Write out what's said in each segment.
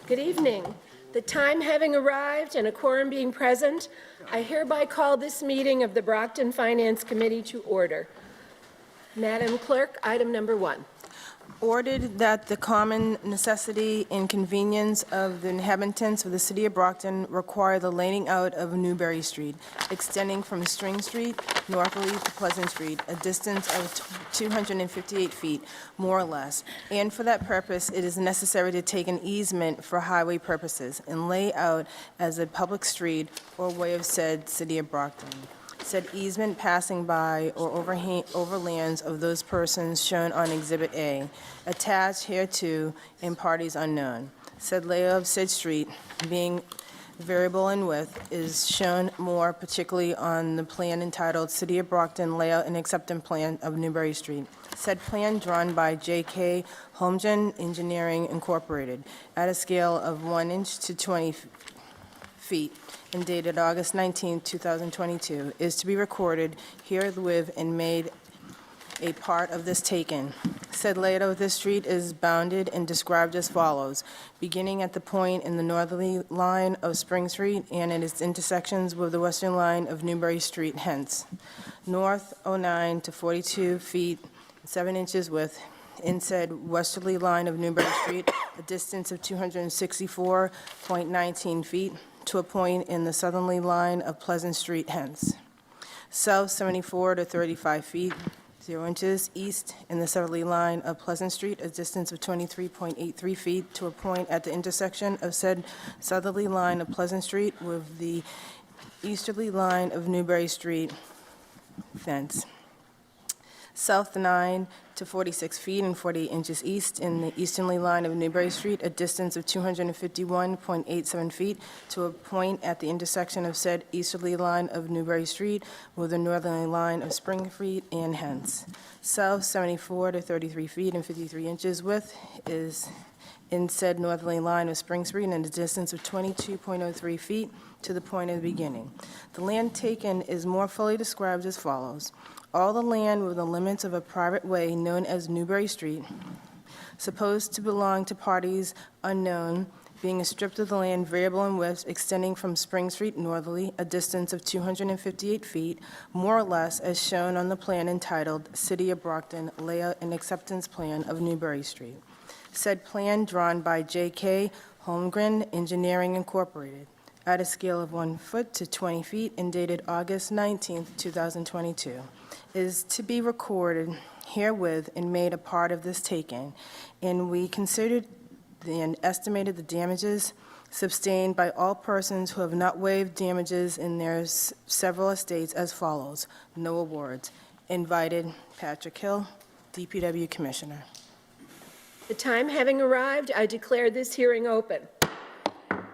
Good evening. The time having arrived and a quorum being present, I hereby call this meeting of the Brockton Finance Committee to order. Madam Clerk, item number 1. Ordered that the common necessity and convenience of the inhabitants of the city of Brockton require the laying out of Newbury Street, extending from Spring Street northerly to Pleasant Street, a distance of 258 feet, more or less. And for that purpose, it is necessary to take an easement for highway purposes and lay out as a public street or way of said city of Brockton. Said easement passing by or over lands of those persons shown on Exhibit A, attached hereto in parties unknown. Said layout of said street, being variable in width, is shown more particularly on the plan entitled City of Brockton Layout and Acceptance Plan of Newbury Street. Said plan drawn by J.K. Holmgren Engineering Incorporated at a scale of 1 inch to 20 feet and dated August 19, 2022, is to be recorded herewith and made a part of this taken. Said layout of this street is bounded and described as follows, beginning at the point in the northerly line of Spring Street and at its intersections with the western line of Newbury Street, hence north 09 to 42 feet 7 inches width in said westerly line of Newbury Street, a distance of 264.19 feet, to a point in the southerly line of Pleasant Street, hence. South 74 to 35 feet, 0 inches, east in the southerly line of Pleasant Street, a distance of 23.83 feet, to a point at the intersection of said southerly line of Pleasant Street with the easterly line of Newbury Street, thence. South 9 to 46 feet and 48 inches east in the easterly line of Newbury Street, a distance of 251.87 feet, to a point at the intersection of said easterly line of Newbury Street with the northerly line of Spring Street and hence. South 74 to 33 feet and 53 inches width is in said northerly line of Spring Street and a distance of 22.03 feet to the point of the beginning. The land taken is more fully described as follows. All the land within the limits of a private way known as Newbury Street, supposed to belong to parties unknown, being a strip of the land variable in width extending from Spring Street northerly, a distance of 258 feet, more or less as shown on the plan entitled City of Brockton Layout and Acceptance Plan of Newbury Street. Said plan drawn by J.K. Holmgren Engineering Incorporated at a scale of 1 foot to 20 feet and dated August 19, 2022, is to be recorded herewith and made a part of this taken, and we considered and estimated the damages sustained by all persons who have not waived damages in their several estates as follows. No awards. Invited, Patrick Hill, DPW Commissioner. The time having arrived, I declare this hearing open.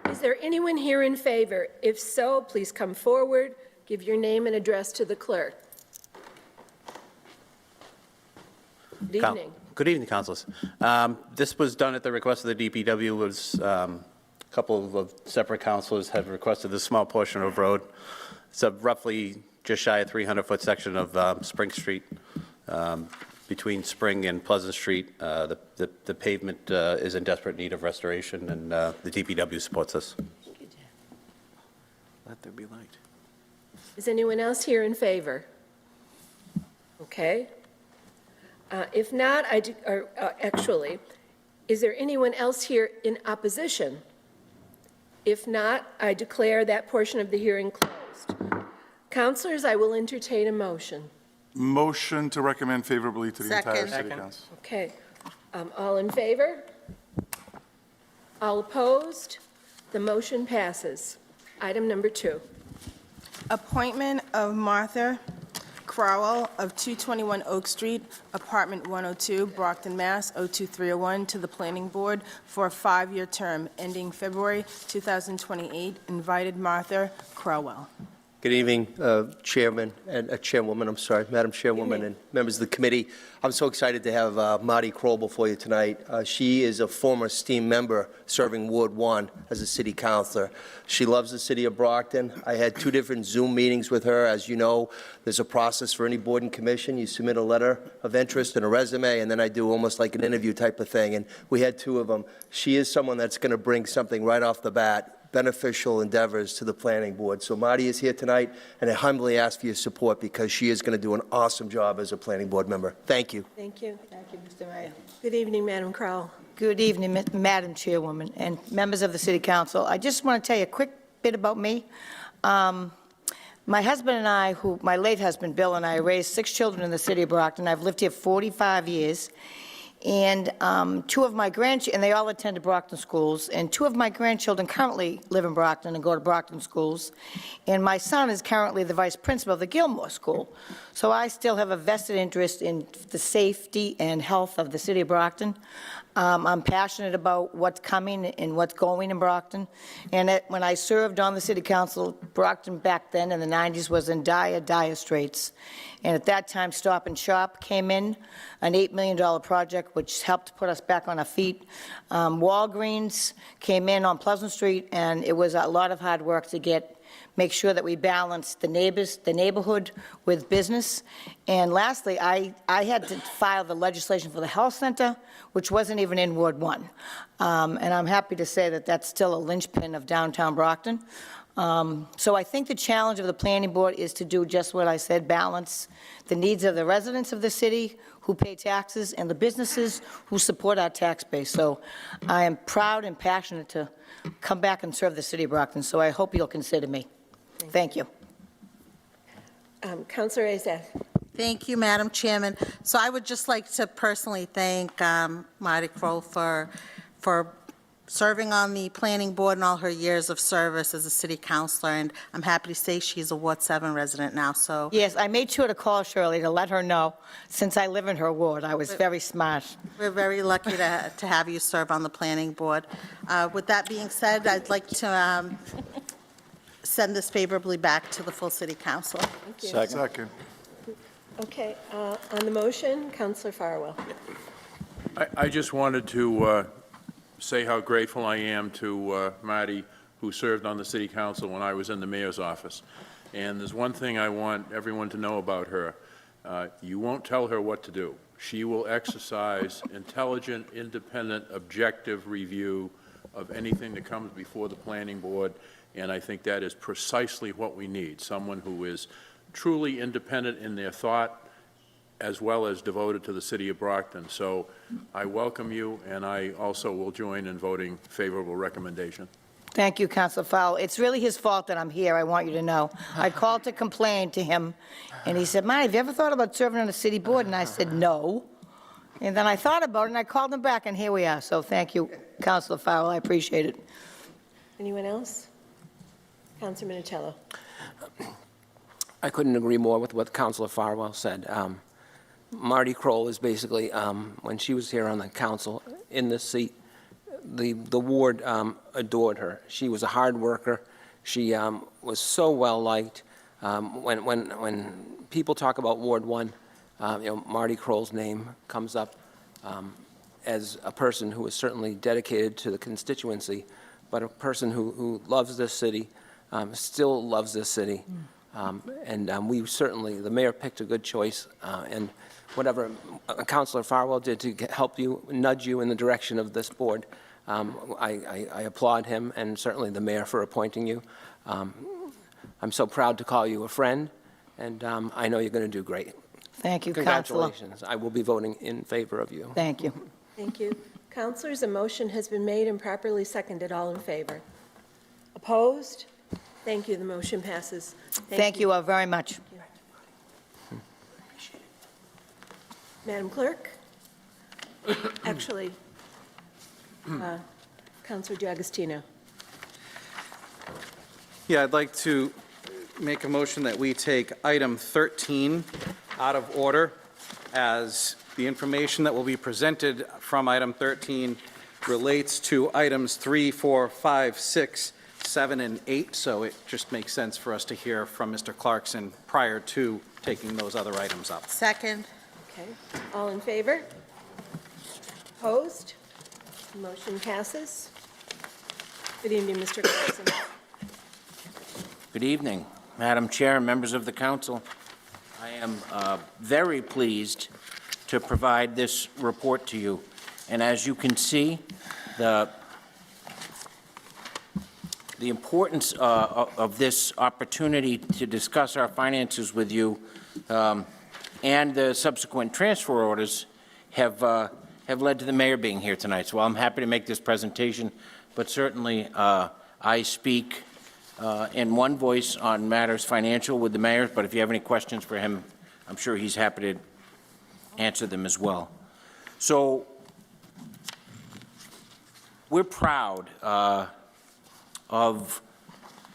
Is there anyone here in favor? If so, please come forward, give your name and address to the clerk. Good evening. Good evening, councilors. This was done at the request of the DPW. It was a couple of separate councilors have requested this small portion of road. It's a roughly just shy of 300-foot section of Spring Street between Spring and Pleasant Street. The pavement is in desperate need of restoration, and the DPW supports this. Let there be light. Is anyone else here in favor? Okay. If not, actually, is there anyone else here in opposition? If not, I declare that portion of the hearing closed. Councilors, I will entertain a motion. Motion to recommend favorably to the entire City Council. Okay. All in favor? All opposed? The motion passes. Item number 2. Appointment of Martha Crowell of 221 Oak Street, Apartment 102, Brockton, Mass. 02301, to the Planning Board for a 5-year term ending February 2028. Invited Martha Crowell. Good evening, Chairman and Chairwoman, I'm sorry, Madam Chairwoman and members of the committee. I'm so excited to have Marty Kroll before you tonight. She is a former STEAM member serving Ward 1 as a city councilor. She loves the city of Brockton. I had 2 different Zoom meetings with her. As you know, there's a process for any board and commission. You submit a letter of interest and a resume, and then I do almost like an interview type of thing, and we had 2 of them. She is someone that's going to bring something right off the bat, beneficial endeavors to the planning board. So Marty is here tonight, and I humbly ask for your support because she is going to do an awesome job as a planning board member. Thank you. Thank you. Thank you, Mr. Mayor. Good evening, Madam Crowell. Good evening, Madam Chairwoman and members of the City Council. I just want to tell you a quick bit about me. My husband and I, my late husband, Bill, and I raised 6 children in the city of Brockton. I've lived here 45 years. And 2 of my grandchildren, and they all attended Brockton schools, and 2 of my grandchildren currently live in Brockton and go to Brockton schools. And my son is currently the vice principal of the Gilmore School. So I still have a vested interest in the safety and health of the city of Brockton. I'm passionate about what's coming and what's going in Brockton. And when I served on the city council, Brockton back then in the 90s was in dire, dire straits. And at that time, Stop and Shop came in, an $8 million project, which helped put us back on our feet. Walgreens came in on Pleasant Street, and it was a lot of hard work to make sure that we balanced the neighborhood with business. And lastly, I had to file the legislation for the health center, which wasn't even in Ward 1. And I'm happy to say that that's still a linchpin of downtown Brockton. So I think the challenge of the planning board is to do just what I said, balance the needs of the residents of the city who pay taxes and the businesses who support our tax base. So I am proud and passionate to come back and serve the city of Brockton, so I hope you'll consider me. Thank you. Councilor Azak. Thank you, Madam Chairman. So I would just like to personally thank Marty Kroll for serving on the planning board and all her years of service as a city councilor, and I'm happy to say she's a Ward 7 resident now, so. Yes, I made sure to call Shirley to let her know, since I live in her ward. I was very smart. We're very lucky to have you serve on the planning board. With that being said, I'd like to send this favorably back to the full city council. Thank you. Second. Okay, on the motion, Councilor Farwell. I just wanted to say how grateful I am to Marty, who served on the city council when I was in the mayor's office. And there's one thing I want everyone to know about her. You won't tell her what to do. She will exercise intelligent, independent, objective review of anything that comes before the planning board, and I think that is precisely what we need, someone who is truly independent in their thought, as well as devoted to the city of Brockton. So I welcome you, and I also will join in voting favorable recommendation. Thank you, Councilor Fowle. It's really his fault that I'm here, I want you to know. I called to complain to him, and he said, Marty, have you ever thought about serving on the city board? And I said, no. And then I thought about it, and I called him back, and here we are. So thank you, Councilor Fowle. I appreciate it. Anyone else? Councilor Minicello. I couldn't agree more with what Councilor Farwell said. Marty Kroll is basically, when she was here on the council in this seat, the ward adored her. She was a hard worker. She was so well liked. When people talk about Ward 1, Marty Kroll's name comes up as a person who is certainly dedicated to the constituency, but a person who loves this city, still loves this city. And we certainly, the mayor picked a good choice, and whatever Councilor Farwell did to help you, nudge you in the direction of this board, I applaud him and certainly the mayor for appointing you. I'm so proud to call you a friend, and I know you're going to do great. Thank you, Councilor. Congratulations. I will be voting in favor of you. Thank you. Thank you. Councilors, a motion has been made and properly seconded. All in favor? Opposed? Thank you. The motion passes. Thank you all very much. Madam Clerk? Actually, Councilor D'Agostino. Yeah, I'd like to make a motion that we take item 13 out of order, as the information that will be presented from item 13 relates to items 3, 4, 5, 6, 7 and 8, so it just makes sense for us to hear from Mr. Clarkson prior to taking those other items up. Second. Okay, all in favor? Opposed? Motion passes. Good evening, Mr. Clarkson. Good evening, Madam Chair and members of the council. I am very pleased to provide this report to you. And as you can see, the importance of this opportunity to discuss our finances with you and the subsequent transfer orders have led to the mayor being here tonight. So I'm happy to make this presentation, but certainly I speak in one voice on matters financial with the mayor, but if you have any questions for him, I'm sure he's happy to answer them as well. So we're proud of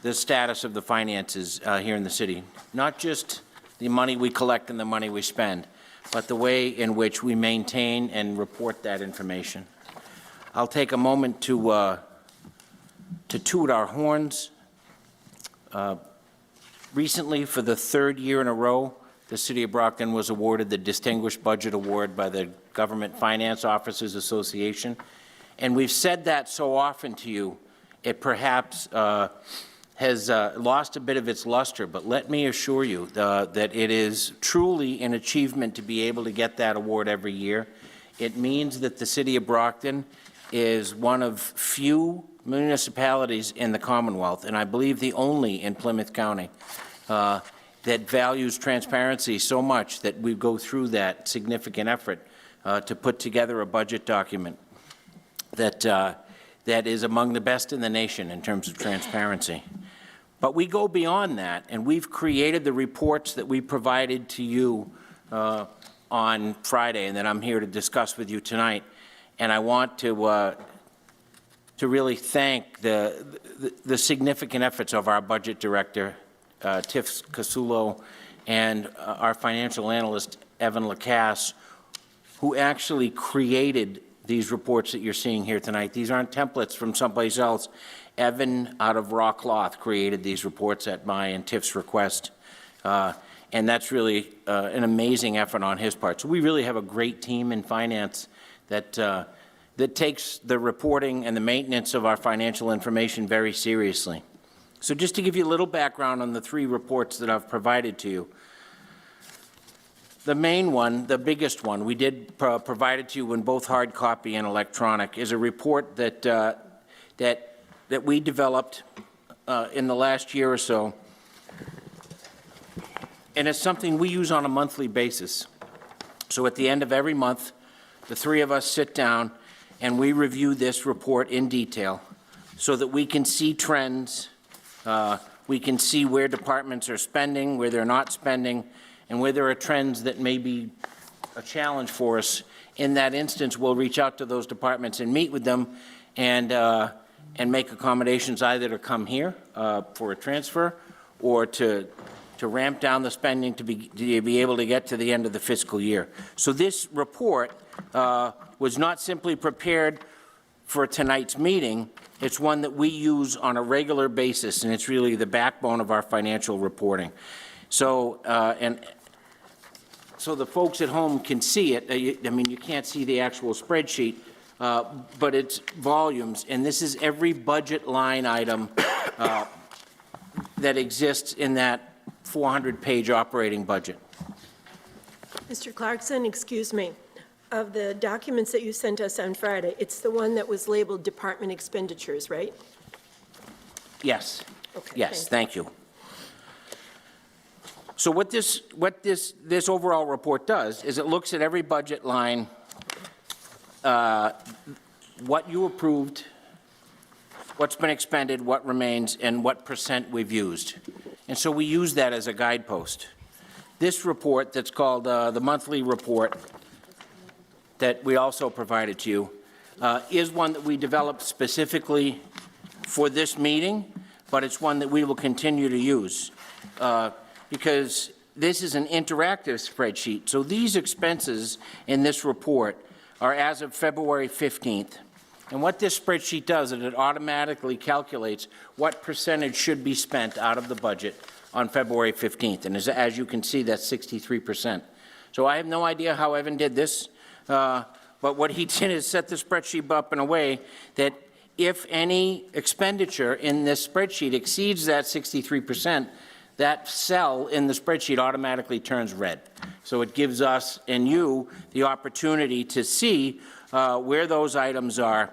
the status of the finances here in the city, not just the money we collect and the money we spend, but the way in which we maintain and report that information. I'll take a moment to toot our horns. Recently, for the third year in a row, the City of Brockton was awarded the Distinguished Budget Award by the Government Finance Officers Association. And we've said that so often to you, it perhaps has lost a bit of its luster, but let me assure you that it is truly an achievement to be able to get that award every year. It means that the City of Brockton is one of few municipalities in the Commonwealth, and I believe the only in Plymouth County, that values transparency so much that we go through that significant effort to put together a budget document that is among the best in the nation in terms of transparency. But we go beyond that, and we've created the reports that we provided to you on Friday and that I'm here to discuss with you tonight. And I want to really thank the significant efforts of our budget director, Tiff Casulo, and our financial analyst, Evan Lacasse, who actually created these reports that you're seeing here tonight. These aren't templates from someplace else. Evan, out of raw cloth, created these reports at my and Tiff's request. And that's really an amazing effort on his part. So we really have a great team in finance that takes the reporting and the maintenance of our financial information very seriously. So just to give you a little background on the three reports that I've provided to you. The main one, the biggest one, we did provide it to you in both hard copy and electronic, is a report that we developed in the last year or so. And it's something we use on a monthly basis. So at the end of every month, the three of us sit down and we review this report in detail so that we can see trends, we can see where departments are spending, where they're not spending, and where there are trends that may be a challenge for us. In that instance, we'll reach out to those departments and meet with them and make accommodations either to come here for a transfer or to ramp down the spending to be able to get to the end of the fiscal year. So this report was not simply prepared for tonight's meeting. It's one that we use on a regular basis, and it's really the backbone of our financial reporting. So, so the folks at home can see it. I mean, you can't see the actual spreadsheet, but it's volumes, and this is every budget line item that exists in that 400-page operating budget. Mr. Clarkson, excuse me. Of the documents that you sent us on Friday, it's the one that was labeled Department Expenditures, right? Yes. Okay, yes, thank you. So what this overall report does is it looks at every budget line, what you approved, what's been expended, what remains, and what percent we've used. And so we use that as a guidepost. This report that's called the monthly report that we also provided to you is one that we developed specifically for this meeting, but it's one that we will continue to use because this is an interactive spreadsheet. So these expenses in this report are as of February 15th. And what this spreadsheet does is it automatically calculates what percentage should be spent out of the budget on February 15th. And as you can see, that's 63%. So I have no idea how Evan did this, but what he did is set the spreadsheet up in a way that if any expenditure in this spreadsheet exceeds that 63%, that cell in the spreadsheet automatically turns red. So it gives us and you the opportunity to see where those items are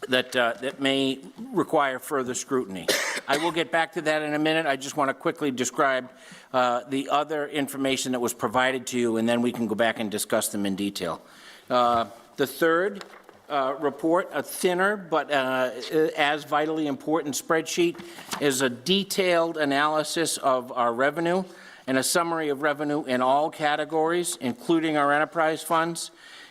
that may require further scrutiny. I will get back to that in a minute. I just want to quickly describe the other information that was provided to you, and then we can go back and discuss them in detail. The third report, a thinner but as vitally important spreadsheet, is a detailed analysis of our revenue and a summary of revenue in all categories, including our enterprise funds.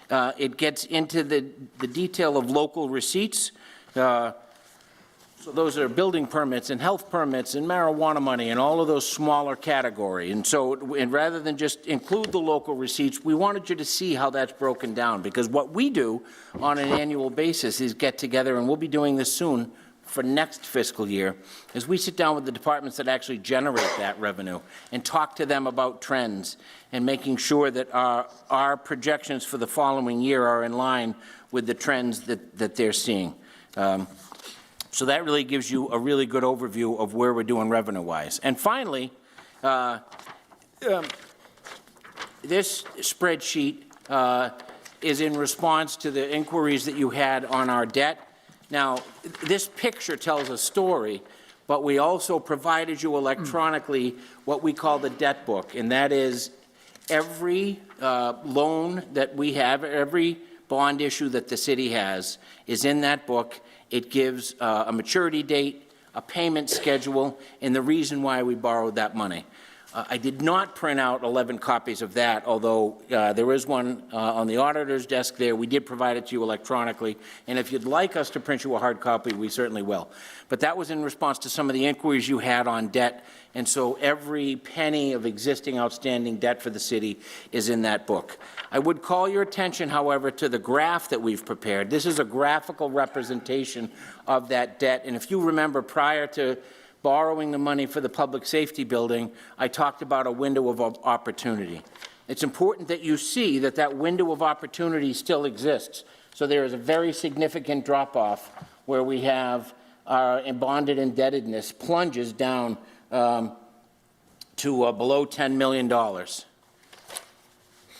It gets into the detail of local receipts. So those are building permits and health permits and marijuana money and all of those smaller categories. And so, and rather than just include the local receipts, we wanted you to see how that's broken down, because what we do on an annual basis is get together, and we'll be doing this soon for next fiscal year, is we sit down with the departments that actually generate that revenue and talk to them about trends and making sure that our projections for the following year are in line with the trends that they're seeing. So that really gives you a really good overview of where we're doing revenue-wise. And finally, this spreadsheet is in response to the inquiries that you had on our debt. Now, this picture tells a story, but we also provided you electronically what we call the debt book, and that is every loan that we have, every bond issue that the city has is in that book. It gives a maturity date, a payment schedule, and the reason why we borrowed that money. I did not print out 11 copies of that, although there is one on the auditor's desk there. We did provide it to you electronically, and if you'd like us to print you a hard copy, we certainly will. But that was in response to some of the inquiries you had on debt, and so every penny of existing outstanding debt for the city is in that book. I would call your attention, however, to the graph that we've prepared. This is a graphical representation of that debt, and if you remember, prior to borrowing the money for the public safety building, I talked about a window of opportunity. It's important that you see that that window of opportunity still exists. So there is a very significant drop-off where we have our bonded indebtedness plunges down to below $10 million.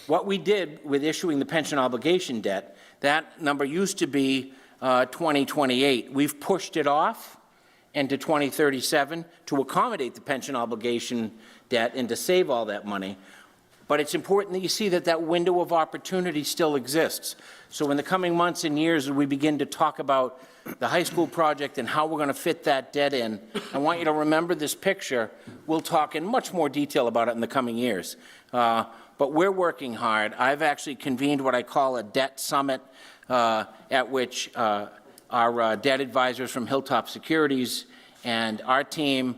What we did with issuing the pension obligation debt, that number used to be 2028. We've pushed it off into 2037 to accommodate the pension obligation debt and to save all that money. But it's important that you see that that window of opportunity still exists. So in the coming months and years, as we begin to talk about the high school project and how we're going to fit that debt in, I want you to remember this picture. We'll talk in much more detail about it in the coming years. But we're working hard. I've actually convened what I call a debt summit at which our debt advisors from Hilltop Securities and our team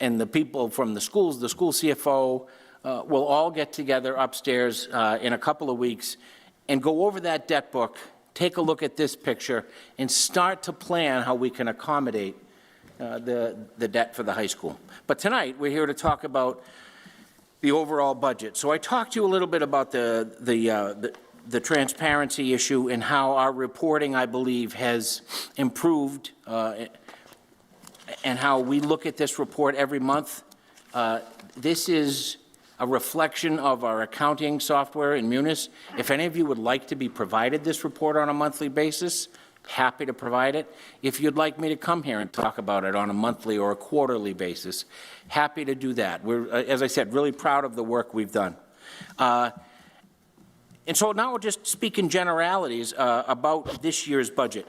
and the people from the schools, the school CFO, will all get together upstairs in a couple of weeks and go over that debt book, take a look at this picture, and start to plan how we can accommodate the debt for the high school. But tonight, we're here to talk about the overall budget. So I talked to you a little bit about the transparency issue and how our reporting, I believe, has improved and how we look at this report every month. This is a reflection of our accounting software in Munis. If any of you would like to be provided this report on a monthly basis, happy to provide it. If you'd like me to come here and talk about it on a monthly or a quarterly basis, happy to do that. We're, as I said, really proud of the work we've done. And so now we'll just speak in generalities about this year's budget.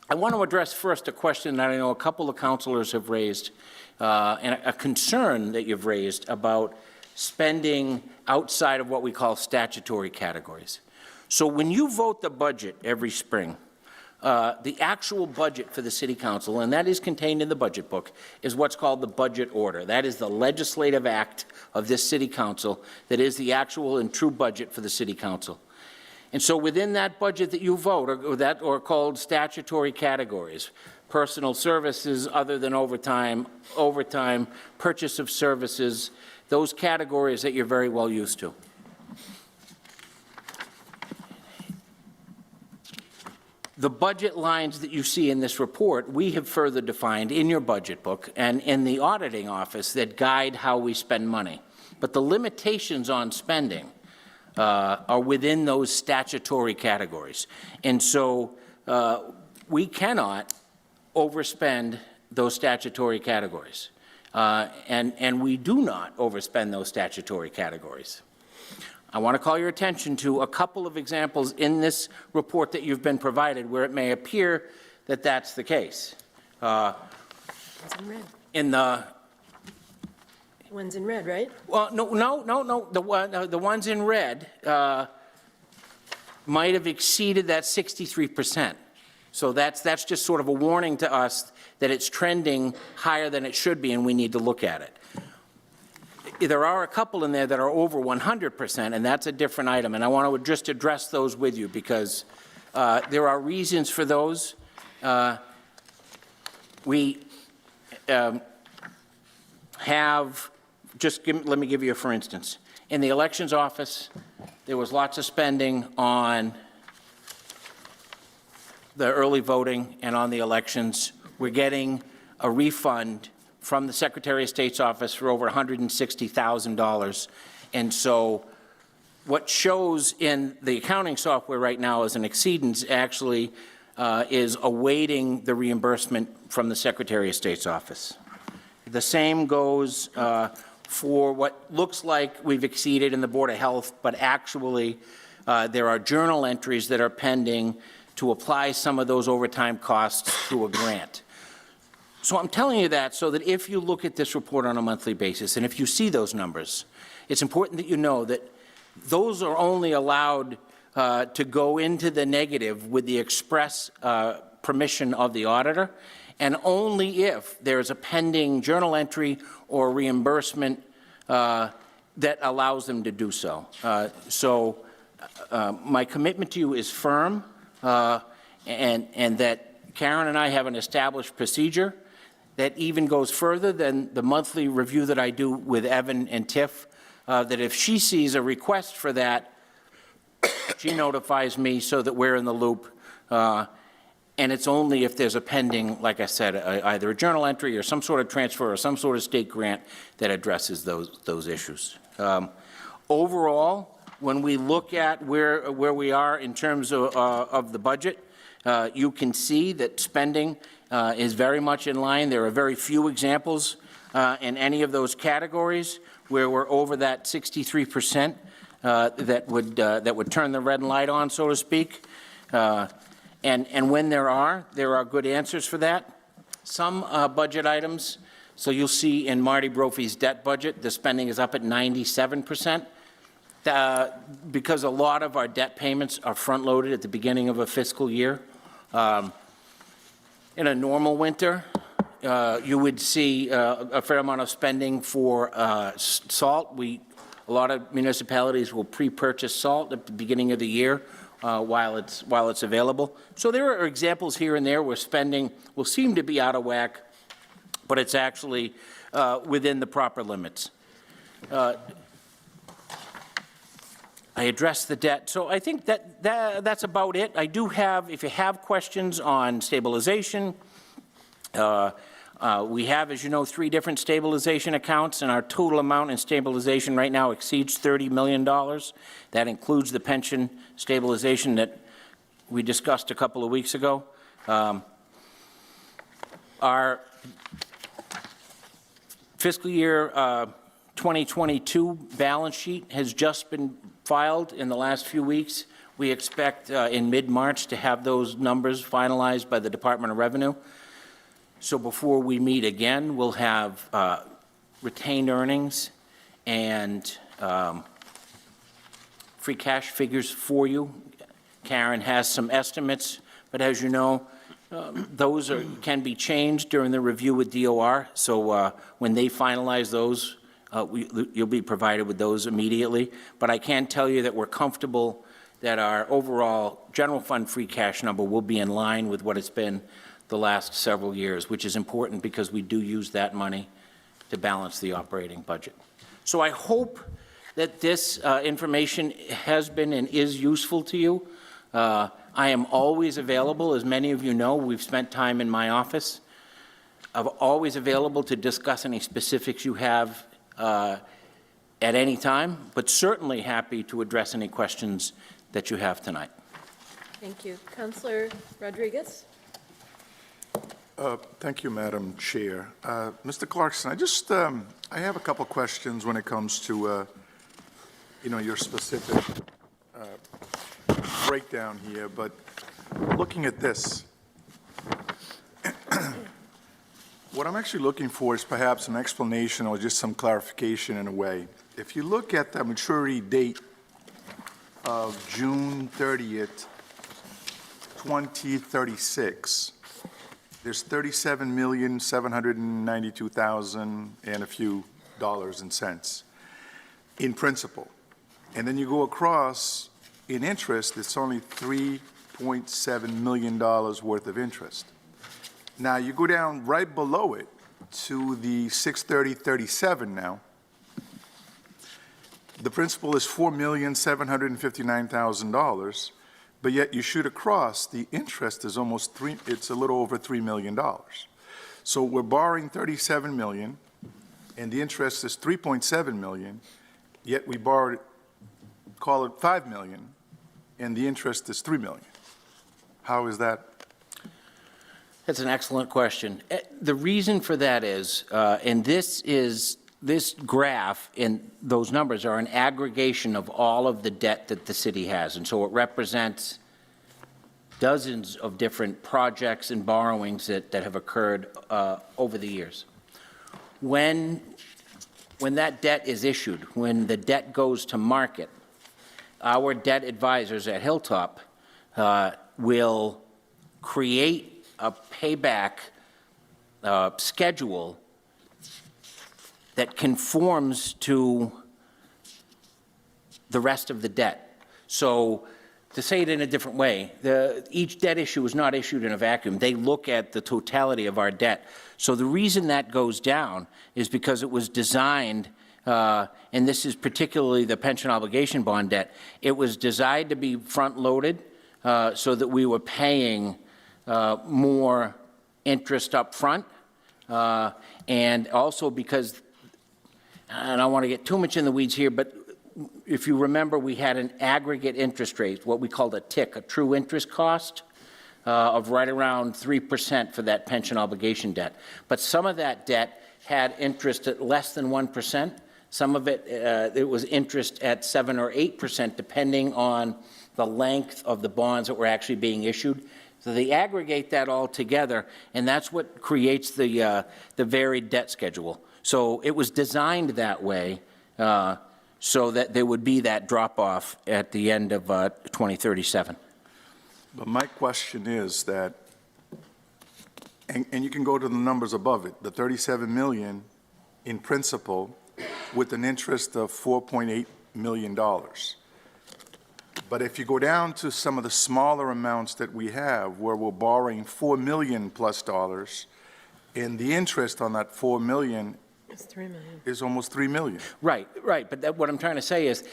I want to address first a question that I know a couple of councilors have raised and a concern that you've raised about spending outside of what we call statutory categories. So when you vote the budget every spring, the actual budget for the City Council, and that is contained in the budget book, is what's called the budget order. That is the legislative act of this City Council that is the actual and true budget for the City Council. And so within that budget that you vote, or called statutory categories, personal services other than overtime, purchase of services, those categories that you're very well used to. The budget lines that you see in this report, we have further defined in your budget book and in the auditing office that guide how we spend money. But the limitations on spending are within those statutory categories. And so we cannot overspend those statutory categories. And we do not overspend those statutory categories. I want to call your attention to a couple of examples in this report that you've been provided where it may appear that that's the case. In the One's in red, right? Well, no. The ones in red might have exceeded that 63%. So that's just sort of a warning to us that it's trending higher than it should be, and we need to look at it. There are a couple in there that are over 100%, and that's a different item. And I want to just address those with you because there are reasons for those. We have, let me give you a for instance. In the elections office, there was lots of spending on the early voting and on the elections. We're getting a refund from the Secretary of State's office for over $160,000. And so what shows in the accounting software right now as an exceedance actually is awaiting the reimbursement from the Secretary of State's office. The same goes for what looks like we've exceeded in the Board of Health, but actually there are journal entries that are pending to apply some of those overtime costs to a grant. So I'm telling you that so that if you look at this report on a monthly basis and if you see those numbers, it's important that you know that those are only allowed to go into the negative with the express permission of the auditor, and only if there's a pending journal entry or reimbursement that allows them to do so. My commitment to you is firm, and that Karen and I have an established procedure that even goes further than the monthly review that I do with Evan and Tiff, that if she sees a request for that, she notifies me so that we're in the loop. And it's only if there's a pending, like I said, either a journal entry or some sort of transfer or some sort of state grant that addresses those issues. Overall, when we look at where we are in terms of the budget, you can see that spending is very much in line. There are very few examples in any of those categories where we're over that 63% that would turn the red light on, so to speak. And when there are good answers for that. Some budget items, so you'll see in Marty Brophy's debt budget, the spending is up at 97%. Because a lot of our debt payments are front-loaded at the beginning of a fiscal year. In a normal winter, you would see a fair amount of spending for salt. A lot of municipalities will pre-purchase salt at the beginning of the year while it's available. So there are examples here and there where spending will seem to be out of whack, but it's actually within the proper limits. I addressed the debt. So I think that's about it. I do have, if you have questions on stabilization, we have, as you know, 3 different stabilization accounts, and our total amount in stabilization right now exceeds $30 million. That includes the pension stabilization that we discussed a couple of weeks ago. Our fiscal year 2022 balance sheet has just been filed in the last few weeks. We expect in mid-March to have those numbers finalized by the Department of Revenue. So before we meet again, we'll have retained earnings and free cash figures for you. Karen has some estimates, but as you know, those can be changed during the review with DOR. So when they finalize those, you'll be provided with those immediately. But I can tell you that we're comfortable that our overall general fund free cash number will be in line with what it's been the last several years, which is important because we do use that money to balance the operating budget. So I hope that this information has been and is useful to you. I am always available. As many of you know, we've spent time in my office. I'm always available to discuss any specifics you have at any time, but certainly happy to address any questions that you have tonight. Thank you. Councilor Rodriguez? Thank you, Madam Chair. Mr. Clarkson, I have a couple questions when it comes to, your specific breakdown here, but looking at this, what I'm actually looking for is perhaps an explanation or just some clarification in a way. If you look at the maturity date of June 30th, 2036, there's $37,792,000 and a few dollars and cents in principal. And then you go across in interest, it's only $3.7 million worth of interest. Now, you go down right below it to the 630.37 now. The principal is $4,759,000, but yet you shoot across, the interest is it's a little over $3 million. So we're borrowing $37 million, and the interest is $3.7 million, yet we borrowed, call it $5 million, and the interest is $3 million. How is that? That's an excellent question. The reason for that is, and this graph and those numbers are an aggregation of all of the debt that the city has. And so it represents dozens of different projects and borrowings that have occurred over the years. When that debt is issued, when the debt goes to market, our debt advisors at Hilltop will create a payback schedule that conforms to the rest of the debt. So to say it in a different way, each debt issue is not issued in a vacuum. They look at the totality of our debt. So the reason that goes down is because it was designed, and this is particularly the pension obligation bond debt, it was designed to be front-loaded so that we were paying more interest up front, and also because, and I don't want to get too much in the weeds here, but if you remember, we had an aggregate interest rate, what we called a TIC, a true interest cost, of right around 3% for that pension obligation debt. But some of that debt had interest at less than 1%. Some of it, it was interest at 7 or 8%, depending on the length of the bonds that were actually being issued. So they aggregate that all together, and that's what creates the varied debt schedule. So it was designed that way so that there would be that drop-off at the end of 2037. But my question is that, and you can go to the numbers above it, the $37 million in principal with an interest of $4.8 million. But if you go down to some of the smaller amounts that we have, where we're borrowing $4 million plus dollars, and the interest on that $4 million It's $3 million. is almost $3 million. Right. But what I'm trying to say is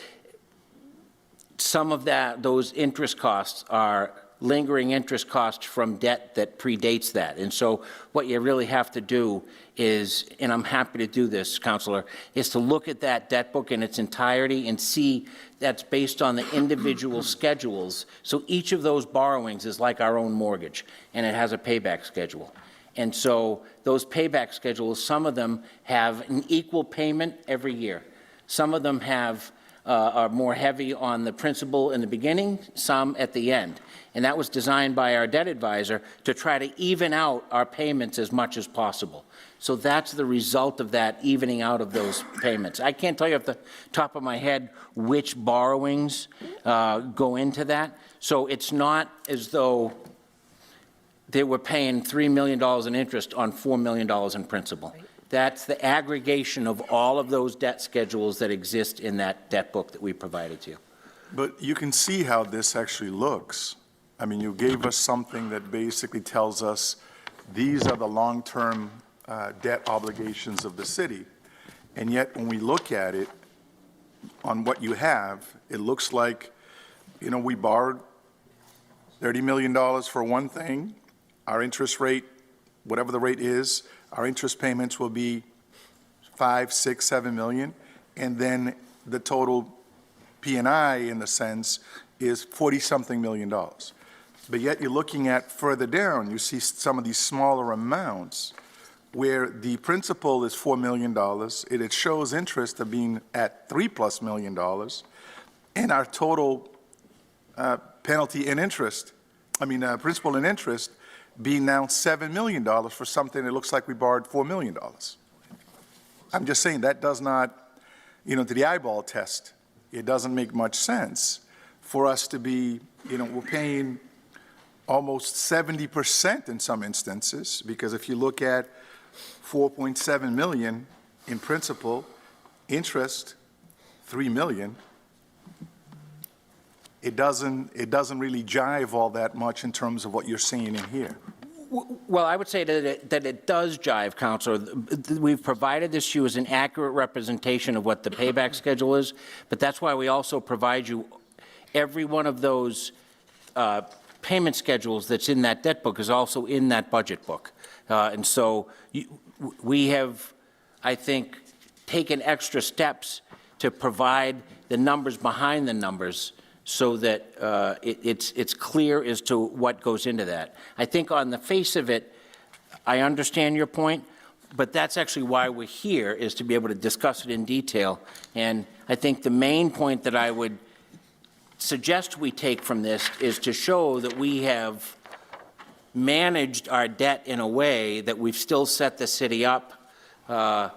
some of those interest costs are lingering interest costs from debt that predates that. And so what you really have to do is, and I'm happy to do this, Councilor, is to look at that debt book in its entirety and see that's based on the individual schedules. So each of those borrowings is like our own mortgage, and it has a payback schedule. And so those payback schedules, some of them have an equal payment every year. Some of them are more heavy on the principal in the beginning, some at the end. And that was designed by our debt advisor to try to even out our payments as much as possible. So that's the result of that evening out of those payments. I can't tell you off the top of my head which borrowings go into that. So it's not as though they were paying $3 million in interest on $4 million in principal. Right. That's the aggregation of all of those debt schedules that exist in that debt book that we provided to you. But you can see how this actually looks. I mean, you gave us something that basically tells us these are the long-term debt obligations of the city. And yet, when we look at it, on what you have, it looks like, you know, we borrowed $30 million for one thing. Our interest rate, whatever the rate is, our interest payments will be 5, 6, 7 million. And then the total P&I, in the sense, is 40-something million dollars. But yet you're looking at further down, you see some of these smaller amounts where the principal is $4 million, it shows interest of being at $3+ million, and our total penalty and interest, principal and interest, being now $7 million for something that looks like we borrowed $4 million. I'm just saying that does not, to the eyeball test, it doesn't make much sense for us to be, we're paying almost 70% in some instances, because if you look at 4.7 million in principal, interest, 3 million, it doesn't really jive all that much in terms of what you're seeing in here. Well, I would say that it does jive, Counselor. We've provided this to you as an accurate representation of what the payback schedule is, but that's why we also provide you every one of those payment schedules that's in that debt book is also in that budget book. And so we have, I think, taken extra steps to provide the numbers behind the numbers so that it's clear as to what goes into that. I think on the face of it, I understand your point, but that's actually why we're here, is to be able to discuss it in detail. And I think the main point that I would suggest we take from this is to show that we have managed our debt in a way that we've still set the city up to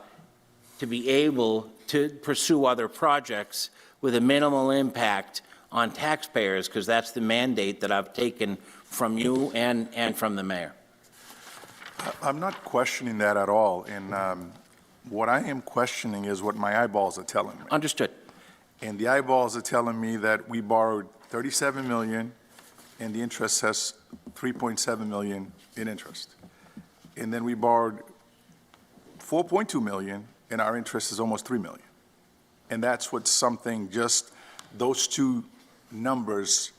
be able to pursue other projects with a minimal impact on taxpayers, because that's the mandate that I've taken from you and from the mayor. I'm not questioning that at all, and what I am questioning is what my eyeballs are telling me. Understood. And the eyeballs are telling me that we borrowed 37 million, and the interest says 3.7 million in interest. And then we borrowed 4.2 million, and our interest is almost 3 million. And that's what something, just those two numbers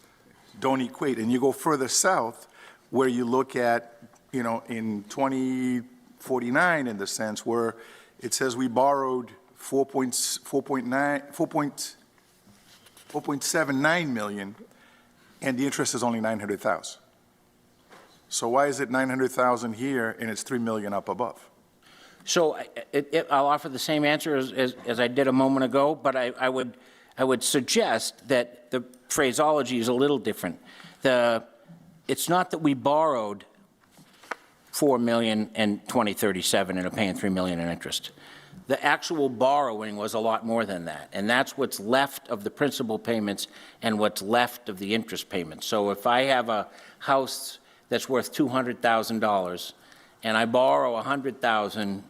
don't equate. And you go further south, where you look at, in 2049, in the sense where it says we borrowed 4.79 million, and the interest is only 900,000. So why is it 900,000 here and it's 3 million up above? So I'll offer the same answer as I did a moment ago, but I would suggest that the phraseology is a little different. It's not that we borrowed $4 million in 2037 and are paying $3 million in interest. The actual borrowing was a lot more than that, and that's what's left of the principal payments and what's left of the interest payments. So if I have a house that's worth $200,000 and I borrow $100,000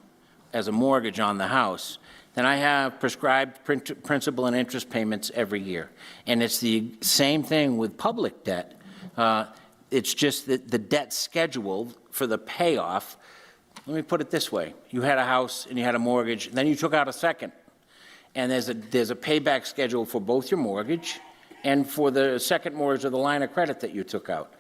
as a mortgage on the house, then I have prescribed principal and interest payments every year. And it's the same thing with public debt. It's just that the debt schedule for the payoff, let me put it this way. You had a house and you had a mortgage, and then you took out a second. And there's a payback schedule for both your mortgage and for the second mortgage or the line of credit that you took out.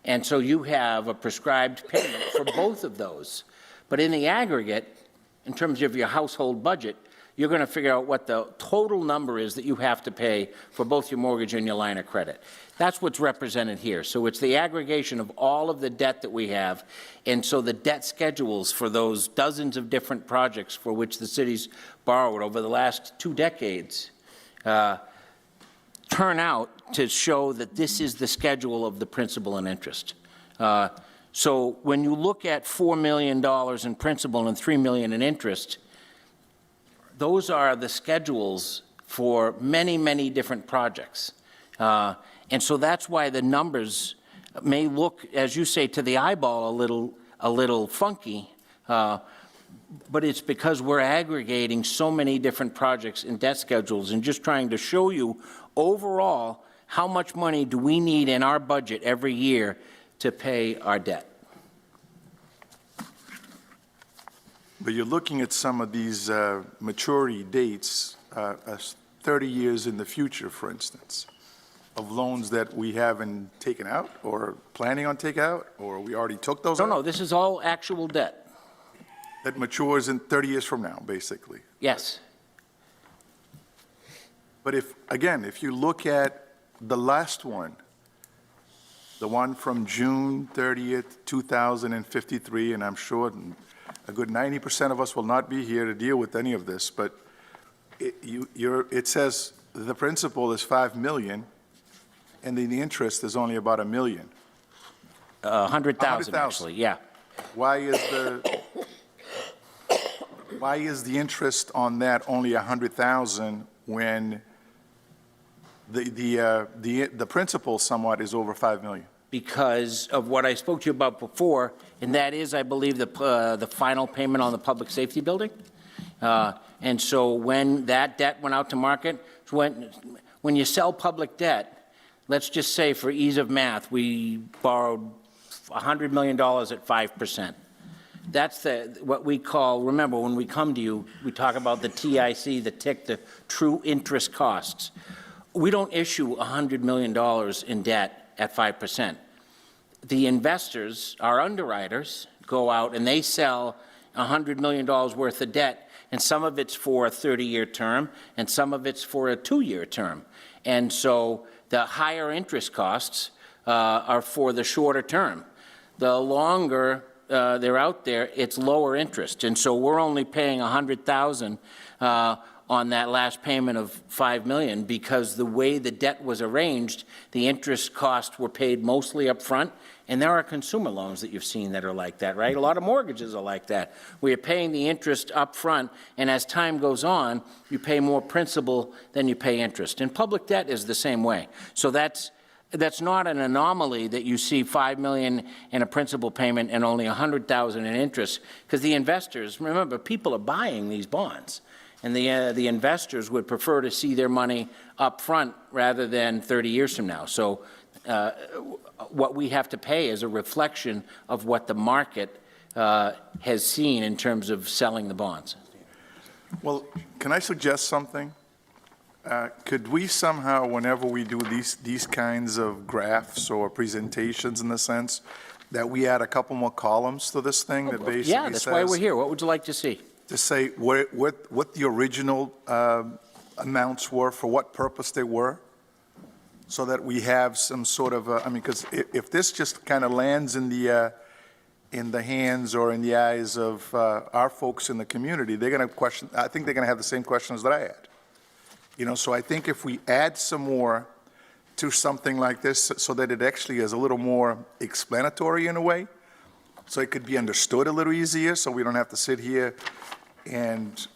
And so you have a prescribed payment for both of those. But in the aggregate, in terms of your household budget, you're going to figure out what the total number is that you have to pay for both your mortgage and your line of credit. That's what's represented here. So it's the aggregation of all of the debt that we have, and so the debt schedules for those dozens of different projects for which the city's borrowed over the last 2 decades turn out to show that this is the schedule of the principal and interest. So when you look at $4 million in principal and $3 million in interest, those are the schedules for many, many different projects. And so that's why the numbers may look, as you say, to the eyeball a little funky. but it's because we're aggregating so many different projects and debt schedules and just trying to show you overall how much money do we need in our budget every year to pay our debt. But you're looking at some of these maturity dates, as 30 years in the future, for instance, of loans that we haven't taken out or planning on take out, or we already took those out? No, this is all actual debt. That matures in 30 years from now, basically. Yes. But if you look at the last one, the one from June 30th, 2053, and I'm sure a good 90% of us will not be here to deal with any of this, but it says the principal is $5 million, and then the interest is only about $1 million. 100,000, actually, yeah. Why is the interest on that only 100,000 when the principal somewhat is over 5 million? Because of what I spoke to you about before, and that is, I believe, the final payment on the public safety building. And so when that debt went out to market, when you sell public debt, let's just say for ease of math, we borrowed $100 million at 5%. That's what we call, remember, when we come to you, we talk about the TIC, the TIC, the true interest costs. We don't issue $100 million in debt at 5%. The investors, our underwriters, go out and they sell $100 million worth of debt, and some of it's for a 30-year term, and some of it's for a 2-year term. And so the higher interest costs are for the shorter term. The longer they're out there, it's lower interest. And so we're only paying $100,000 on that last payment of $5 million because the way the debt was arranged, the interest costs were paid mostly up front. And there are consumer loans that you've seen that are like that, right? A lot of mortgages are like that. We are paying the interest up front, and as time goes on, you pay more principal than you pay interest. And public debt is the same way. So that's not an anomaly that you see $5 million in a principal payment and only $100,000 in interest, because the investors, remember, people are buying these bonds, and the investors would prefer to see their money up front rather than 30 years from now. So what we have to pay is a reflection of what the market has seen in terms of selling the bonds. Well, can I suggest something? Could we somehow, whenever we do these kinds of graphs or presentations in the sense, that we add a couple more columns to this thing that basically says... Yeah, that's why we're here. What would you like to see? To say what the original amounts were, for what purpose they were, so that we have some sort of, I mean, because if this just kind of lands in the hands or in the eyes of our folks in the community, they're going to question, I think they're going to have the same questions that I had. You know, so I think if we add some more to something like this so that it actually is a little more explanatory in a way, so it could be understood a little easier, so we don't have to sit here and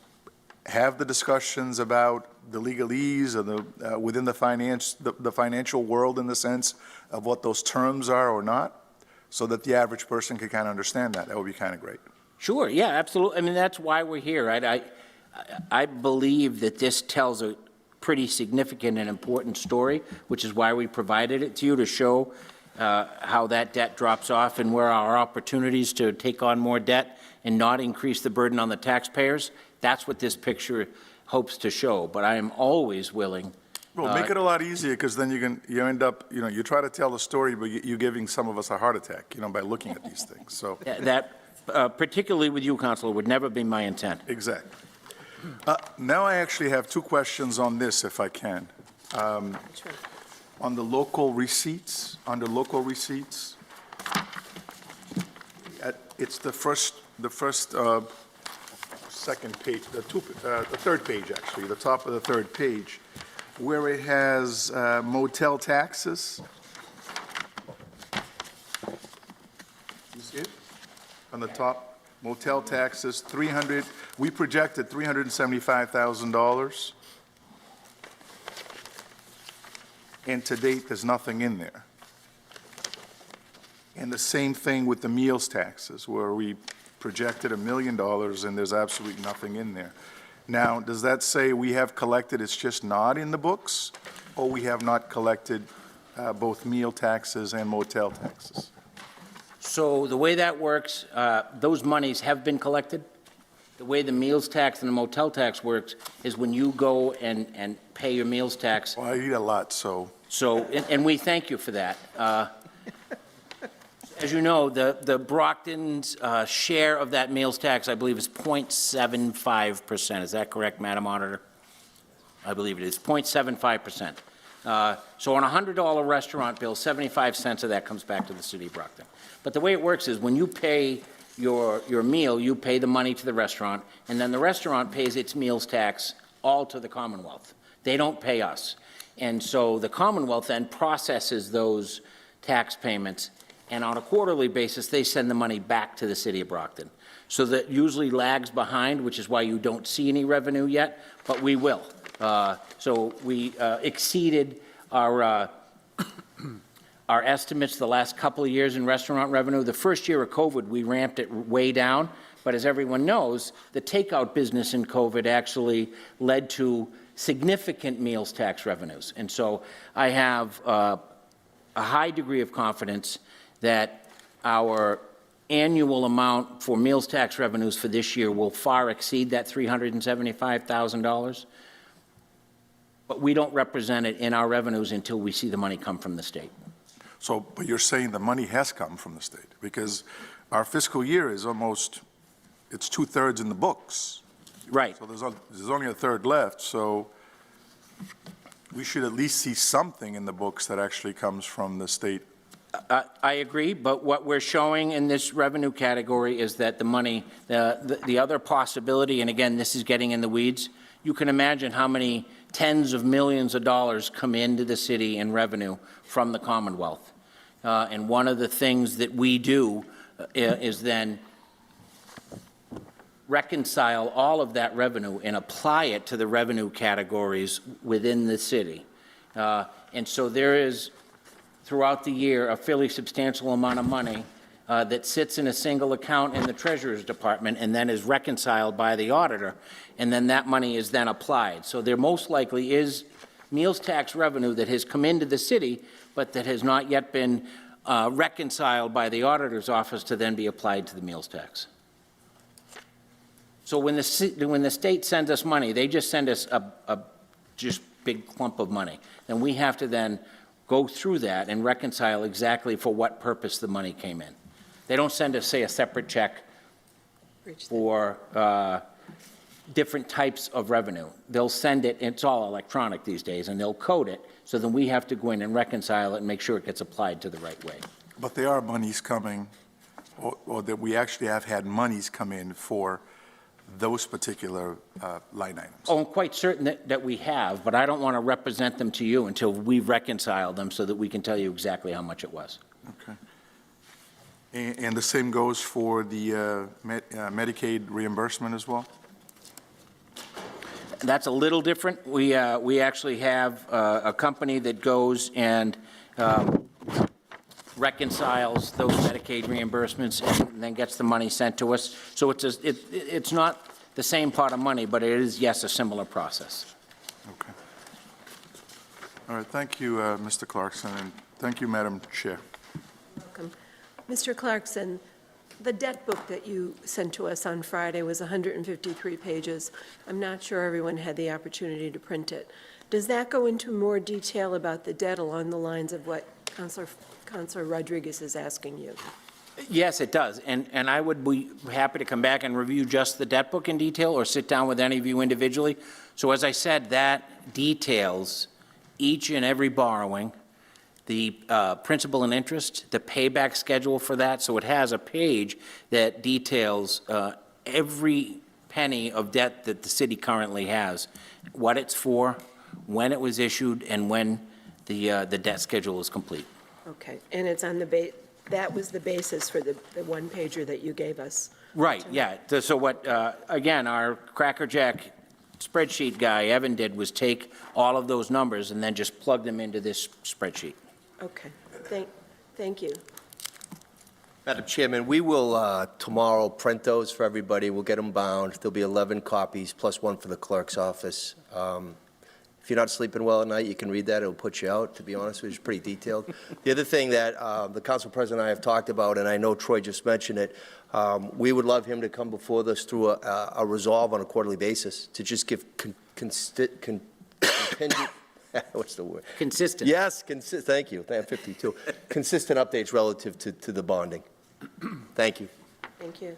have the discussions about the legalese or the within the financial world in the sense of what those terms are or not, so that the average person can kind of understand that. That would be kind of great. Sure, yeah, absolutely. I mean, that's why we're here, right? I believe that this tells a pretty significant and important story, which is why we provided it to you, to show how that debt drops off and where our opportunities to take on more debt and not increase the burden on the taxpayers. That's what this picture hopes to show. But I am always willing. Well, make it a lot easier, because then you end up, you know, you try to tell the story, but you're giving some of us a heart attack, you know, by looking at these things. So particularly with you, Counselor, would never be my intent. Exactly. Now I actually have two questions on this, if I can. On the local receipts, under local receipts, it's the second page, the third page, actually, the top of the third page, where it has motel taxes. You see it? On the top, motel taxes, we projected $375,000. And to date, there's nothing in there. And the same thing with the meals taxes, where we projected $1 million, and there's absolutely nothing in there. Now, does that say we have collected, it's just not in the books, or we have not collected both meal taxes and motel taxes? So the way that works, those monies have been collected. The way the meals tax and the motel tax works is when you go and pay your meals tax. Well, I eat a lot, so. So, and we thank you for that. As you know, the Brockton's share of that meals tax, I believe, is 0.75%. Is that correct, Madam Auditor? I believe it is 0.75%. So on a $100 restaurant bill, 75 cents of that comes back to the city of Brockton. But the way it works is when you pay your meal, you pay the money to the restaurant, and then the restaurant pays its meals tax all to the Commonwealth. They don't pay us. And so the Commonwealth then processes those tax payments, and on a quarterly basis, they send the money back to the city of Brockton. So that usually lags behind, which is why you don't see any revenue yet, but we will. So we exceeded our estimates the last couple of years in restaurant revenue. The first year of COVID, we ramped it way down, but as everyone knows, the takeout business in COVID actually led to significant meals tax revenues. And so I have a high degree of confidence that our annual amount for meals tax revenues for this year will far exceed that $375,000. But we don't represent it in our revenues until we see the money come from the state. So, but you're saying the money has come from the state, because our fiscal year is almost, it's 2/3 in the books. Right. So there's only a third left, so we should at least see something in the books that actually comes from the state. I agree, but what we're showing in this revenue category is that the money, the other possibility, and again, this is getting in the weeds, you can imagine how many tens of millions of dollars come into the city in revenue from the Commonwealth. And one of the things that we do is then reconcile all of that revenue and apply it to the revenue categories within the city. And so there is, throughout the year, a fairly substantial amount of money that sits in a single account in the Treasurer's Department and then is reconciled by the auditor, and then that money is then applied. So there most likely is meals tax revenue that has come into the city, but that has not yet been reconciled by the auditor's office to then be applied to the meals tax. So when the state sends us money, they just send us a just big clump of money. And we have to then go through that and reconcile exactly for what purpose the money came in. They don't send us, say, a separate check for different types of revenue. They'll send it, it's all electronic these days, and they'll code it, so then we have to go in and reconcile it and make sure it gets applied to the right way. But there are monies coming, or that we actually have had monies come in for those particular line items. Oh, I'm quite certain that we have, but I don't want to represent them to you until we've reconciled them so that we can tell you exactly how much it was. Okay. And the same goes for the Medicaid reimbursement as well? That's a little different. We actually have a company that goes and reconciles those Medicaid reimbursements and then gets the money sent to us. So it's not the same pot of money, but it is, yes, a similar process. Okay. All right, thank you, Mr. Clarkson, and thank you, Madam Chair. Welcome. Mr. Clarkson, the debt book that you sent to us on Friday was 153 pages. I'm not sure everyone had the opportunity to print it. Does that go into more detail about the debt along the lines of what Councilor Rodriguez is asking you? Yes, it does. And I would be happy to come back and review just the debt book in detail or sit down with any of you individually. So as I said, that details each and every borrowing, the principal and interest, the payback schedule for that. So it has a page that details every penny of debt that the city currently has, what it's for, when it was issued, and when the debt schedule is complete. Okay, and it's on that was the basis for the one-pager that you gave us. Right, yeah. So what, again, our crackerjack spreadsheet guy, Evan, did was take all of those numbers and then just plug them into this spreadsheet. Okay, thank you. Madam Chairman, we will tomorrow print those for everybody. We'll get them bound. There'll be 11 copies, plus one for the clerk's office. If you're not sleeping well at night, you can read that. It'll put you out, to be honest with you. It's pretty detailed. The other thing that the council president and I have talked about, and I know Troy just mentioned it, we would love him to come before us through a resolve on a quarterly basis to just give contingent, what's the word? Consistent. Yes, thank you. I have 52. Consistent updates relative to the bonding. Thank you. Thank you.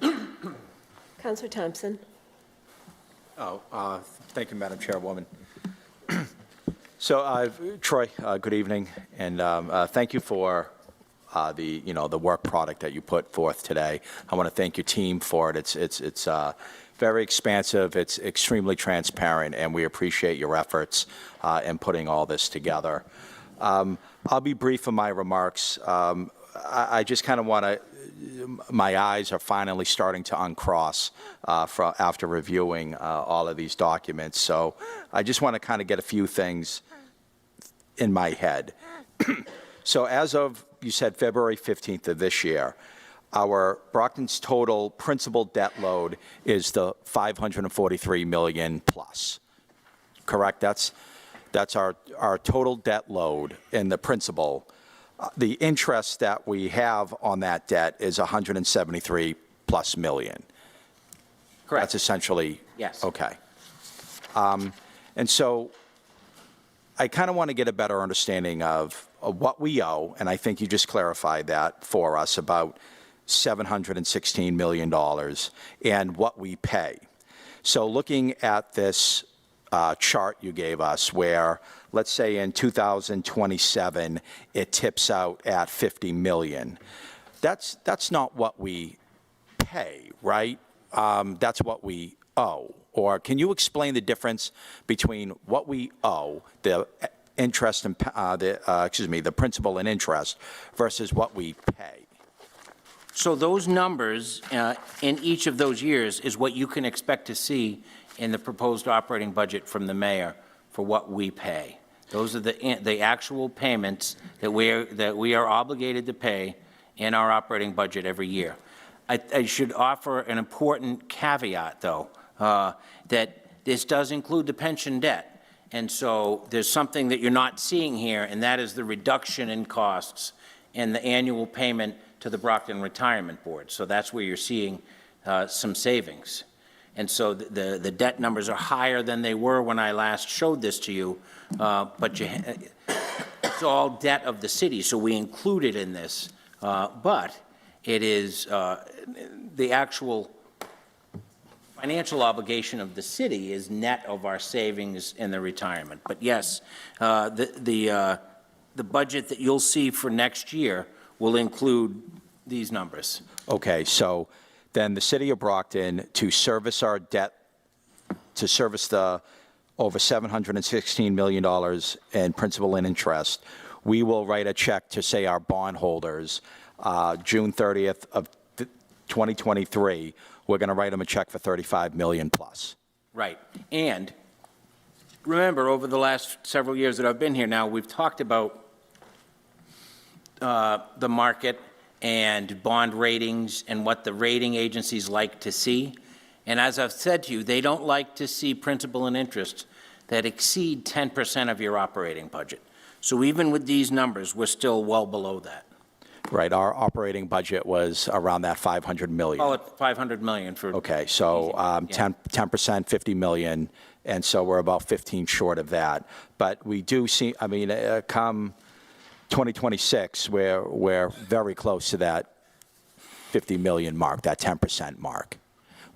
Councilor Thompson? Thank you, Madam Chairwoman. So, Troy, good evening, and thank you for the work product that you put forth today. I want to thank your team for it. It's very expansive. It's extremely transparent, and we appreciate your efforts in putting all this together. I'll be brief in my remarks. I just kind of want to. My eyes are finally starting to uncross after reviewing all of these documents. So I just want to kind of get a few things in my head. So as of, you said, February 15th of this year, our Brockton's total principal debt load is the $543 million plus. Correct? That's our total debt load in the principal. The interest that we have on that debt is 173 plus million. Correct. That's essentially. Yes. Okay. And so I kind of want to get a better understanding of what we owe, and I think you just clarified that for us, about $716 million, and what we pay. So looking at this chart you gave us where, let's say in 2027, it tips out at 50 million. That's not what we pay, right? That's what we owe. Or can you explain the difference between what we owe, the interest and the principal and interest, versus what we pay? So those numbers in each of those years is what you can expect to see in the proposed operating budget from the mayor for what we pay. Those are the actual payments that we are obligated to pay in our operating budget every year. I should offer an important caveat, though, that this does include the pension debt. And so there's something that you're not seeing here, and that is the reduction in costs and the annual payment to the Brockton Retirement Board. So that's where you're seeing some savings. And so the debt numbers are higher than they were when I last showed this to you, but it's all debt of the city, so we include it in this. But it is the actual financial obligation of the city is net of our savings in the retirement. But yes, the budget that you'll see for next year will include these numbers. Okay, so then the city of Brockton, to service our debt, to service the over $716 million in principal and interest, we will write a check to, say, our bondholders, June 30th of 2023, we're going to write them a check for $35 million plus. Right. And remember, over the last several years that I've been here now, we've talked about the market and bond ratings and what the rating agencies like to see. And as I've said to you, they don't like to see principal and interest that exceed 10% of your operating budget. So even with these numbers, we're still well below that. Right, our operating budget was around that $500 million. Call it $500 million for. Okay, so 10%, 50 million, and so we're about 15 short of that. But we do see, I mean, come 2026, we're very close to that 50 million mark, that 10% mark,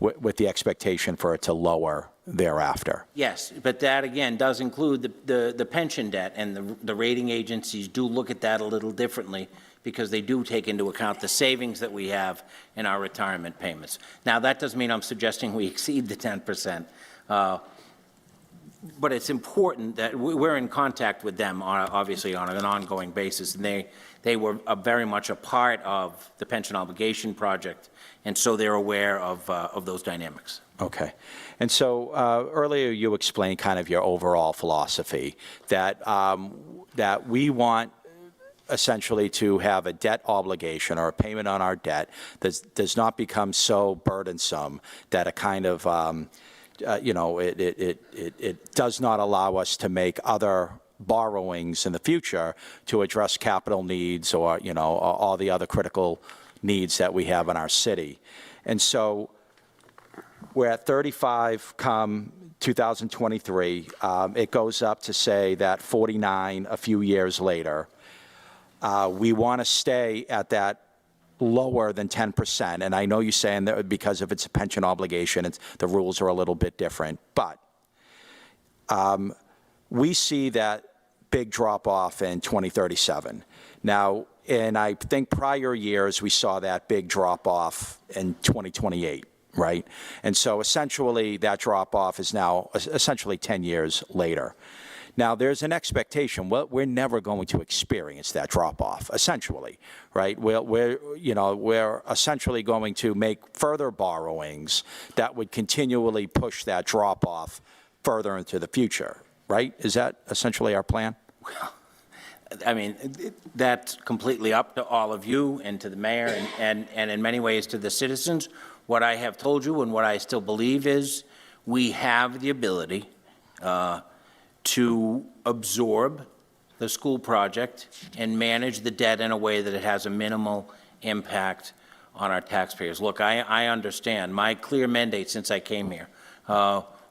with the expectation for it to lower thereafter. Yes, but that, again, does include the pension debt, and the rating agencies do look at that a little differently because they do take into account the savings that we have in our retirement payments. Now, that doesn't mean I'm suggesting we exceed the 10%, but it's important that we're in contact with them, obviously, on an ongoing basis, and they were very much a part of the pension obligation project, and so they're aware of those dynamics. Okay. And so earlier you explained kind of your overall philosophy that that we want essentially to have a debt obligation or a payment on our debt that does not become so burdensome that it kind of, it does not allow us to make other borrowings in the future to address capital needs or, all the other critical needs that we have in our city. And so we're at 35 come 2023. It goes up to say that 49 a few years later. We want to stay at that lower than 10%. And I know you're saying that because of its pension obligation, the rules are a little bit different. But we see that big drop off in 2037. Now, in I think prior years, we saw that big drop off in 2028, right? And so essentially that drop off is now essentially 10 years later. Now, there's an expectation. Well, we're never going to experience that drop-off, essentially, right? We're essentially going to make further borrowings that would continually push that drop-off further into the future, right? Is that essentially our plan? Well, I mean, that's completely up to all of you and to the mayor and in many ways to the citizens. What I have told you and what I still believe is we have the ability to absorb the school project and manage the debt in a way that it has a minimal impact on our taxpayers. Look, I understand. My clear mandate since I came here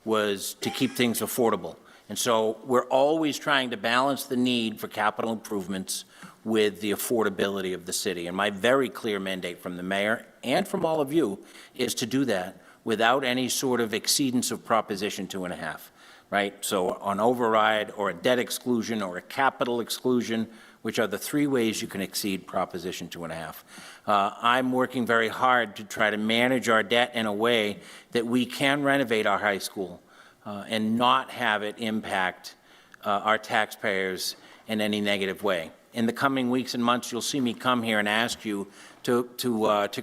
was to keep things affordable. And so we're always trying to balance the need for capital improvements with the affordability of the city. And my very clear mandate from the mayor and from all of you is to do that without any sort of exceedance of Proposition 2.5. Right? So an override or a debt exclusion or a capital exclusion, which are the three ways you can exceed Proposition 2.5. I'm working very hard to try to manage our debt in a way that we can renovate our high school and not have it impact our taxpayers in any negative way. In the coming weeks and months, you'll see me come here and ask you to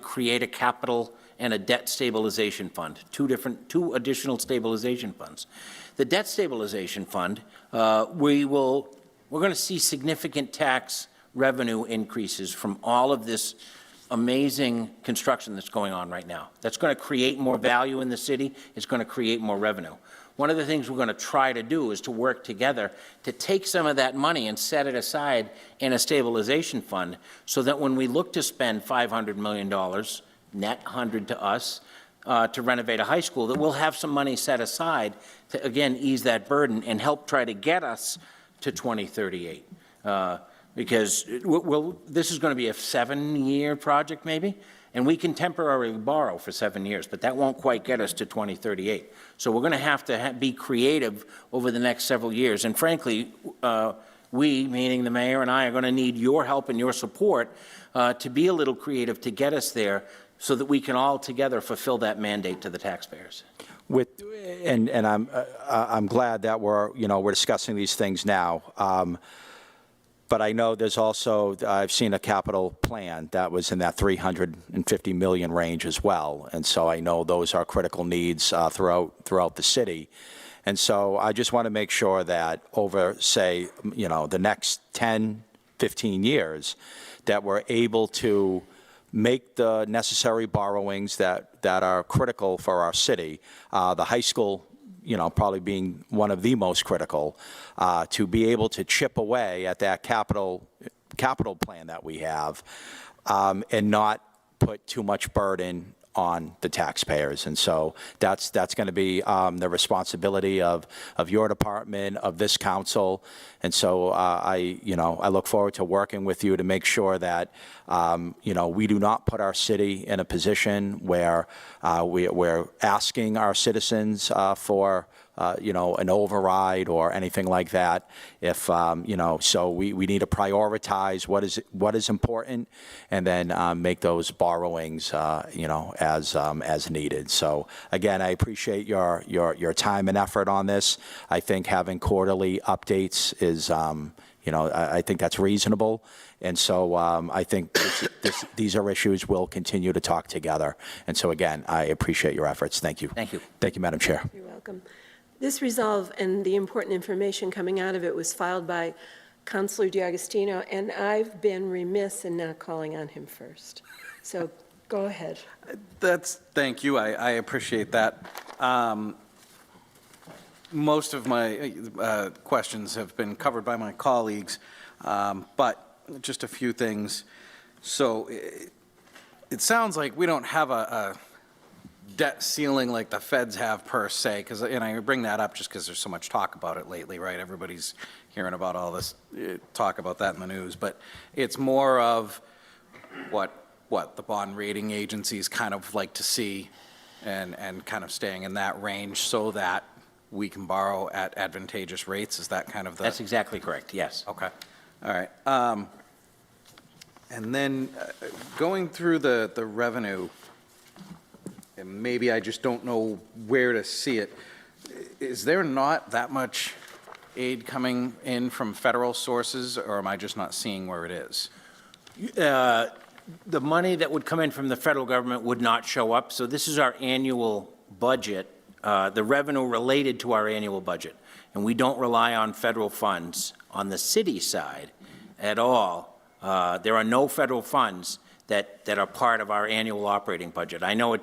create a capital and a debt stabilization fund, two additional stabilization funds. The debt stabilization fund, we're going to see significant tax revenue increases from all of this amazing construction that's going on right now. That's going to create more value in the city. It's going to create more revenue. One of the things we're going to try to do is to work together to take some of that money and set it aside in a stabilization fund so that when we look to spend $500 million, net 100 to us, to renovate a high school, that we'll have some money set aside to, again, ease that burden and help try to get us to 2038. Because this is going to be a 7-year project maybe, and we can temporarily borrow for 7 years, but that won't quite get us to 2038. So we're going to have to be creative over the next several years. And frankly, we, meaning the mayor and I, are going to need your help and your support to be a little creative to get us there so that we can all together fulfill that mandate to the taxpayers. And I'm glad that we're discussing these things now. But I know there's also, I've seen a capital plan that was in that $350 million range as well. And so I know those are critical needs throughout the city. And so I just want to make sure that over, say, the next 10, 15 years, that we're able to make the necessary borrowings that are critical for our city. The high school, probably being one of the most critical, to be able to chip away at that capital plan that we have, and not put too much burden on the taxpayers. And so that's going to be the responsibility of your department, of this council. And so I look forward to working with you to make sure that we do not put our city in a position where we're asking our citizens for an override or anything like that. If so we need to prioritize what is important, and then make those borrowings as needed. So again, I appreciate your time and effort on this. I think having quarterly updates is I think that's reasonable. And so I think these are issues we'll continue to talk together. And so again, I appreciate your efforts. Thank you. Thank you. Thank you, Madam Chair. You're welcome. This resolve and the important information coming out of it was filed by Counselor DiAgostino, and I've been remiss in not calling on him first. So go ahead. Thank you, I appreciate that. Most of my questions have been covered by my colleagues, but just a few things. So it sounds like we don't have a debt ceiling like the feds have per se, and I bring that up just because there's so much talk about it lately, right? Everybody's hearing about all this talk about that in the news, but it's more of what the bond rating agencies kind of like to see and kind of staying in that range so that we can borrow at advantageous rates. Is that kind of the? That's exactly correct, yes. Okay, all right. And then going through the revenue, and maybe I just don't know where to see it, is there not that much aid coming in from federal sources, or am I just not seeing where it is? The money that would come in from the federal government would not show up, so this is our annual budget, the revenue related to our annual budget. And we don't rely on federal funds on the city side at all. There are no federal funds that are part of our annual operating budget. I know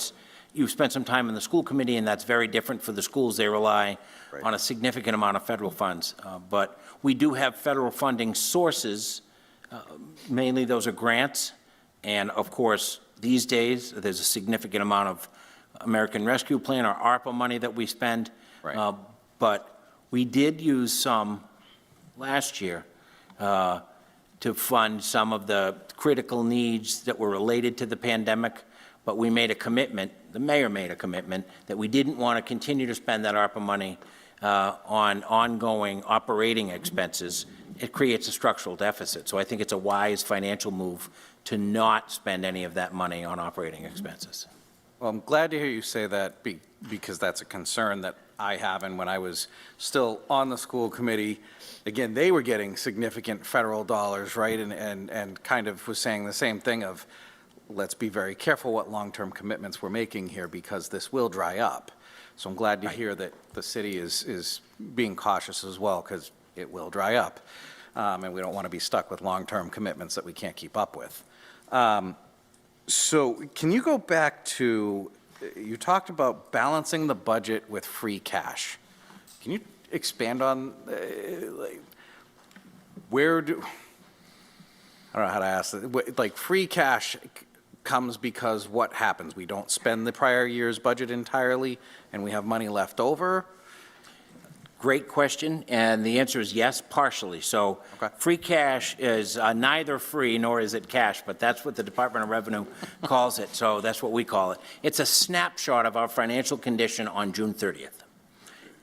you've spent some time in the school committee, and that's very different for the schools. They rely on a significant amount of federal funds. But we do have federal funding sources. Mainly those are grants. And of course, these days, there's a significant amount of American Rescue Plan or ARPA money that we spend. Right. But we did use some last year to fund some of the critical needs that were related to the pandemic. But we made a commitment, the mayor made a commitment, that we didn't want to continue to spend that ARPA money on ongoing operating expenses. It creates a structural deficit. So I think it's a wise financial move to not spend any of that money on operating expenses. Well, I'm glad to hear you say that because that's a concern that I have. And when I was still on the school committee, again, they were getting significant federal dollars, right? And kind of was saying the same thing of, let's be very careful what long-term commitments we're making here because this will dry up. So I'm glad to hear that the city is being cautious as well because it will dry up. And we don't want to be stuck with long-term commitments that we can't keep up with. So can you go back to, you talked about balancing the budget with free cash. Can you expand on, like, I don't know how to ask it, like free cash comes because what happens? We don't spend the prior year's budget entirely and we have money left over? Great question, and the answer is yes, partially. So free cash is neither free nor is it cash, but that's what the Department of Revenue calls it, so that's what we call it. It's a snapshot of our financial condition on June 30th.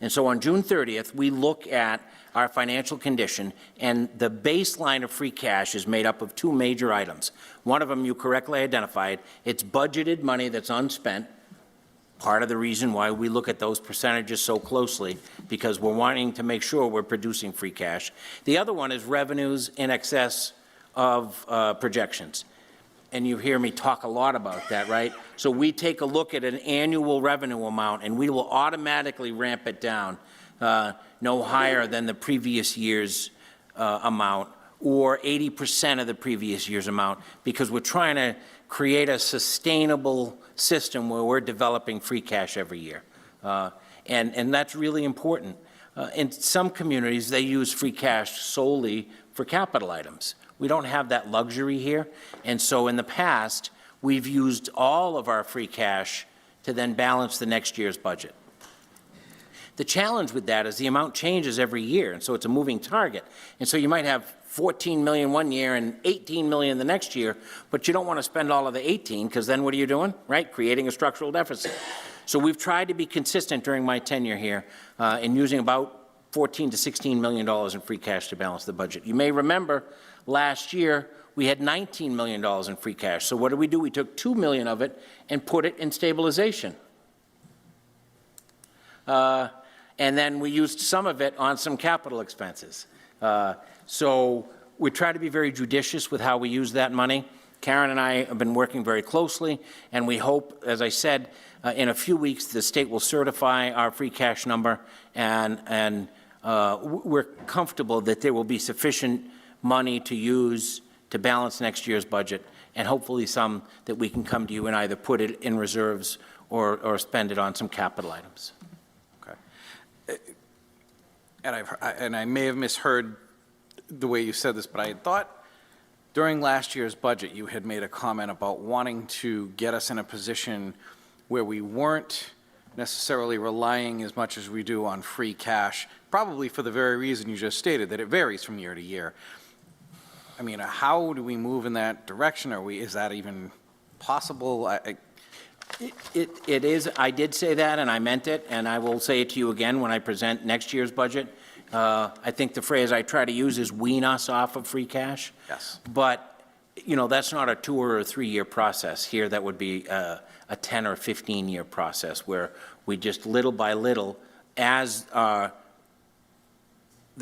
And so on June 30th, we look at our financial condition, and the baseline of free cash is made up of two major items. One of them you correctly identified. It's budgeted money that's unspent. Part of the reason why we look at those percentages so closely, because we're wanting to make sure we're producing free cash. The other one is revenues in excess of projections. And you hear me talk a lot about that, right? So we take a look at an annual revenue amount, and we will automatically ramp it down no higher than the previous year's amount or 80% of the previous year's amount, because we're trying to create a sustainable system where we're developing free cash every year. And that's really important. In some communities, they use free cash solely for capital items. We don't have that luxury here. And so in the past, we've used all of our free cash to then balance the next year's budget. The challenge with that is the amount changes every year, and so it's a moving target. And so you might have 14 million one year and 18 million the next year, but you don't want to spend all of the 18, because then what are you doing, right? Creating a structural deficit. So we've tried to be consistent during my tenure here in using about $14 to $16 million in free cash to balance the budget. You may remember last year we had $19 million in free cash. So what did we do? We took $2 million of it and put it in stabilization. And then we used some of it on some capital expenses. So we try to be very judicious with how we use that money. Karen and I have been working very closely, and we hope, as I said, in a few weeks the state will certify our free cash number, and we're comfortable that there will be sufficient money to use to balance next year's budget, and hopefully some that we can come to you and either put it in reserves or spend it on some capital items. Okay. And I may have misheard the way you said this, but I had thought during last year's budget, you had made a comment about wanting to get us in a position where we weren't necessarily relying as much as we do on free cash, probably for the very reason you just stated, that it varies from year to year. I mean, how do we move in that direction? Is that even possible? It is, I did say that, and I meant it, and I will say it to you again when I present next year's budget. I think the phrase I try to use is wean us off of free cash. Yes. But, you know, that's not a 2 or a 3 year process. Here, that would be a 10 or 15 year process where we just little by little, as the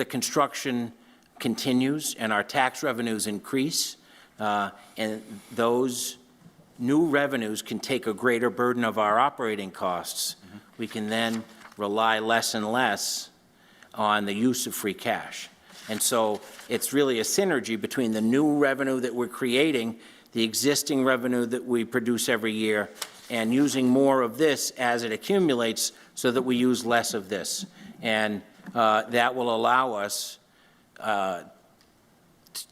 construction continues and our tax revenues increase, and those new revenues can take a greater burden of our operating costs, we can then rely less and less on the use of free cash. And so it's really a synergy between the new revenue that we're creating, the existing revenue that we produce every year, and using more of this as it accumulates so that we use less of this. And that will allow us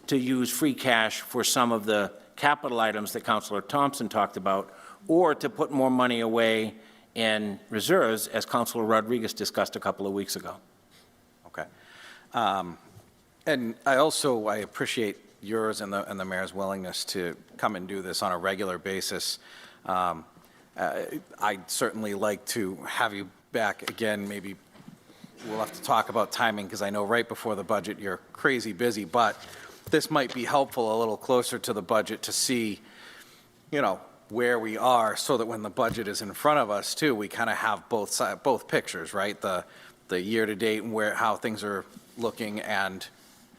to use free cash for some of the capital items that Councilor Thompson talked about, or to put more money away in reserves, as Councilor Rodriguez discussed a couple of weeks ago. Okay. And I appreciate yours and the mayor's willingness to come and do this on a regular basis. I'd certainly like to have you back again. Maybe we'll have to talk about timing, because I know right before the budget you're crazy busy, but this might be helpful a little closer to the budget to see, you know, where we are, so that when the budget is in front of us too, we kind of have both pictures, right? The year to date and how things are looking, and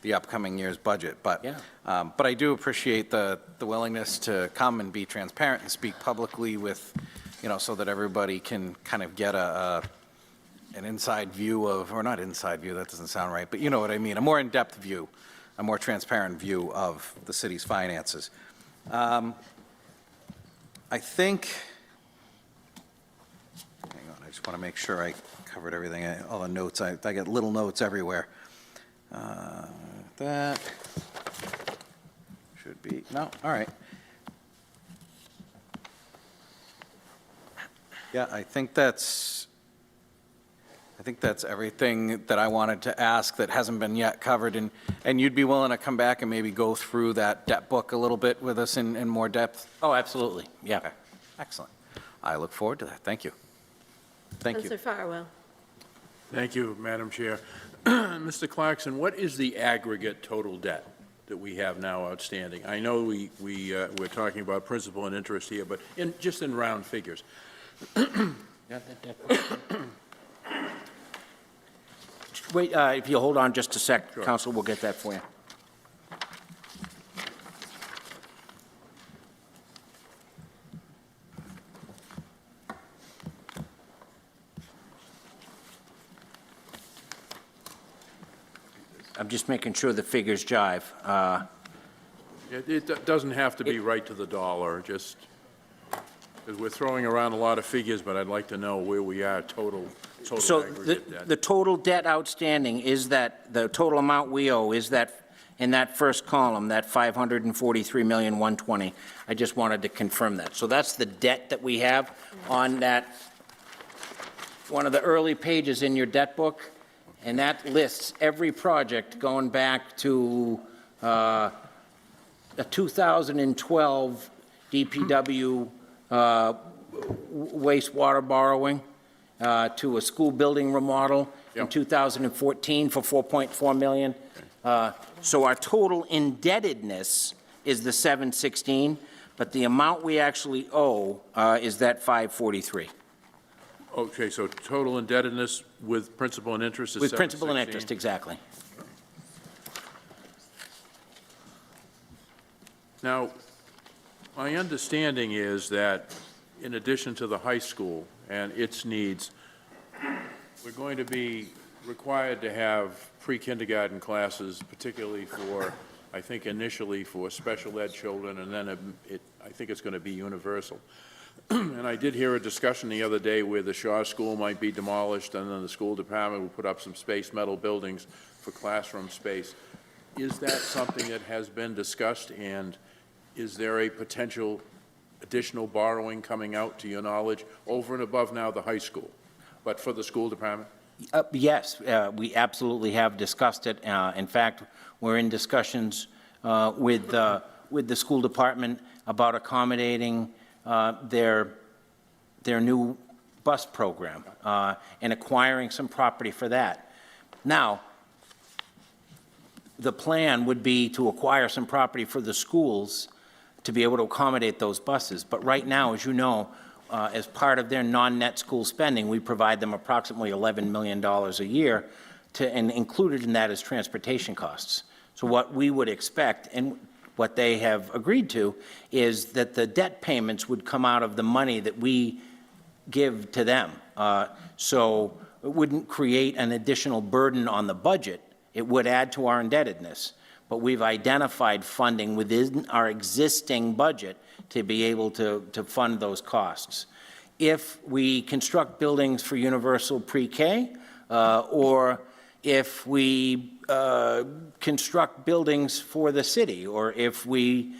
the upcoming year's budget. But but I do appreciate the willingness to come and be transparent and speak publicly with, you know, so that everybody can kind of get an inside view of, or not inside view, that doesn't sound right, but you know what I mean, a more in-depth view, a more transparent view of the city's finances. I think, hang on, I just want to make sure I covered everything, all the notes, I get little notes everywhere. That should be, no, all right. Yeah, I think that's everything that I wanted to ask that hasn't been yet covered, and you'd be willing to come back and maybe go through that debt book a little bit with us in more depth? Oh, absolutely, yeah. Okay. Excellent. I look forward to that. Thank you. Thank you. Councilor Farwell. Thank you, Madam Chair. Mr. Clarkson, what is the aggregate total debt that we have now outstanding? I know we're talking about principal and interest here, but just in round figures. Wait, if you'll hold on just a sec, Sure. Council, we'll get that for you. I'm just making sure the figures jive. It doesn't have to be right to the dollar, just, because we're throwing around a lot of figures, but I'd like to know where we are total So aggregate debt. the total debt outstanding is that, the total amount we owe is that, in that first column, that $543,120,000. I just wanted to confirm that. So that's the debt that we have on that, one of the early pages in your debt book, and that lists every project going back to the 2012 DPW wastewater borrowing, to a school building remodel in 2014 for $4.4 million. So our total indebtedness is the 716, but the amount we actually owe is that 543. Okay, so total indebtedness with principal and interest is 716? With principal and interest, exactly. Now, my understanding is that in addition to the high school and its needs, we're going to be required to have pre-kindergarten classes, particularly for, I think initially for special ed children, and then I think it's going to be universal. And I did hear a discussion the other day where the Shaw School might be demolished, and then the school department will put up some space metal buildings for classroom space. Is that something that has been discussed, and is there a potential additional borrowing coming out, to your knowledge, over and above now the high school, but for the school department? Yes, we absolutely have discussed it. In fact, we're in discussions with the school department about accommodating their new bus program and acquiring some property for that. Now, the plan would be to acquire some property for the schools to be able to accommodate those buses. But right now, as you know, as part of their non-net school spending, we provide them approximately $11 million a year, and included in that is transportation costs. So what we would expect, and what they have agreed to, is that the debt payments would come out of the money that we give to them. So it wouldn't create an additional burden on the budget. It would add to our indebtedness. But we've identified funding within our existing budget to be able to fund those costs. If we construct buildings for universal pre-K, or if we construct buildings for the city, or if we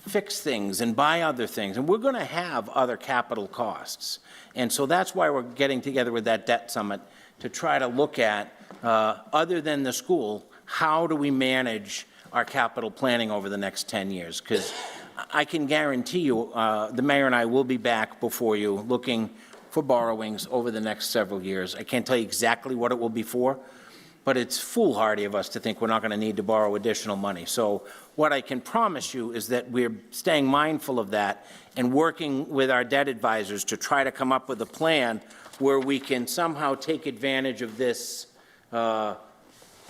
fix things and buy other things, and we're going to have other capital costs. And so that's why we're getting together with that debt summit to try to look at, other than the school, how do we manage our capital planning over the next 10 years? Because I can guarantee you, the mayor and I will be back before you looking for borrowings over the next several years. I can't tell you exactly what it will be for, but it's foolhardy of us to think we're not going to need to borrow additional money. So what I can promise you is that we're staying mindful of that and working with our debt advisors to try to come up with a plan where we can somehow take advantage of this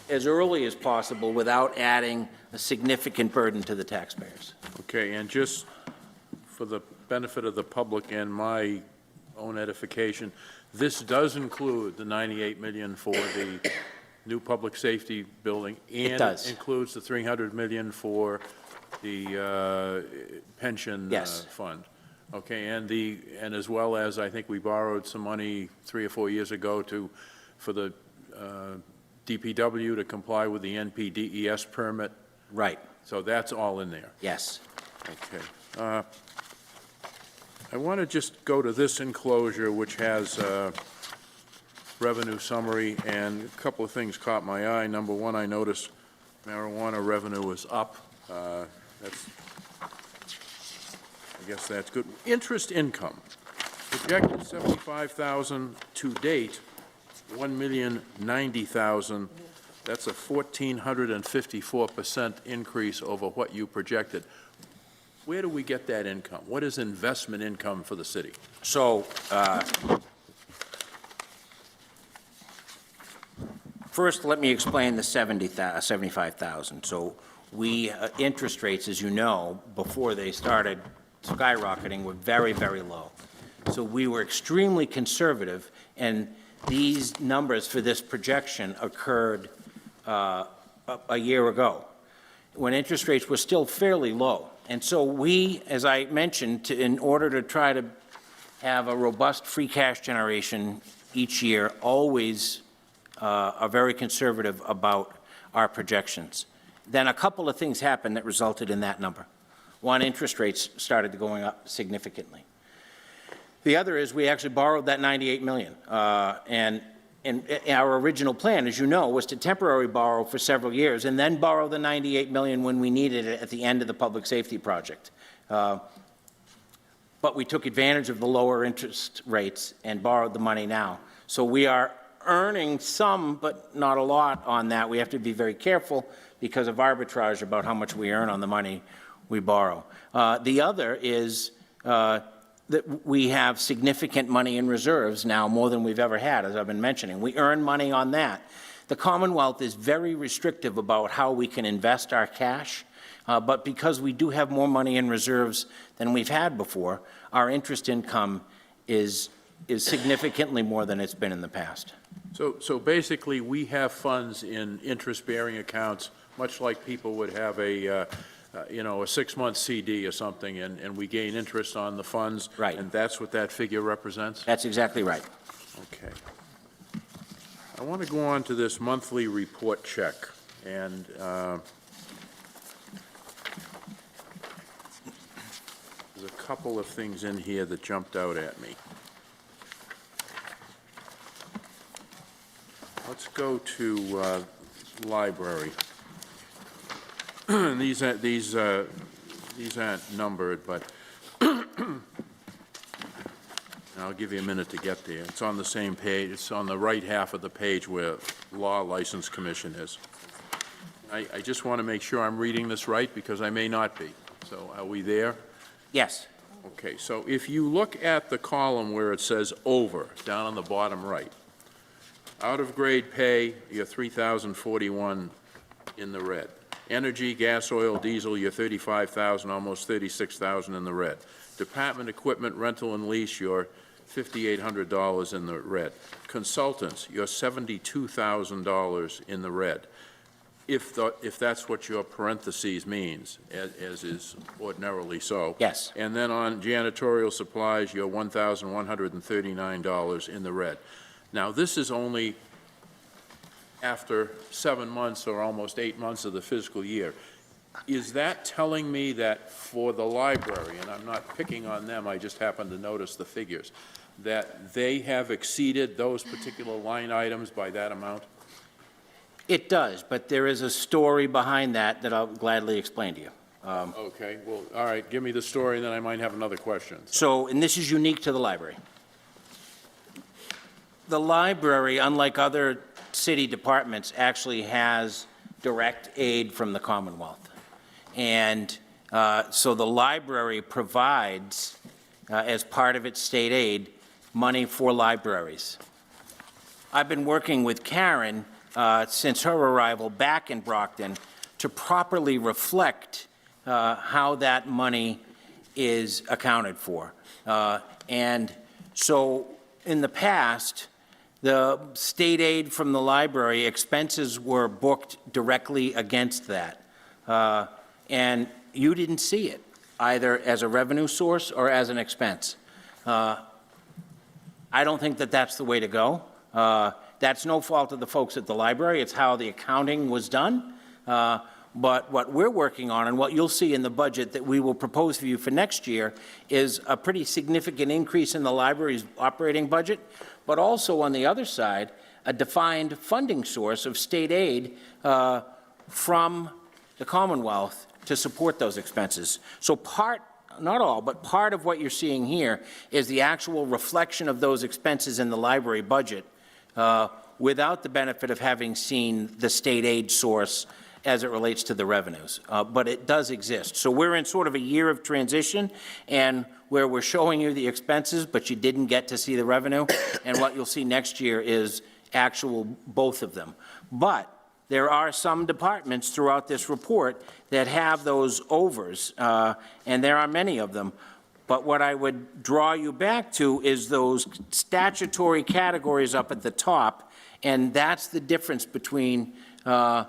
as early as possible without adding a significant burden to the taxpayers. Okay, and just for the benefit of the public and my own edification, this does include the $98 million for the new public safety building, and it does. Includes the $300 million for the pension Yes. fund. Okay, and as well as, I think we borrowed some money 3 or 4 years ago for the DPW to comply with the NPDES permit. Right. So that's all in there. Yes. Okay. I want to just go to this enclosure, which has revenue summary, and a couple of things caught my eye. Number one, I noticed marijuana revenue was up. I guess that's good. Interest income, projected $75,000 to date, $1,090,000. That's a 1,454% increase over what you projected. Where do we get that income? What is investment income for the city? So, first, let me explain the 75,000. So we, interest rates, as you know, before they started skyrocketing, were very, very low. So we were extremely conservative, and these numbers for this projection occurred a year ago, when interest rates were still fairly low. And so we, as I mentioned, in order to try to have a robust free cash generation each year, always are very conservative about our projections. Then a couple of things happened that resulted in that number. One, interest rates started going up significantly. The other is we actually borrowed that $98 million. And our original plan, as you know, was to temporarily borrow for several years and then borrow the $98 million when we needed it at the end of the public safety project. But we took advantage of the lower interest rates and borrowed the money now. So we are earning some, but not a lot on that. We have to be very careful because of arbitrage about how much we earn on the money we borrow. The other is that we have significant money in reserves now, more than we've ever had, as I've been mentioning. We earn money on that. The Commonwealth is very restrictive about how we can invest our cash, but because we do have more money in reserves than we've had before, our interest income is is significantly more than it's been in the past. So basically, we have funds in interest-bearing accounts, much like people would have a 6-month CD or something, and we gain interest on the funds. Right. And that's what that figure represents? That's exactly right. Okay. I want to go on to this monthly report check, and there's a couple of things in here that jumped out at me. Let's go to library. These aren't numbered, but I'll give you a minute to get there. It's on the same page. It's on the right half of the page where Law License Commission is. I just want to make sure I'm reading this right, because I may not be. So are we there? Yes. Okay, so if you look at the column where it says over, down on the bottom right, out-of-grade pay, you're 3,041 in the red. Energy, gas, oil, diesel, you're 35,000, almost 36,000 in the red. Department equipment, rental, and lease, you're $5,800 in the red. Consultants, you're $72,000 in the red, if that's what your parentheses means, as is ordinarily so. Yes. And then on janitorial supplies, you're $1,139 in the red. Now, this is only after 7 months or almost 8 months of the fiscal year. Is that telling me that for the library, and I'm not picking on them, I just happen to notice the figures, that they have exceeded those particular line items by that amount? It does, but there is a story behind that that I'll gladly explain to you. Okay, well, all right, give me the story, and then I might have another question. So, and this is unique to the library. The library, unlike other city departments, actually has direct aid from the Commonwealth. And so the library provides, as part of its state aid, money for libraries. I've been working with Karen since her arrival back in Brockton to properly reflect how that money is accounted for. And so in the past, the state aid from the library expenses were booked directly against that. And you didn't see it, either as a revenue source or as an expense. I don't think that that's the way to go. That's no fault of the folks at the library. It's how the accounting was done. But what we're working on, and what you'll see in the budget that we will propose for you for next year, is a pretty significant increase in the library's operating budget, but also on the other side, a defined funding source of state aid from the Commonwealth to support those expenses. So part, not all, but part of what you're seeing here is the actual reflection of those expenses in the library budget without the benefit of having seen the state aid source as it relates to the revenues. But it does exist. So we're in sort of a year of transition, and where we're showing you the expenses, but you didn't get to see the revenue. And what you'll see next year is actual both of them. But there are some departments throughout this report that have those overs, and there are many of them. But what I would draw you back to is those statutory categories up at the top, and that's the difference between a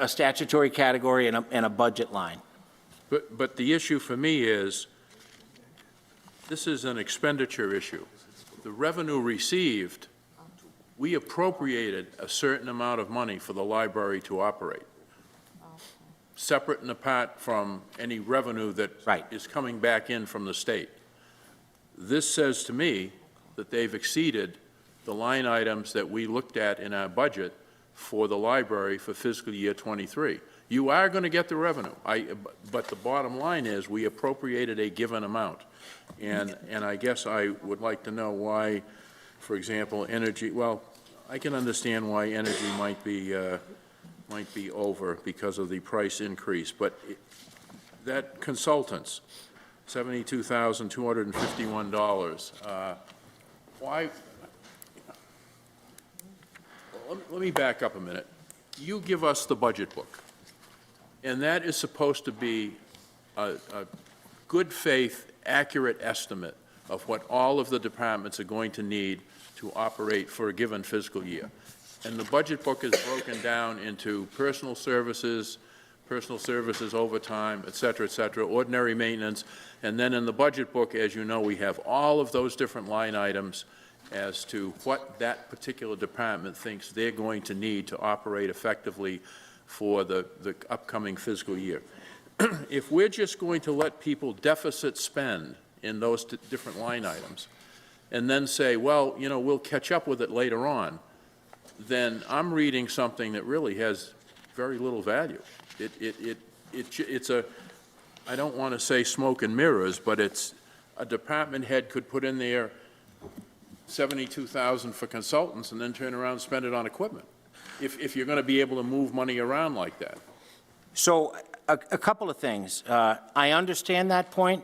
statutory category and a budget line. But the issue for me is, this is an expenditure issue. The revenue received, we appropriated a certain amount of money for the library to operate, separate and apart from any revenue that is coming back in from the state. This says to me that they've exceeded the line items that we looked at in our budget for the library for fiscal year '23. You are going to get the revenue, but the bottom line is we appropriated a given amount. And I guess I would like to know why, for example, energy, well, I can understand why energy might be over because of the price increase, but that consultants, $72,251, why? Let me back up a minute. You give us the budget book, and that is supposed to be a good faith, accurate estimate of what all of the departments are going to need to operate for a given fiscal year. And the budget book is broken down into personal services, overtime, et cetera, ordinary maintenance. And then in the budget book, as you know, we have all of those different line items as to what that particular department thinks they're going to need to operate effectively for the upcoming fiscal year. If we're just going to let people deficit spend in those different line items and then say, well, you know, we'll catch up with it later on, then I'm reading something that really has very little value. It's a, I don't want to say smoke and mirrors, but it's a department head could put in there $72,000 for consultants and then turn around and spend it on equipment, if you're going to be able to move money around like that. So a couple of things. I understand that point,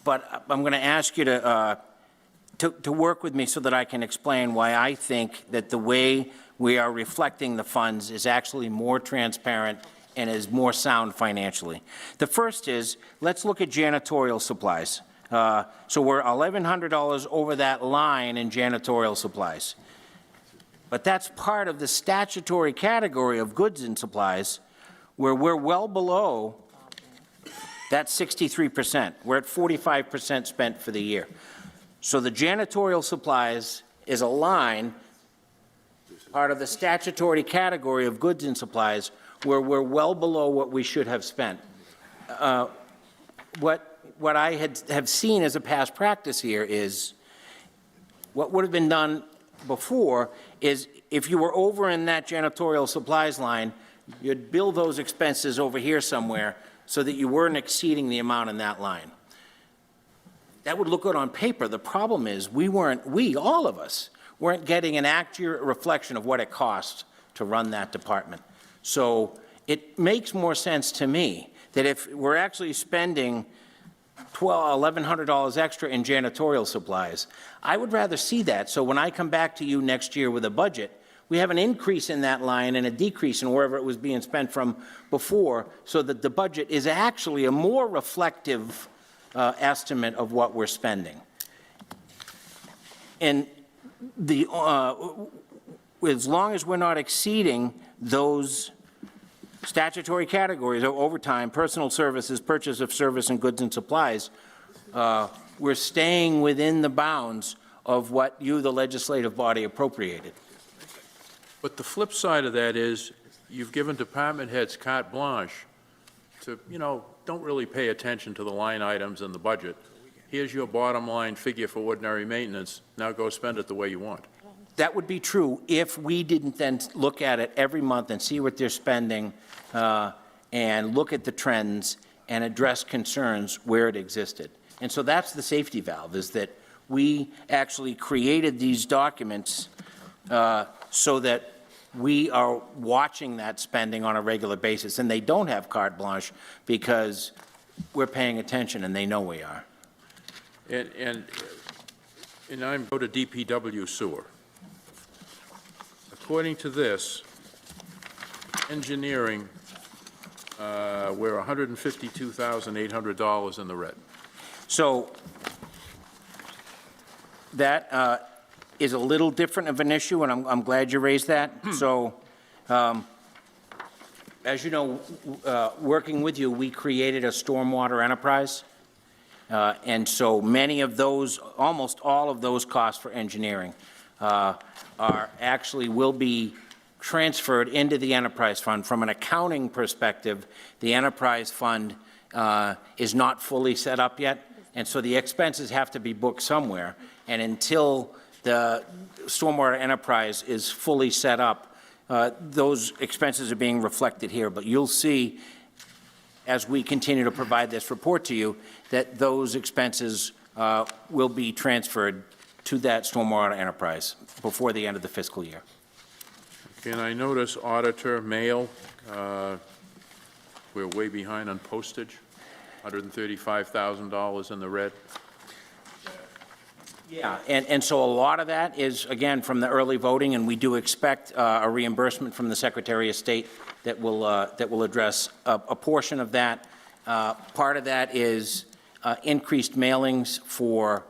but I'm going to ask you to work with me so that I can explain why I think that the way we are reflecting the funds is actually more transparent and is more sound financially. The first is, let's look at janitorial supplies. So we're $1,100 over that line in janitorial supplies. But that's part of the statutory category of goods and supplies where we're well below that 63%. We're at 45% spent for the year. So the janitorial supplies is a line, part of the statutory category of goods and supplies, where we're well below what we should have spent. What I have seen as a past practice here is what would have been done before is if you were over in that janitorial supplies line, you'd bill those expenses over here somewhere so that you weren't exceeding the amount in that line. That would look good on paper. The problem is all of us, weren't getting an accurate reflection of what it costs to run that department. So it makes more sense to me that if we're actually spending $1,100 extra in janitorial supplies, I would rather see that. So when I come back to you next year with a budget, we have an increase in that line and a decrease in wherever it was being spent from before, so that the budget is actually a more reflective estimate of what we're spending. And as long as we're not exceeding those statutory categories of overtime, personal services, purchase of service and goods and supplies, we're staying within the bounds of what you, the legislative body, appropriated. But the flip side of that is you've given department heads carte blanche to, you know, don't really pay attention to the line items in the budget. Here's your bottom line figure for ordinary maintenance. Now go spend it the way you want. That would be true if we didn't then look at it every month and see what they're spending and look at the trends and address concerns where it existed. And so that's the safety valve, is that we actually created these documents so that we are watching that spending on a regular basis. And they don't have carte blanche because we're paying attention and they know we are. And I'm go to DPW sewer. According to this, engineering, we're $152,800 in the red. So that is a little different of an issue, and I'm glad you raised that. So as you know, working with you, we created a stormwater enterprise. And so many of those, almost all of those costs for engineering will be transferred into the enterprise fund. From an accounting perspective, the enterprise fund is not fully set up yet, and so the expenses have to be booked somewhere. And until the stormwater enterprise is fully set up, those expenses are being reflected here. But you'll see, as we continue to provide this report to you, that those expenses will be transferred to that stormwater enterprise before the end of the fiscal year. And I notice auditor, mail, we're way behind on postage, $135,000 in the red. Yeah, and so a lot of that is, again, from the early voting, and we do expect a reimbursement from the Secretary of State that will address a portion of that. Part of that is increased mailings for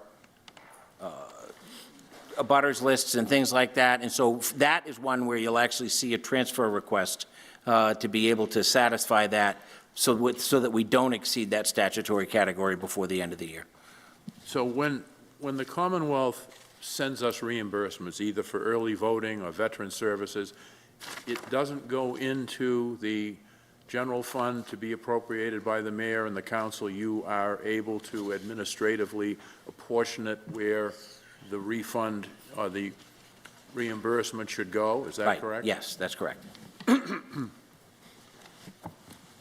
abutters lists and things like that. And so that is one where you'll actually see a transfer request to be able to satisfy that so that we don't exceed that statutory category before the end of the year. So when the Commonwealth sends us reimbursements, either for early voting or veteran services, it doesn't go into the general fund to be appropriated by the mayor and the council. You are able to administratively apportion it where the refund or the reimbursement should go. Is that Right. correct? Yes, that's correct.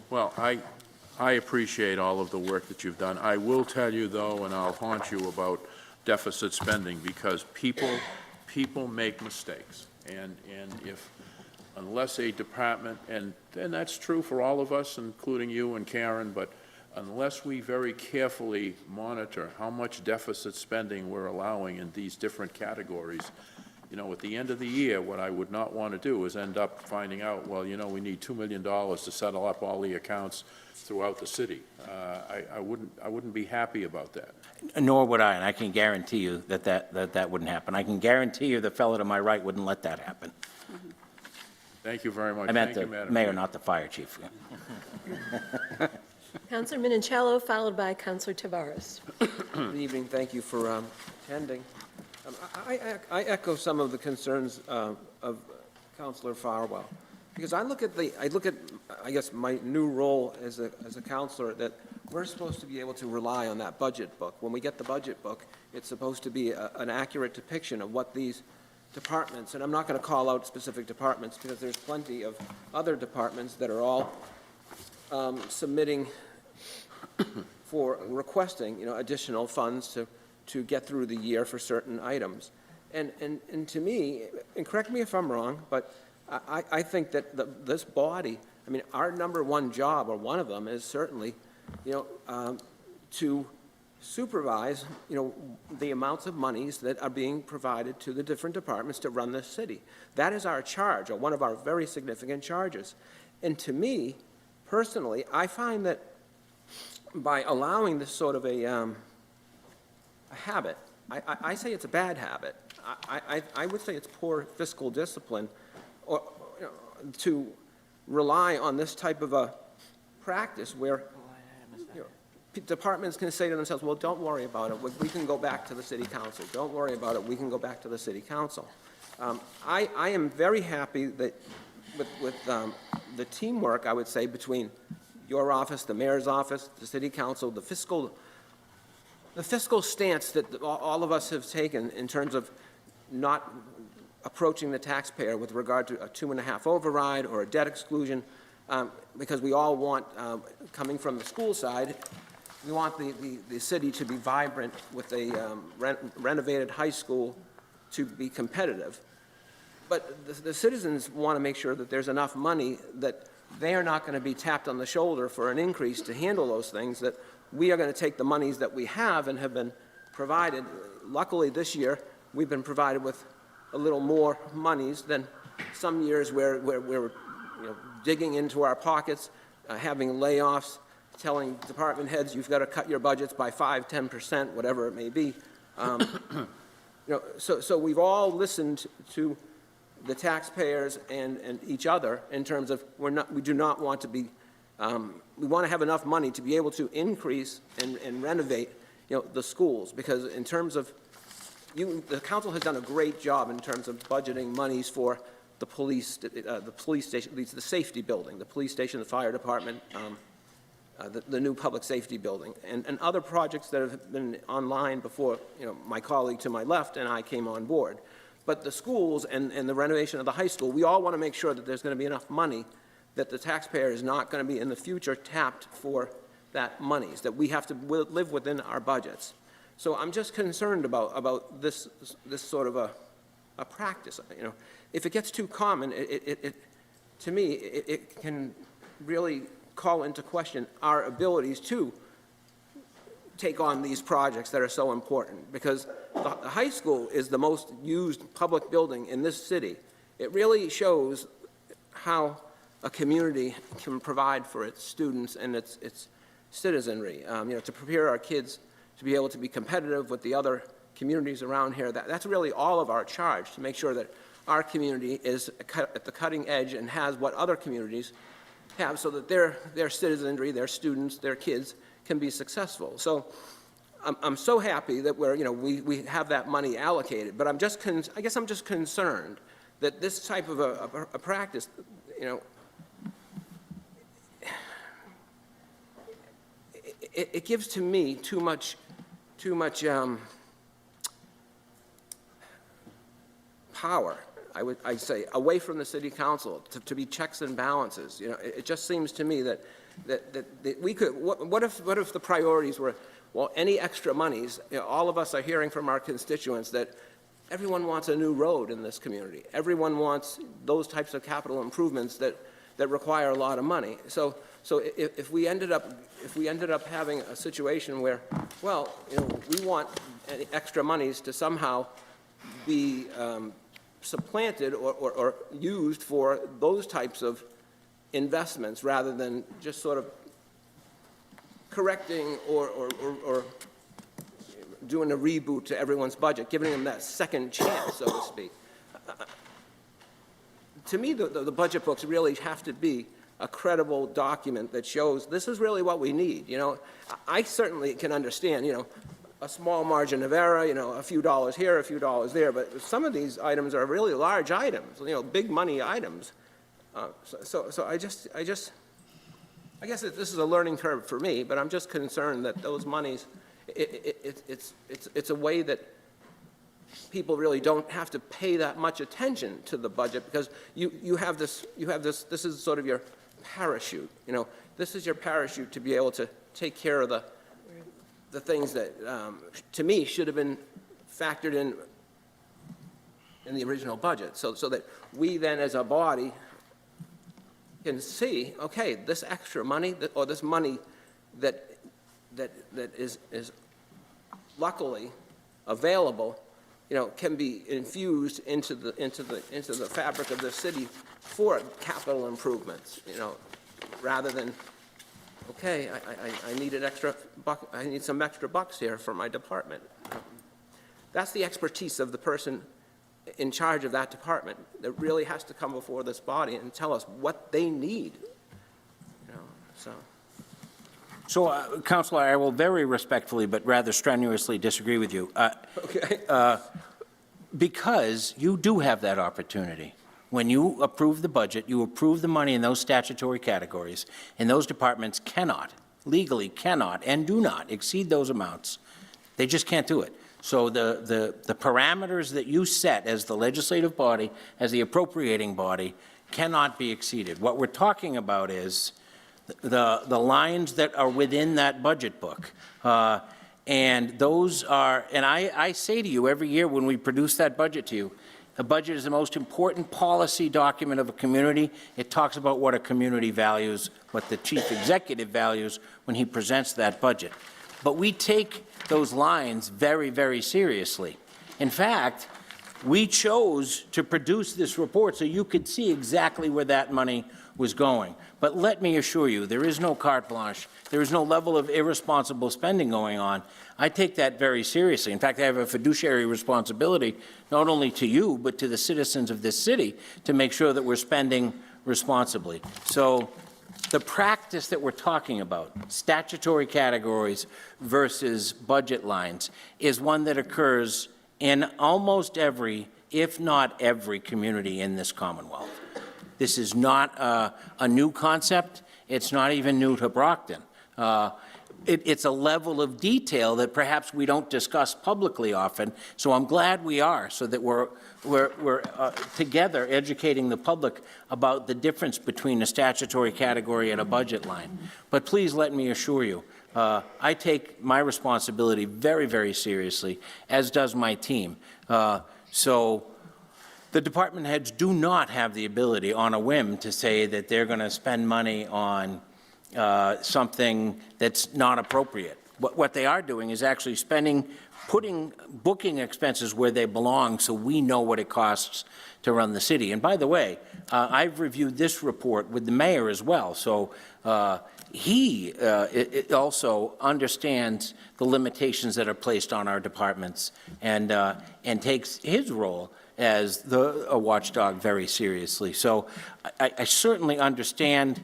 Well, I appreciate all of the work that you've done. I will tell you, though, and I'll haunt you about deficit spending, because people make mistakes. And unless a department, and that's true for all of us, including you and Karen, but unless we very carefully monitor how much deficit spending we're allowing in these different categories, at the end of the year, what I would not want to do is end up finding out, well, we need $2 million to settle up all the accounts throughout the city. I wouldn't be happy about that. Nor would I, and I can guarantee you that wouldn't happen. I can guarantee you the fellow to my right wouldn't let that happen. Thank you very much. I meant Thank the you, Madam mayor, Chair. not the fire chief. Councilor Minichiello, followed by Councilor Tavares. Good evening, thank you for attending. I echo some of the concerns of Councilor Farwell, because I look at, I guess, my new role as a councilor, that we're supposed to be able to rely on that budget book. When we get the budget book, it's supposed to be an accurate depiction of what these departments, and I'm not going to call out specific departments because there's plenty of other departments that are all submitting for requesting, additional funds to get through the year for certain items. And to me, and correct me if I'm wrong, but I think that this body, our number one job, or one of them, is certainly, to supervise, the amounts of monies that are being provided to the different departments to run this city. That is our charge, or one of our very significant charges. And to me, personally, I find that by allowing this sort of a habit, I say it's a bad habit. I would say it's poor fiscal discipline, or to rely on this type of a practice where departments can say to themselves, well, don't worry about it, we can go back to the city council. Don't worry about it, we can go back to the city council. I am very happy that with the teamwork, I would say, between your office, the mayor's office, the city council, the fiscal stance that all of us have taken in terms of not approaching the taxpayer with regard to a 2.5 override or a debt exclusion, because we all want, coming from the school side, we want the city to be vibrant with a renovated high school to be competitive. But the citizens want to make sure that there's enough money that they are not going to be tapped on the shoulder for an increase to handle those things, that we are going to take the monies that we have and have been provided. Luckily, this year, we've been provided with a little more monies than some years where we're digging into our pockets, having layoffs, telling department heads, you've got to cut your budgets by 5%, 10%, whatever it may be. So we've all listened to the taxpayers and each other in terms of we do not want to be, we want to have enough money to be able to increase and renovate, the schools, because in terms of, the council has done a great job in terms of budgeting monies for the police station, the safety building, the police station, the fire department, the new public safety building, and other projects that have been online before, my colleague to my left and I came on board. But the schools and the renovation of the high school, we all want to make sure that there's going to be enough money that the taxpayer is not going to be in the future tapped for that monies, that we have to live within our budgets. So I'm just concerned about this sort of a practice. If it gets too common, to me, it can really call into question our abilities to take on these projects that are so important, because the high school is the most used public building in this city. It really shows how a community can provide for its students and its citizenry, to prepare our kids to be able to be competitive with the other communities around here, that's really all of our charge, to make sure that our community is at the cutting edge and has what other communities have, so that their citizenry, their students, their kids can be successful. So I'm so happy that we have that money allocated, but I guess I'm just concerned that this type of a practice, it gives to me too much power, I'd say, away from the city council to be checks and balances. It just seems to me that we could, what if the priorities were, well, any extra monies, all of us are hearing from our constituents that everyone wants a new road in this community. Everyone wants those types of capital improvements that require a lot of money. So if we ended up having a situation where, well, we want any extra monies to somehow be supplanted or used for those types of investments rather than just sort of correcting or doing a reboot to everyone's budget, giving them that second chance, so to speak. To me, the budget books really have to be a credible document that shows this is really what we need. I certainly can understand, a small margin of error, a few dollars here, a few dollars there, but some of these items are really large items, big money items. So I guess this is a learning curve for me, but I'm just concerned that those monies, it's a way that people really don't have to pay that much attention to the budget, because you have this, this is sort of your parachute, this is your parachute to be able to take care of the things that, to me, should have been factored in the original budget, so that we then as a body can see, okay, this extra money, or this money that is luckily available, can be infused into the fabric of the city for capital improvements, rather than, okay, I need an extra buck, I need some extra bucks here for my department. That's the expertise of the person in charge of that department that really has to come before this body and tell us what they need. So, Councilor, I will very respectfully but rather strenuously disagree with you. Okay. Because you do have that opportunity. When you approve the budget, you approve the money in those statutory categories, and those departments cannot, legally cannot, and do not exceed those amounts. They just can't do it. So the parameters that you set as the legislative body, as the appropriating body, cannot be exceeded. What we're talking about is the lines that are within that budget book. And those are, and I say to you every year when we produce that budget to you, the budget is the most important policy document of a community. It talks about what a community values, what the chief executive values when he presents that budget. But we take those lines very, very seriously. In fact, we chose to produce this report so you could see exactly where that money was going. But let me assure you, there is no carte blanche. There is no level of irresponsible spending going on. I take that very seriously. In fact, I have a fiduciary responsibility, not only to you, but to the citizens of this city, to make sure that we're spending responsibly. So the practice that we're talking about, statutory categories versus budget lines, is one that occurs in almost every, if not every, community in this Commonwealth. This is not a new concept. It's not even new to Brockton. It's a level of detail that perhaps we don't discuss publicly often, so I'm glad we are, so that we're together educating the public about the difference between a statutory category and a budget line. But please let me assure you, I take my responsibility very, very seriously, as does my team. So the department heads do not have the ability on a whim to say that they're going to spend money on something that's not appropriate. What they are doing is actually spending booking expenses where they belong so we know what it costs to run the city. And by the way, I've reviewed this report with the mayor as well, so he also understands the limitations that are placed on our departments and takes his role as a watchdog very seriously. So I certainly understand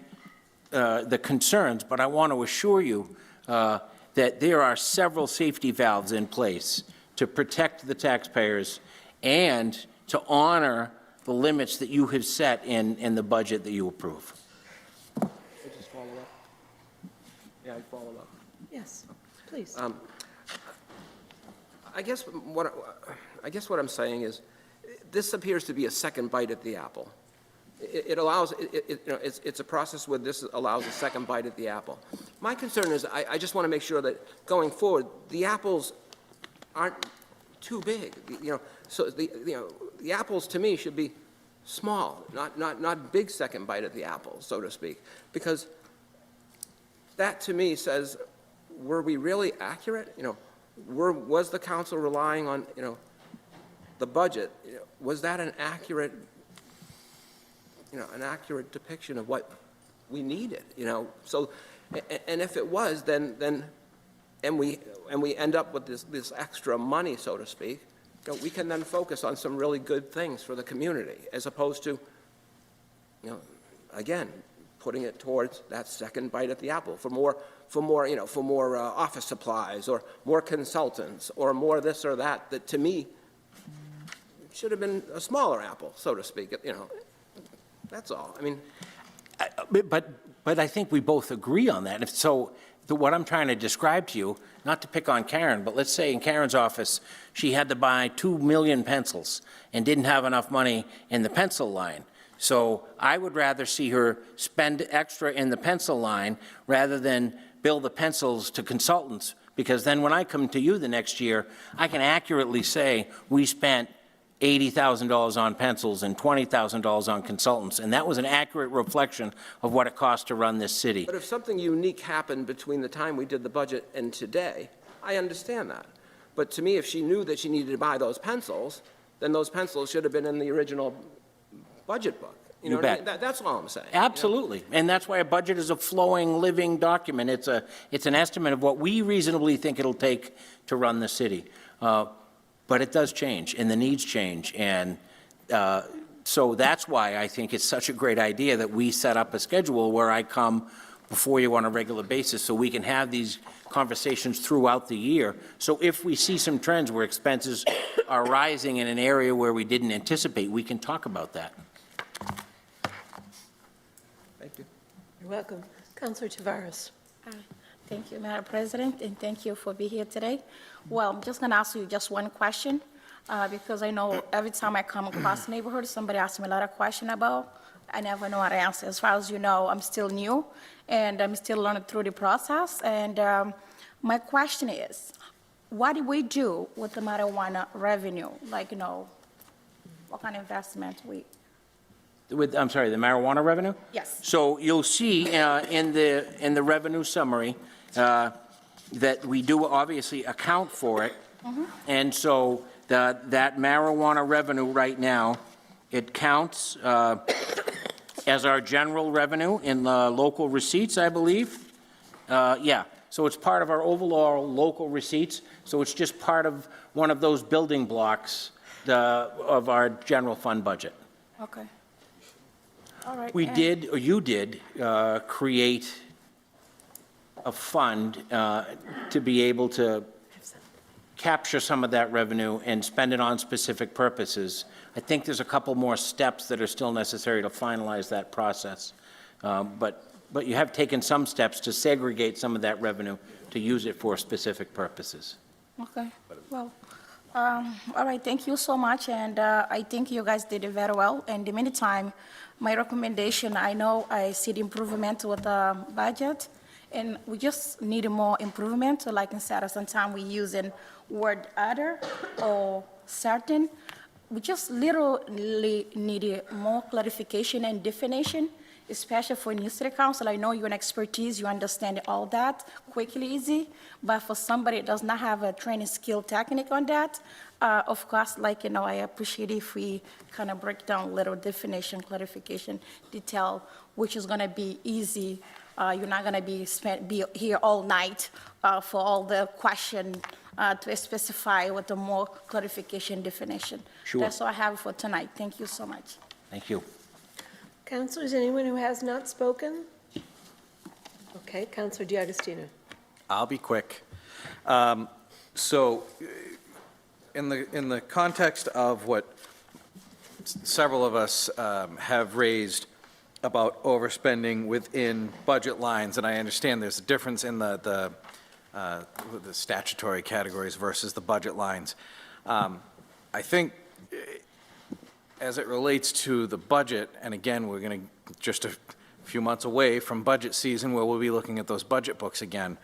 the concerns, but I want to assure you that there are several safety valves in place to protect the taxpayers and to honor the limits that you have set in the budget that you approve. Just follow up? Yeah, I follow up. Yes, please. I guess what I'm saying is, this appears to be a second bite at the apple. It allows, it's a process where this allows a second bite at the apple. My concern is, I just want to make sure that going forward, the apples aren't too big. So the apples to me should be small, not big second bite at the apple, so to speak, because that to me says, were we really accurate? Was the council relying on the budget? Was that an accurate? An accurate depiction of what we needed, So, and if it was, then we end up with this extra money, so to speak, we can then focus on some really good things for the community, as opposed to, again, putting it towards that second bite at the apple for more office supplies or more consultants or more this or that. That to me should have been a smaller apple, so to speak. That's all. I mean, but I think we both agree on that. So what I'm trying to describe to you, not to pick on Karen, but let's say in Karen's office, she had to buy 2 million pencils and didn't have enough money in the pencil line. So I would rather see her spend extra in the pencil line rather than bill the pencils to consultants, because then when I come to you the next year, I can accurately say we spent $80,000 on pencils and $20,000 on consultants, and that was an accurate reflection of what it costs to run this city. but if something unique happened between the time we did the budget and today, I understand that. But to me, if she knew that she needed to buy those pencils, then those pencils should have been in the original budget book. You know what I mean? That's all I'm saying. Absolutely, and that's why a budget is a flowing, living document. It's an estimate of what we reasonably think it'll take to run the city. But it does change, and the needs change, and so that's why I think it's such a great idea that we set up a schedule where I come before you on a regular basis so we can have these conversations throughout the year. So if we see some trends where expenses are rising in an area where we didn't anticipate, we can talk about that. Thank you. You're welcome. Councilor Tavares. Thank you, Madam President, and thank you for being here today. Well, I'm just going to ask you just one question, because I know every time I come across the neighborhood, somebody asks me a lot of questions about. I never know how to answer. As far as you know, I'm still new, and I'm still learning through the process. And my question is, what do we do with the marijuana revenue? Like, what kind of investment we... I'm sorry, the marijuana revenue? Yes. So you'll see in the revenue summary that we do obviously account for it. Mm-hmm. And so that marijuana revenue right now, it counts as our general revenue in the local receipts, I believe. Yeah, so it's part of our overall local receipts. So it's just part of one of those building blocks of our general fund budget. Okay. All right. We did, or you did, create a fund to be able to capture some of that revenue and spend it on specific purposes. I think there's a couple more steps that are still necessary to finalize that process. But you have taken some steps to segregate some of that revenue to use it for specific purposes. Okay. Well, all right, thank you so much, and I think you guys did it very well. And in the meantime, my recommendation, I know I see the improvement with the budget, and we just need more improvement. So like instead of sometimes we using word other or certain, we just literally need more clarification and definition especially for new city council. I know you're an expertise, you understand all that quickly, easy, but for somebody that does not have a training skill technique on that, of course, like, I appreciate if we kind of break down little definition, clarification, detail, which is going to be easy. You're not going to be here all night for all the question to specify with the more clarification definition. Sure. That's all I have for tonight. Thank you so much. Thank you. Councilor, is anyone who has not spoken? Okay, Councilor D'Agostino. I'll be quick. So, in the context of what several of us have raised about overspending within budget lines, and I understand there's a difference in the statutory categories versus the budget lines. I think as it relates to the budget, and again, we're going to just a few months away from budget season where we'll be looking at those budget books again.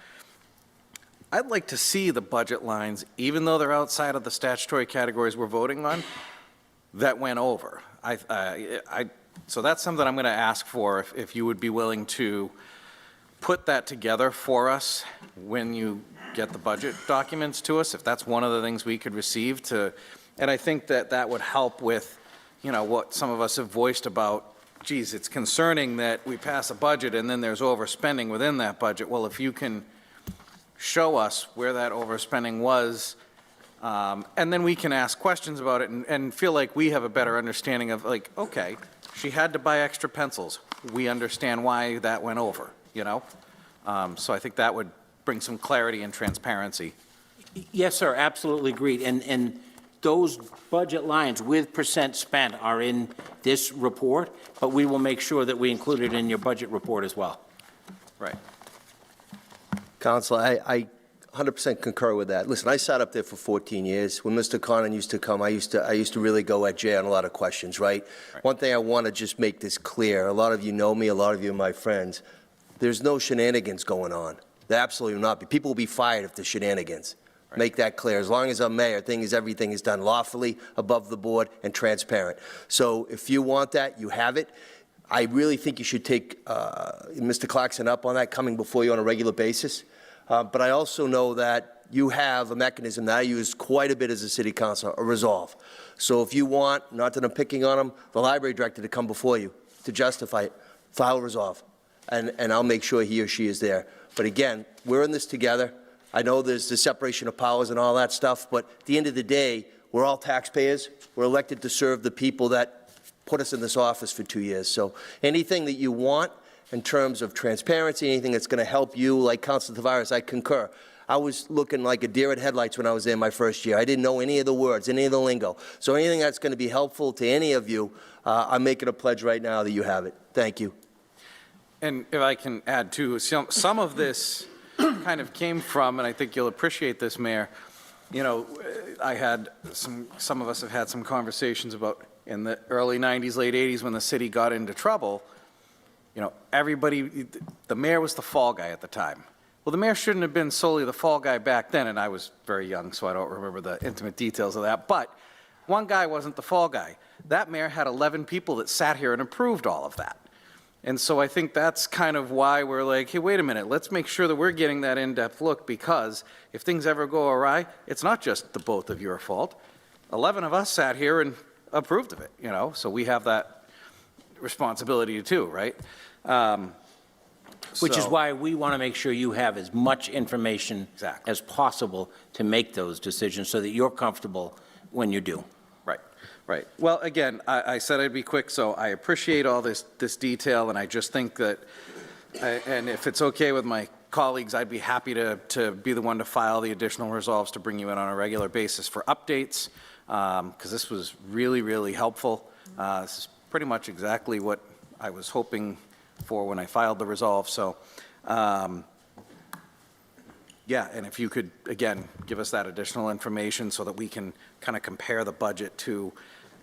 I'd like to see the budget lines, even though they're outside of the statutory categories we're voting on, that went over. So that's something I'm going to ask for, if you would be willing to put that together for us when you get the budget documents to us, if that's one of the things we could receive to, and I think that would help with, what some of us have voiced about, geez, it's concerning that we pass a budget and then there's overspending within that budget. Well, if you can show us where that overspending was, and then we can ask questions about it and feel like we have a better understanding of, like, okay, she had to buy extra pencils. We understand why that went over, So I think that would bring some clarity and transparency. Yes, sir, absolutely agreed. And those budget lines with percent spent are in this report, but we will make sure that we include it in your budget report as well. Right. Council, I 100% concur with that. Listen, I sat up there for 14 years. When Mr. Conan used to come, I used to really go at Jay on a lot of questions, right? One thing I want to just make this clear, a lot of you know me, a lot of you are my friends, there's no shenanigans going on. There absolutely will not be. People will be fired if there's shenanigans. Right. Make that clear. As long as I'm mayor, everything is done lawfully, above the board, and transparent. So if you want that, you have it. I really think you should take Mr. Clarkson up on that, coming before you on a regular basis. But I also know that you have a mechanism that I use quite a bit as a city councilor, a resolve. So if you want, not that I'm picking on him, the library director to come before you to justify it, file a resolve. And I'll make sure he or she is there. But again, we're in this together. I know there's the separation of powers and all that stuff, but at the end of the day, we're all taxpayers. We're elected to serve the people that put us in this office for 2 years. So anything that you want in terms of transparency, anything that's going to help you, like Councilor Tavares, I concur. I was looking like a deer in headlights when I was there my first year. I didn't know any of the words, any of the lingo. So anything that's going to be helpful to any of you, I'm making a pledge right now that you have it. Thank you. And if I can add, too, some of this kind of came from, and I think you'll appreciate this, Mayor, I had some of us have had some conversations about in the early 90s, late 80s, when the city got into trouble, everybody, the mayor was the fall guy at the time. Well, the mayor shouldn't have been solely the fall guy back then, and I was very young, so I don't remember the intimate details of that, but one guy wasn't the fall guy. That mayor had 11 people that sat here and approved all of that. And so I think that's kind of why we're like, hey, wait a minute, let's make sure that we're getting that in-depth look, because if things ever go awry, it's not just the both of your fault. 11 of us sat here and approved of it, so we have that responsibility too, right? Which is why we want to make sure you have as much information as possible to make those decisions so that you're comfortable when you do. Right. Well, again, I said I'd be quick, so I appreciate all this detail, and I just think that, and if it's okay with my colleagues, I'd be happy to be the one to file the additional resolves to bring you in on a regular basis for updates, because this was really, really helpful. This is pretty much exactly what I was hoping for when I filed the resolve, so yeah, and if you could, again, give us that additional information so that we can kind of compare the budget to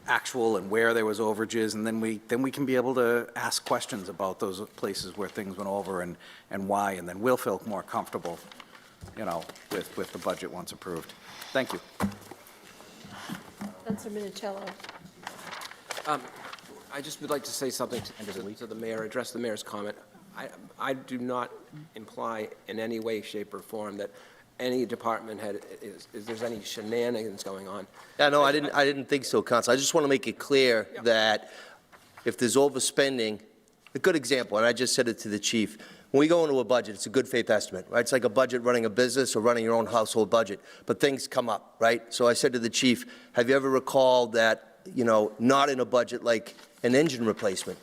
actual and where there was overages, and then we can be able to ask questions about those places where things went over and why, and then we'll feel more comfortable, with the budget once approved. Thank you. Councilor Minicello. I just would like to say something to the mayor, address the mayor's comment. I do not imply in any way, shape, or form that any department head is there's any shenanigans going on. Yeah, no, I didn't think so, Counsel. I just want to make it clear that if there's overspending, a good example, and I just said it to the chief, when we go into a budget, it's a good faith estimate, right? It's like a budget running a business or running your own household budget, but things come up, right? So I said to the chief, have you ever recalled that, not in a budget like an engine replacement?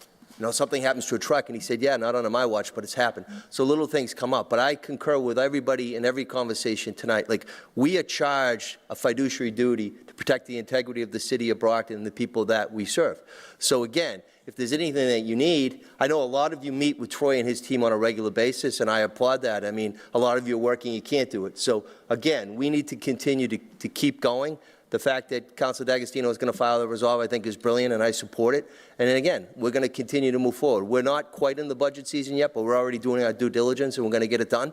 Something happens to a truck, and he said, yeah, not under my watch, but it's happened. So little things come up. But I concur with everybody in every conversation tonight. Like, we are charged a fiduciary duty to protect the integrity of the city of Brockton and the people that we serve. So again, if there's anything that you need, I know a lot of you meet with Troy and his team on a regular basis, and I applaud that. I mean, a lot of you are working, you can't do it. So again, we need to continue to keep going. The fact that Councilor D'Agostino is going to file the resolve, I think, is brilliant, and I support it. And then again, we're going to continue to move forward. We're not quite in the budget season yet, but we're already doing our due diligence, and we're going to get it done.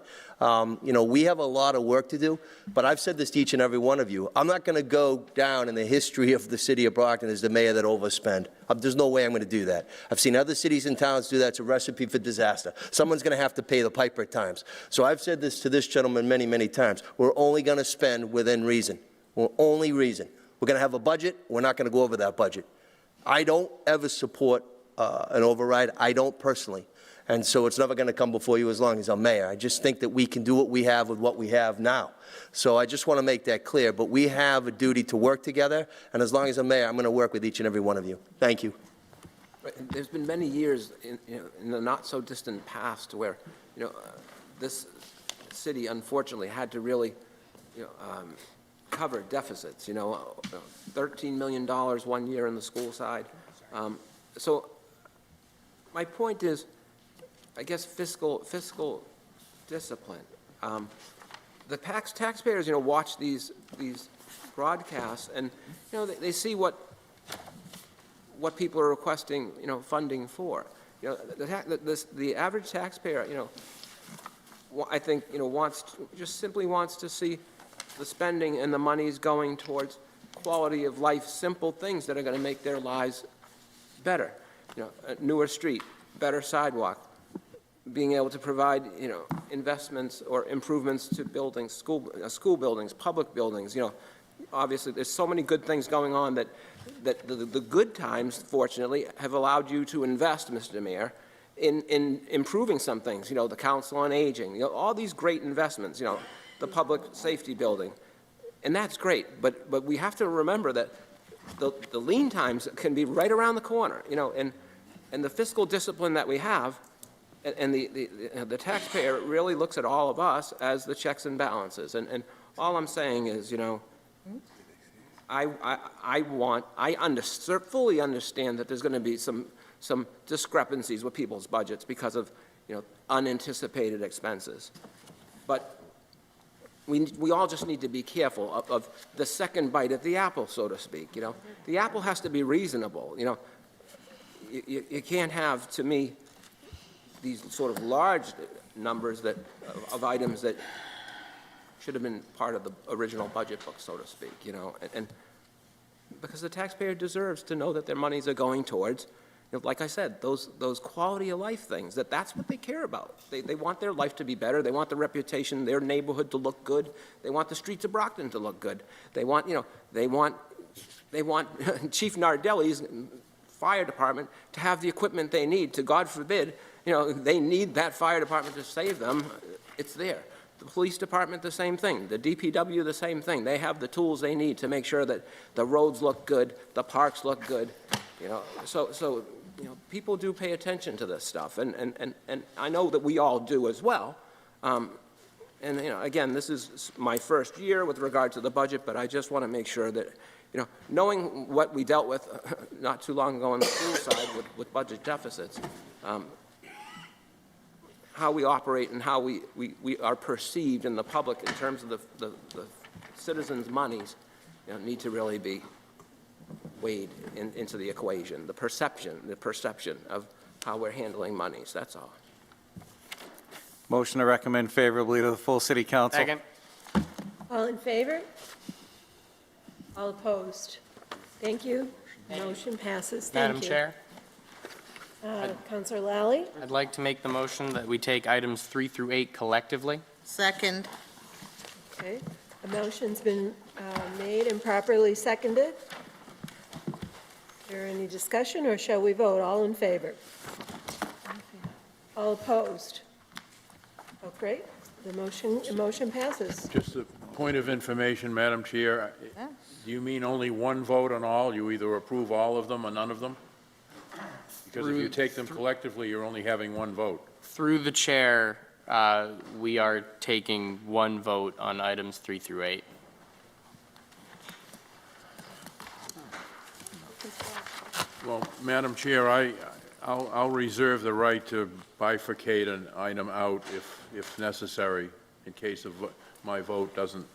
We have a lot of work to do, but I've said this to each and every one of you. I'm not going to go down in the history of the city of Brockton as the mayor that overspent. There's no way I'm going to do that. I've seen other cities and towns do that. It's a recipe for disaster. Someone's going to have to pay the piper at times. So I've said this to this gentleman many, many times. We're only going to spend within reason. We're only reason. We're going to have a budget. We're not going to go over that budget. I don't ever support an override. I don't personally. And so it's never going to come before you as long as I'm mayor. I just think that we can do what we have with what we have now. So I just want to make that clear. But we have a duty to work together. And as long as I'm mayor, I'm going to work with each and every one of you. Thank you. There's been many years in the not-so-distant past where, this city, unfortunately, had to really, cover deficits, $13 million one year on the school side. So my point is, I guess, fiscal discipline. The taxpayers, watch these broadcasts, and, they see what people are requesting, funding for. The average taxpayer, I think, simply wants to see the spending and the money's going towards quality of life, simple things that are going to make their lives better. A newer street, better sidewalk, being able to provide, investments or improvements to buildings, school buildings, public buildings. Obviously, there's so many good things going on that the good times, fortunately, have allowed you to invest, Mr. Mayor, in improving some things. The Council on Aging, all these great investments. The public safety building, and that's great. But we have to remember that the lean times can be right around the corner. And the fiscal discipline that we have, and the taxpayer really looks at all of us as the checks and balances. And all I'm saying is, I fully understand that there's going to be some discrepancies with people's budgets because of unanticipated expenses, but we all just need to be careful of the second bite at the apple, so to speak. The apple has to be reasonable. You can't have, to me, these sort of large numbers of items that should have been part of the original budget book, so to speak. And because the taxpayer deserves to know that their monies are going towards, like I said, those quality of life things, that's what they care about. They want their life to be better. They want the reputation, their neighborhood to look good. They want the streets of Brockton to look good. They want Chief Nardelli's fire department to have the equipment they need to, God forbid, they need that fire department to save them. It's there. The police department, the same thing. The DPW, the same thing. They have the tools they need to make sure that the roads look good, the parks look good. So people do pay attention to this stuff, and I know that we all do as well. And again, this is my first year with regard to the budget, but I just want to make sure that, knowing what we dealt with not too long ago on the school side with budget deficits, how we operate and how we are perceived in the public in terms of the citizens' monies, need to really be weighed into the equation, the perception of how we're handling monies, that's all. Motion to recommend favorably to the full city council. Second. All in favor? All opposed? Thank you. Motion passes. Thank you. Madam Chair, Counselor Lally? I'd like to make the motion that we take items 3 through 8 collectively. Second. Okay, a motion's been made and properly seconded. Is there any discussion, or shall we vote? All in favor? All opposed? Oh, great. The motion passes. Just a point of information, Madam Chair, do you mean only one vote on all? You either approve all of them or none of them? Because if you take them collectively, you're only having one vote. Through the chair, we are taking one vote on items 3 through 8. Well, Madam Chair, I'll reserve the right to bifurcate an item out if necessary, in case of my vote doesn't,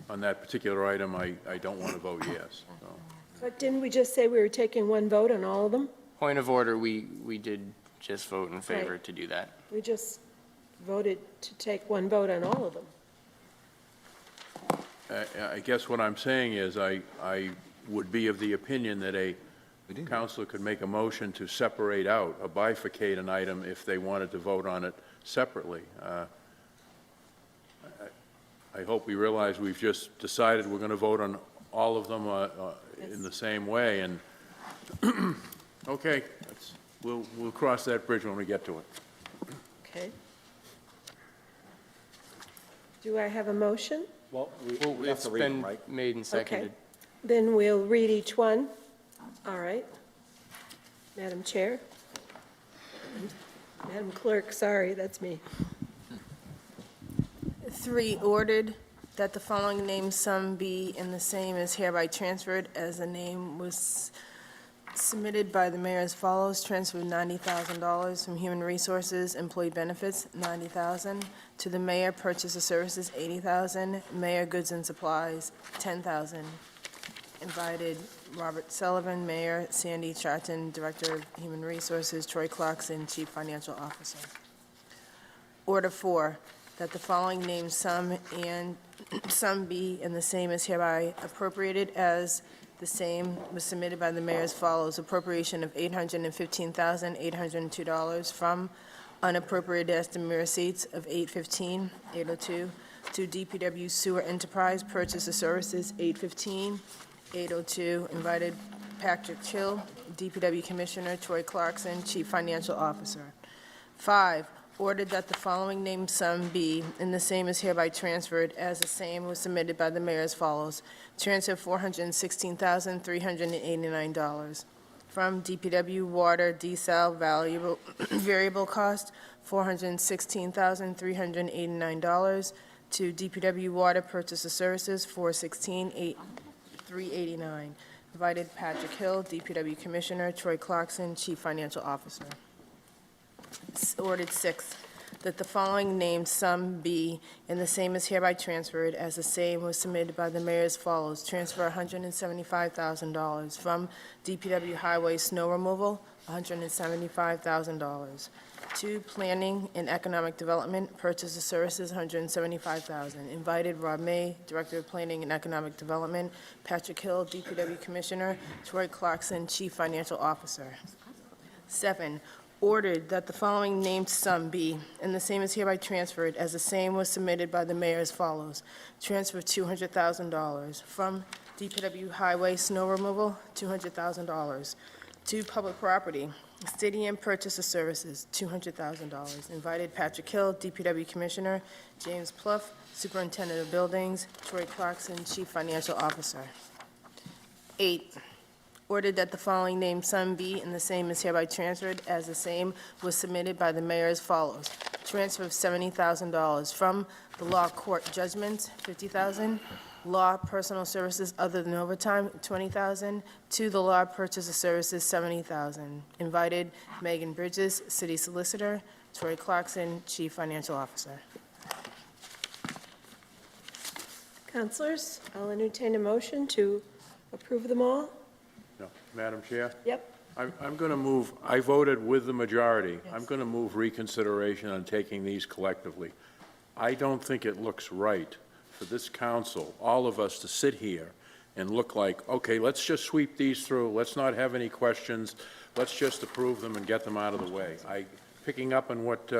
on that particular item, I don't want to vote yes. So. But didn't we just say we were taking one vote on all of them? Point of order, we did just vote in favor Right. to do that. We just voted to take one vote on all of them. I guess what I'm saying is I would be of the opinion that a counselor could make a motion to separate out, or bifurcate an item if they wanted to vote on it separately. I hope we realize we've just decided we're going to vote on all of them in the same way, and okay, we'll cross that bridge when we get to it. Okay. Do I have a motion? Well, we have It's to read them, been right? made and seconded. Then we'll read each one. All right. Madam Chair? Madam Clerk, sorry, that's me. 3, ordered that the following name sum be and the same is hereby transferred as the name was submitted by the mayor as follows: transfer $90,000 from Human Resources, Employee Benefits, $90,000, to the mayor, Purchase of Services, $80,000, Mayor Goods and Supplies, $10,000. Invited Robert Sullivan, Mayor, Sandy Charton, Director of Human Resources, Troy Clarkson, Chief Financial Officer. Order 4, that the following name sum be and the same is hereby appropriated as the same was submitted by the mayor as follows: appropriation of $815,802 from unappropriated estimate receipts of $802 to DPW Sewer Enterprise Purchase of Services, $802. Invited Patrick Hill, DPW Commissioner, Troy Clarkson, Chief Financial Officer. 5, ordered that the following name sum be, and the same is hereby transferred as the same was submitted by the mayor as follows: transfer $416,389 from DPW Water Desal variable cost, $416,389 to DPW Water Purchase of Services, $416,389. Invited Patrick Hill, DPW Commissioner, Troy Clarkson, Chief Financial Officer. Ordered 6, that the following named sum be, and the same is hereby transferred as the same was submitted by the mayor as follows: transfer $175,000 from DPW Highway Snow Removal, $175,000, to Planning and Economic Development, Purchase of Services, $175,000. Invited Rob May, Director of Planning and Economic Development, Patrick Hill, DPW Commissioner, Troy Clarkson, Chief Financial Officer. 7, ordered that the following named sum be, and the same is hereby transferred as the same was submitted by the mayor as follows: transfer $200,000 from DPW Highway Snow Removal, $200,000, to Public Property, Stadium Purchase of Services, $200,000. Invited Patrick Hill, DPW Commissioner, James Pluff, Superintendent of Buildings, Troy Clarkson, Chief Financial Officer. 8, ordered that the following named sum be, and the same is hereby transferred as the same was submitted by the mayor as follows: transfer of $70,000 from the law court judgments, $50,000, law personal services other than overtime, $20,000, to the law purchase of services, $70,000. Invited Megan Bridges, City Solicitor, Troy Clarkson, Chief Financial Officer. Councilors, I'll entertain a motion to approve them all. No, Madam Chair? Yep. I'm going to move, I voted with the majority. I'm going to move reconsideration on taking these collectively. I don't think it looks right for this council, all of us, to sit here and look like, okay, let's just sweep these through, let's not have any questions, let's just approve them and get them out of the way. Picking up on what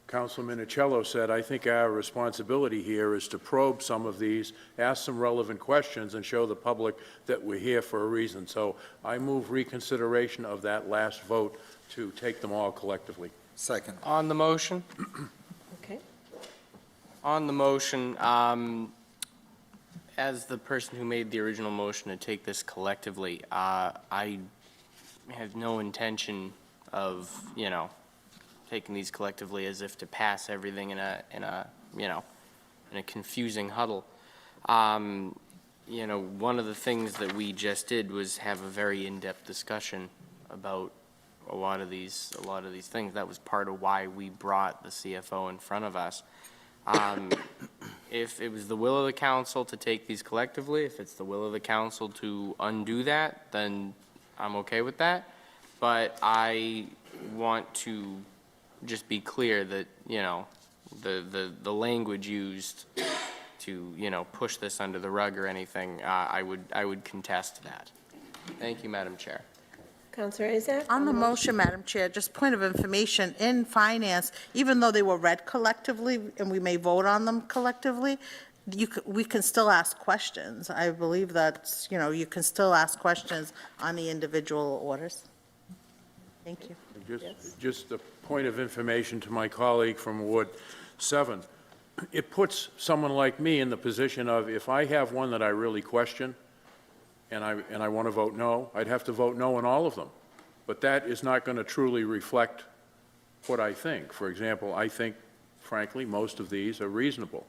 Councilman Minicello said, I think our responsibility here is to probe some of these, ask some relevant questions, and show the public that we're here for a reason. So I move reconsideration of that last vote to take them all collectively. Second. On the motion? Okay. On the motion, as the person who made the original motion to take this collectively, I have no intention of, taking these collectively as if to pass everything in a confusing huddle. One of the things that we just did was have a very in-depth discussion about a lot of these things. That was part of why we brought the CFO in front of us. If it was the will of the council to take these collectively, if it's the will of the council to undo that, then I'm okay with that. But I want to just be clear that, the language used to, push this under the rug or anything, I would contest that. Thank you, Madam Chair. Councilor Azak? On the motion, Madam Chair, just point of information, in finance, even though they were read collectively and we may vote on them collectively, we can still ask questions. I believe that, you can still ask questions on the individual orders. Thank you. Just a point of information to my colleague from Ward 7. It puts someone like me in the position of, if I have one that I really question, and I want to vote no, I'd have to vote no on all of them. But that is not going to truly reflect what I think. For example, I think, frankly, most of these are reasonable.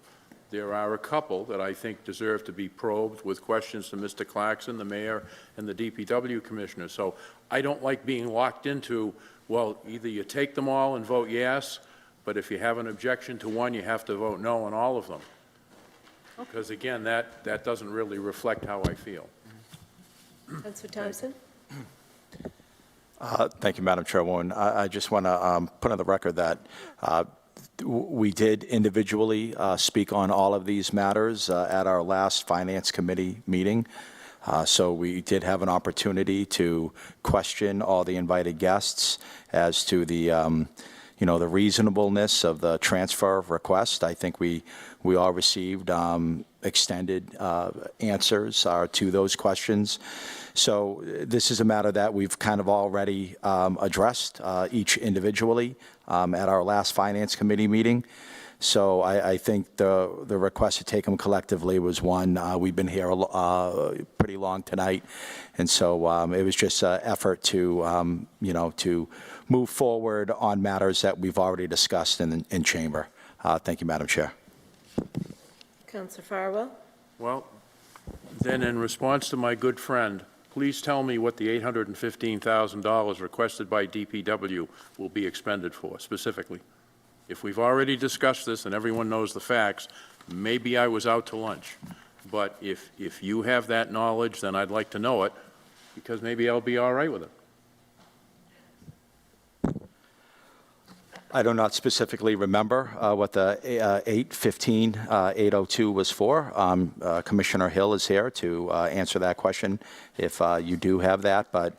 There are a couple that I think deserve to be probed with questions to Mr. Claxon, the mayor, and the DPW commissioner. So I don't like being locked into, well, either you take them all and vote yes, but if you have an objection to one, you have to vote no on all of them. Because again, that doesn't really reflect how I feel. Councilor Thompson? Thank you, Madam Chairwoman. I just want to put on the record that we did individually speak on all of these matters at our last Finance Committee meeting. So we did have an opportunity to question all the invited guests as to the, the reasonableness of the transfer request. I think we all received extended answers to those questions. So this is a matter that we've kind of already addressed each individually at our last Finance Committee meeting. So I think the request to take them collectively was one. We've been here pretty long tonight, and so it was just an effort to, to move forward on matters that we've already discussed in chamber. Thank you, Madam Chair. Councilor Farwell? Well, then in response to my good friend, please tell me what the $815,000 requested by DPW will be expended for specifically. If we've already discussed this and everyone knows the facts, maybe I was out to lunch. But if you have that knowledge, then I'd like to know it, because maybe I'll be all right with it. I do not specifically remember what the 815-802 was for. Commissioner Hill is here to answer that question if you do have that, but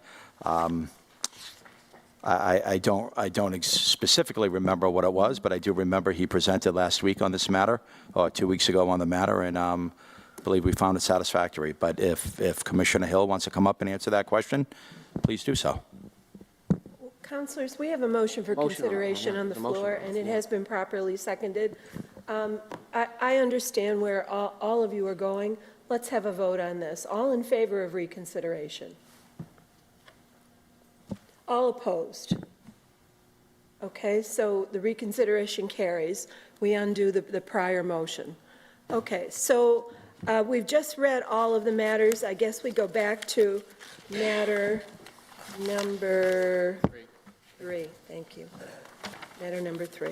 I don't specifically remember what it was, but I do remember he presented last week on this matter, or 2 weeks ago on the matter, and I believe we found it satisfactory. But if Commissioner Hill wants to come up and answer that question, please do so. Councilors, we have a motion for consideration on the floor, and it has been properly seconded. I understand where all of you are going. Let's have a vote on this. All in favor of reconsideration? All opposed? Okay, so the reconsideration carries. We undo the prior motion. Okay, so we've just read all of the matters. I guess we go back to matter number 3. Thank you. Matter number 3.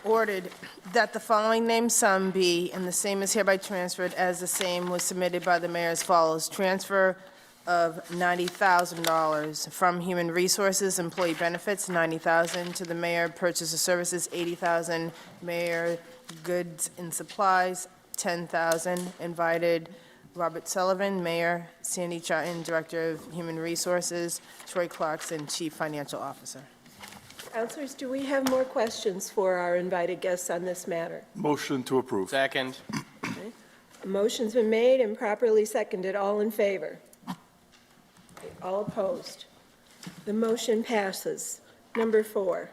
Ordered that the following named sum be, and the same is hereby transferred as the same was submitted by the mayor as follows. Transfer of $90,000 from Human Resources, Employee Benefits, $90,000 to the mayor, Purchase of Services, $80,000, Mayor, Goods and Supplies, $10,000, Invited Robert Sullivan, Mayor, Sandy Chutton, Director of Human Resources, Troy Clarkson, Chief Financial Officer. Councilors, do we have more questions for our invited guests on this matter? Motion to approve. Second. A motion's been made and properly seconded. All in favor? All opposed? The motion passes. Number 4.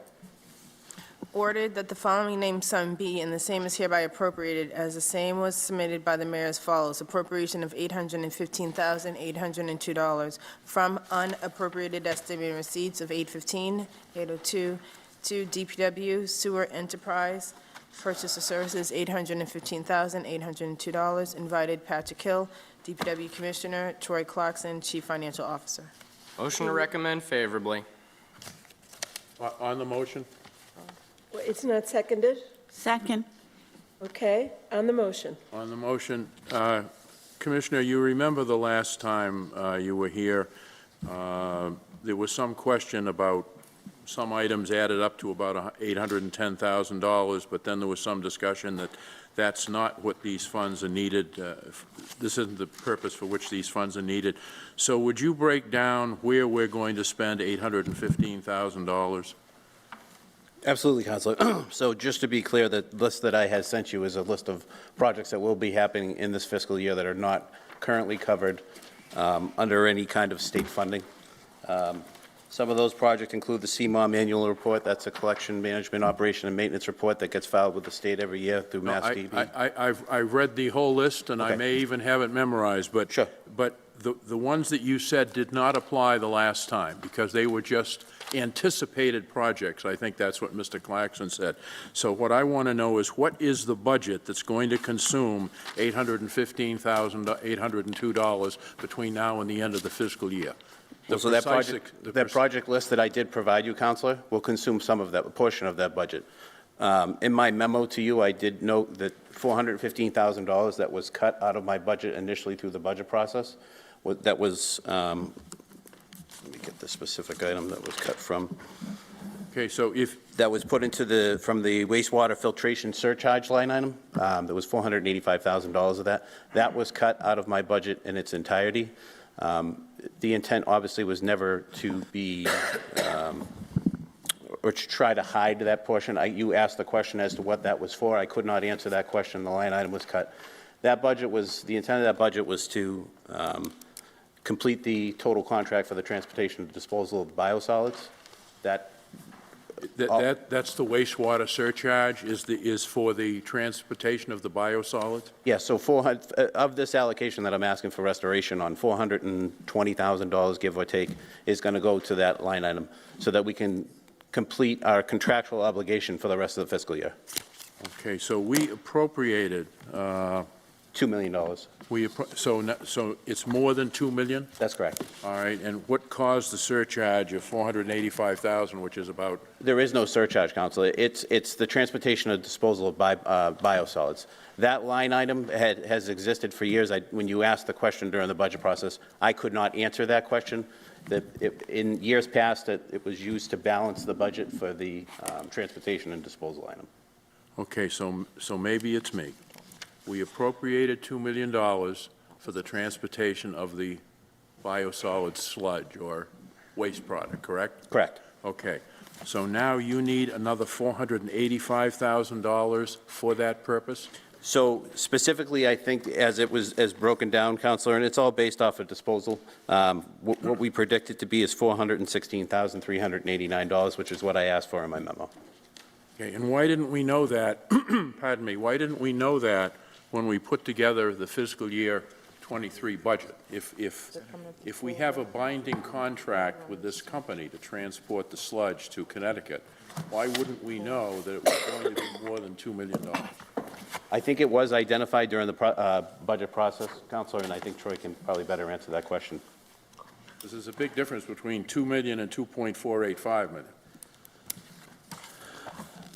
Ordered that the following named sum be, and the same is hereby appropriated, as the same was submitted by the mayor as follows: appropriation of $815,802 from unappropriated estimated receipts of $802 to DPW Sewer Enterprise. Purchase of services, $815,802. Invited Patrick Hill, DPW Commissioner, Troy Clarkson, Chief Financial Officer. Motion to recommend favorably. On the motion? Well, it's not seconded? Second. Okay, on the motion. On the motion, Commissioner, you remember the last time you were here, there was some question about some items added up to about $810,000, but then there was some discussion that that's not what these funds are needed. This isn't the purpose for which these funds are needed. So would you break down where we're going to spend $815,000? Absolutely, Councilor. So just to be clear, the list that I had sent you is a list of projects that will be happening in this fiscal year that are not currently covered under any kind of state funding. Some of those projects include the CMOM annual report. That's a collection management operation and maintenance report that gets filed with the state every year through Mass DEP. I've read the whole list, and I Okay. may even have it memorized, but Sure. but the ones that you said did not apply the last time, because they were just anticipated projects. I think that's what Mr. Claxon said. So what I want to know is, what is the budget that's going to consume $815,802 between now and the end of the fiscal year? So that project list that I did provide you, Counselor, will consume some of that, a portion of that budget. In my memo to you, I did note that $415,000 that was cut out of my budget initially through the budget process, that was, let me get the specific item that was cut from. Okay, so if, That was put into from the wastewater filtration surcharge line item. There was $485,000 of that. That was cut out of my budget in its entirety. The intent obviously was never to be, or to try to hide that portion. You asked the question as to what that was for. I could not answer that question. The line item was cut. That budget was, the intent of that budget was to complete the total contract for the transportation and disposal of biosolids. that's the wastewater surcharge is for the transportation of the biosolids? Yeah, so of this allocation that I'm asking for restoration on, $420,000, give or take, is going to go to that line item so that we can complete our contractual obligation for the rest of the fiscal year. Okay, so we appropriated, $2 million. So it's more than 2 million? That's correct. All right, and what caused the surcharge of $485,000, which is about? There is no surcharge, Counselor. It's the transportation and disposal of biosolids. That line item has existed for years. When you asked the question during the budget process, I could not answer that question. In years past, it was used to balance the budget for the transportation and disposal item. Okay, so maybe it's me. We appropriated $2 million for the transportation of the biosolid sludge or waste product, correct? Correct. Okay, so now you need another $485,000 for that purpose? So specifically, I think as broken down, Counselor, and it's all based off of disposal, what we predict it to be is $416,389, which is what I asked for in my memo. Okay, and why didn't we know that, pardon me, why didn't we know that when we put together the fiscal year 23 budget? If we have a binding contract with this company to transport the sludge to Connecticut, why wouldn't we know that it was going to be more than $2 million? I think it was identified during the budget process, Counselor, and I think Troy can probably better answer that question. Because there's a big difference between 2 million and 2.485 million.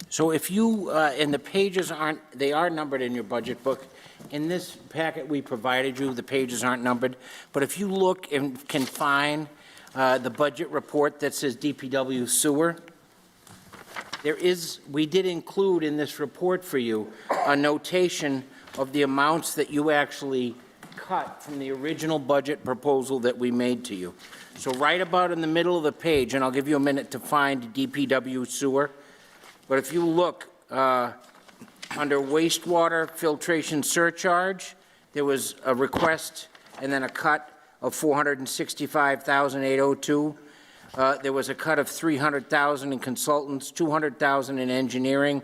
So if you, and the pages they are numbered in your budget book. In this packet we provided you, the pages aren't numbered, but if you look and can find the budget report that says DPW sewer, we did include in this report for you a notation of the amounts that you actually cut from the original budget proposal that we made to you. So right about in the middle of the page, and I'll give you a minute to find DPW sewer, but if you look under wastewater filtration surcharge, there was a request and then a cut of $465,802. There was a cut of $300,000 in consultants, $200,000 in engineering,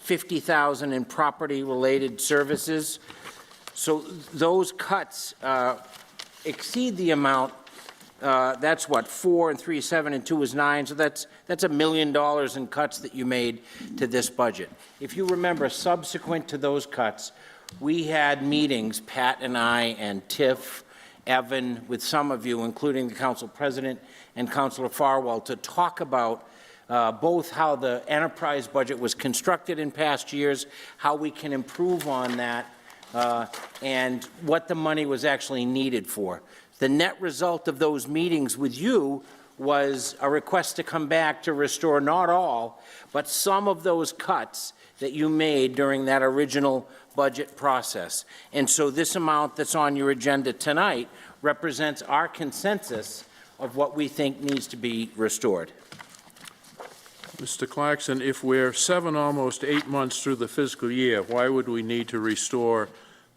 $50,000 in property-related services. So those cuts exceed the amount. That's what, 4 and 3 is 7 and 2 is 9. So that's $1 million in cuts that you made to this budget. If you remember, subsequent to those cuts, we had meetings, Pat and I and Tiff, Evan, with some of you, including the council president and Councilor Farwell, to talk about both how the enterprise budget was constructed in past years, how we can improve on that, and what the money was actually needed for. The net result of those meetings with you was a request to come back to restore not all, but some of those cuts that you made during that original budget process. And so this amount that's on your agenda tonight represents our consensus of what we think needs to be restored. Mr. Claxon, if we're almost 8 months through the fiscal year, why would we need to restore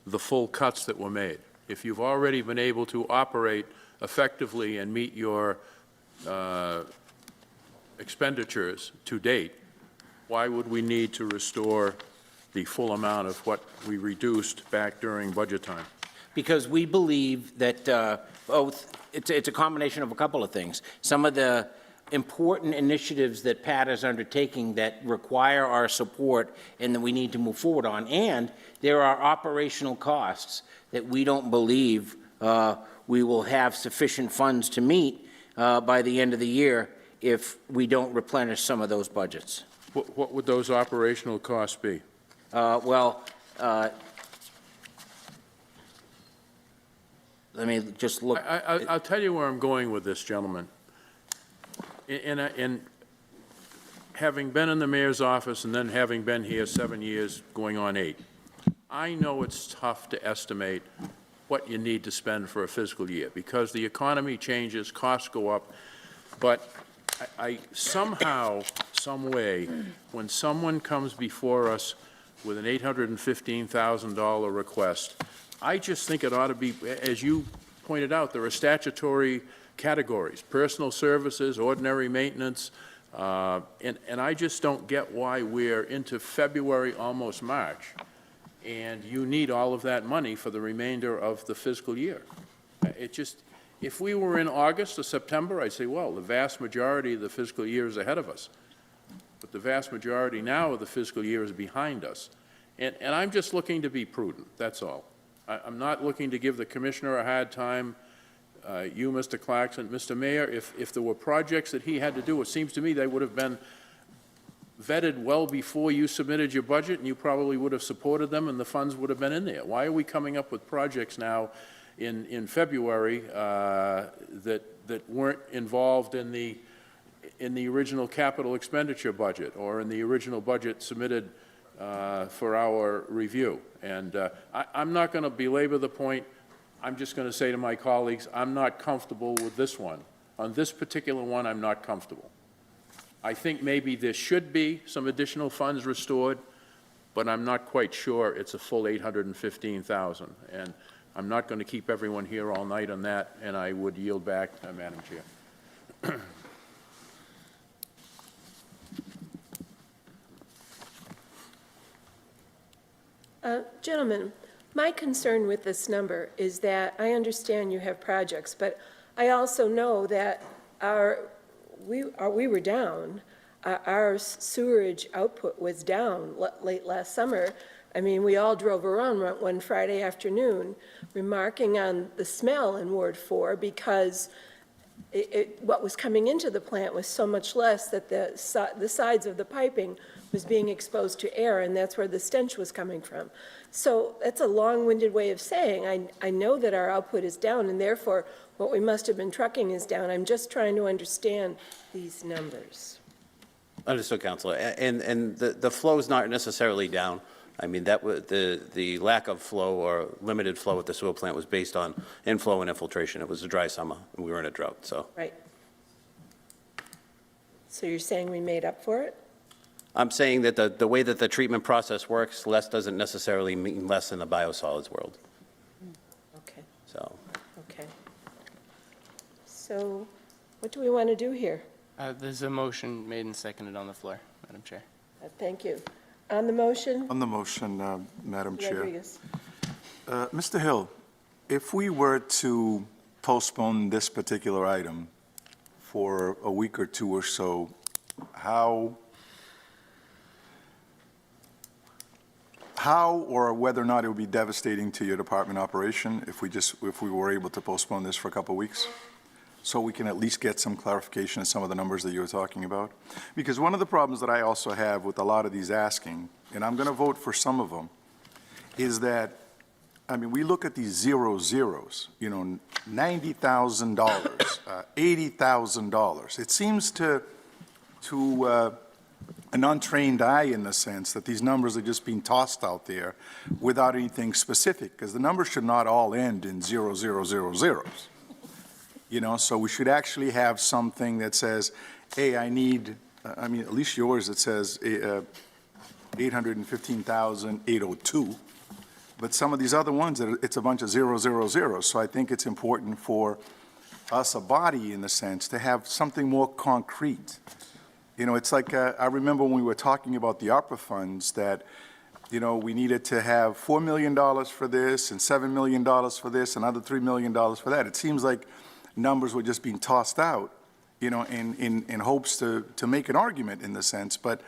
the full cuts that were made? If you've already been able to operate effectively and meet your expenditures to date, why would we need to restore the full amount of what we reduced back during budget time? Because we believe that both, it's a combination of a couple of things. Some of the important initiatives that Pat is undertaking that require our support and that we need to move forward on, and there are operational costs that we don't believe we will have sufficient funds to meet by the end of the year if we don't replenish some of those budgets. What would those operational costs be? Let me just look. I'll tell you where I'm going with this, gentlemen. In having been in the mayor's office and then having been here 7 years, going on 8, I know it's tough to estimate what you need to spend for a fiscal year because the economy changes, costs go up, but I somehow, some way, when someone comes before us with an $815,000 request, I just think it ought to be, as you pointed out, there are statutory categories, personal services, ordinary maintenance, and I just don't get why we're into February, almost March, and you need all of that money for the remainder of the fiscal year. It just, if we were in August or September, I'd say, well, the vast majority of the fiscal year is ahead of us. But the vast majority now of the fiscal year is behind us. And I'm just looking to be prudent, that's all. I'm not looking to give the commissioner a hard time, you, Mr. Claxon. Mr. Mayor, if there were projects that he had to do, it seems to me they would have been vetted well before you submitted your budget, and you probably would have supported them, and the funds would have been in there. Why are we coming up with projects now in February that weren't involved in the original capital expenditure budget or in the original budget submitted for our review? And I'm not going to belabor the point. I'm just going to say to my colleagues, I'm not comfortable with this one. On this particular one, I'm not comfortable. I think maybe there should be some additional funds restored, but I'm not quite sure it's a full $815,000. And I'm not going to keep everyone here all night on that, and I would yield back, Madam Chair. Gentlemen, my concern with this number is that I understand you have projects, but I also know that we were down. Our sewerage output was down late last summer. I mean, we all drove around one Friday afternoon remarking on the smell in Ward 4 because what was coming into the plant was so much less that the sides of the piping was being exposed to air, and that's where the stench was coming from. So that's a long-winded way of saying I know that our output is down, and therefore what we must have been trucking is down. I'm just trying to understand these numbers. Understood, Councilor. And the flow is not necessarily down. I mean, that was, the lack of flow or limited flow at the sewer plant was based on inflow and infiltration. It was a dry summer, and we were in a drought, so. Right. So you're saying we made up for it? I'm saying that the way that the treatment process works, less doesn't necessarily mean less in the biosolids world, Okay, so. okay. So what do we want to do here? There's a motion made and seconded on the floor, Madam Chair. Thank you. On the motion, On the motion, Madam Chair. Rodriguez. Mr. Hill, if we were to postpone this particular item for a week or two or so, how or whether or not it would be devastating to your department operation if we were able to postpone this for a couple of weeks? So we can at least get some clarification of some of the numbers that you were talking about? Because one of the problems that I also have with a lot of these asking, and I'm going to vote for some of them, is that, I mean, we look at these zeros, you know, $90,000, $80,000. It seems to an untrained eye in the sense that these numbers are just being tossed out there without anything specific, because the numbers should not all end in 0000s. You know, so we should actually have something that says, hey, I need, I mean, at least yours, it says 815,802. But some of these other ones, it's a bunch of 000s. So I think it's important for us, a body in the sense, to have something more concrete. You know, it's like, I remember when we were talking about the ARPA funds that, you know, we needed to have $4 million for this and $7 million for this, another $3 million for that. It seems like numbers were just being tossed out, you know, in hopes to make an argument in the sense. But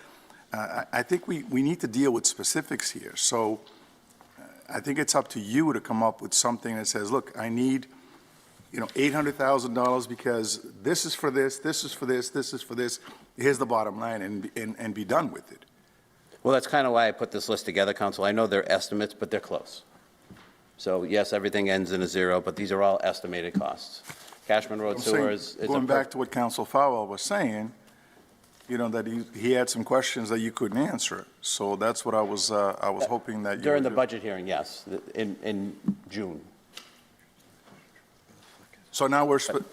I think we need to deal with specifics here. So I think it's up to you to come up with something that says, look, I need, you know, $800,000 because this is for this, this is for this, this is for this. Here's the bottom line, and be done with it. Well, that's kind of why I put this list together, Council. I know they're estimates, but they're close. So yes, everything ends in a zero, but these are all estimated costs. Cashman Road I'm sewer saying, is going back to what Council Farwell was saying, you know, that he had some questions that you couldn't answer. So that's what I was hoping that you during would the do. budget hearing, yes, in June. So now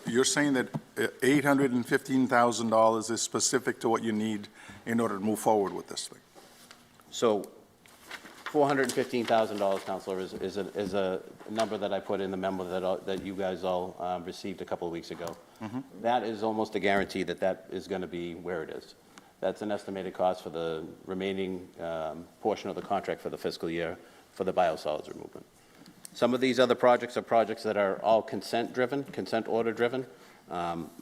you're saying that $815,000 is specific to what you need in order to move forward with this thing? So $415,000, Counselor, is a number that I put in the memo that you guys all received a couple of weeks ago. Mm-hmm. That is almost a guarantee that is going to be where it is. That's an estimated cost for the remaining portion of the contract for the fiscal year for the biosolids removal. Some of these other projects are projects that are all consent order driven,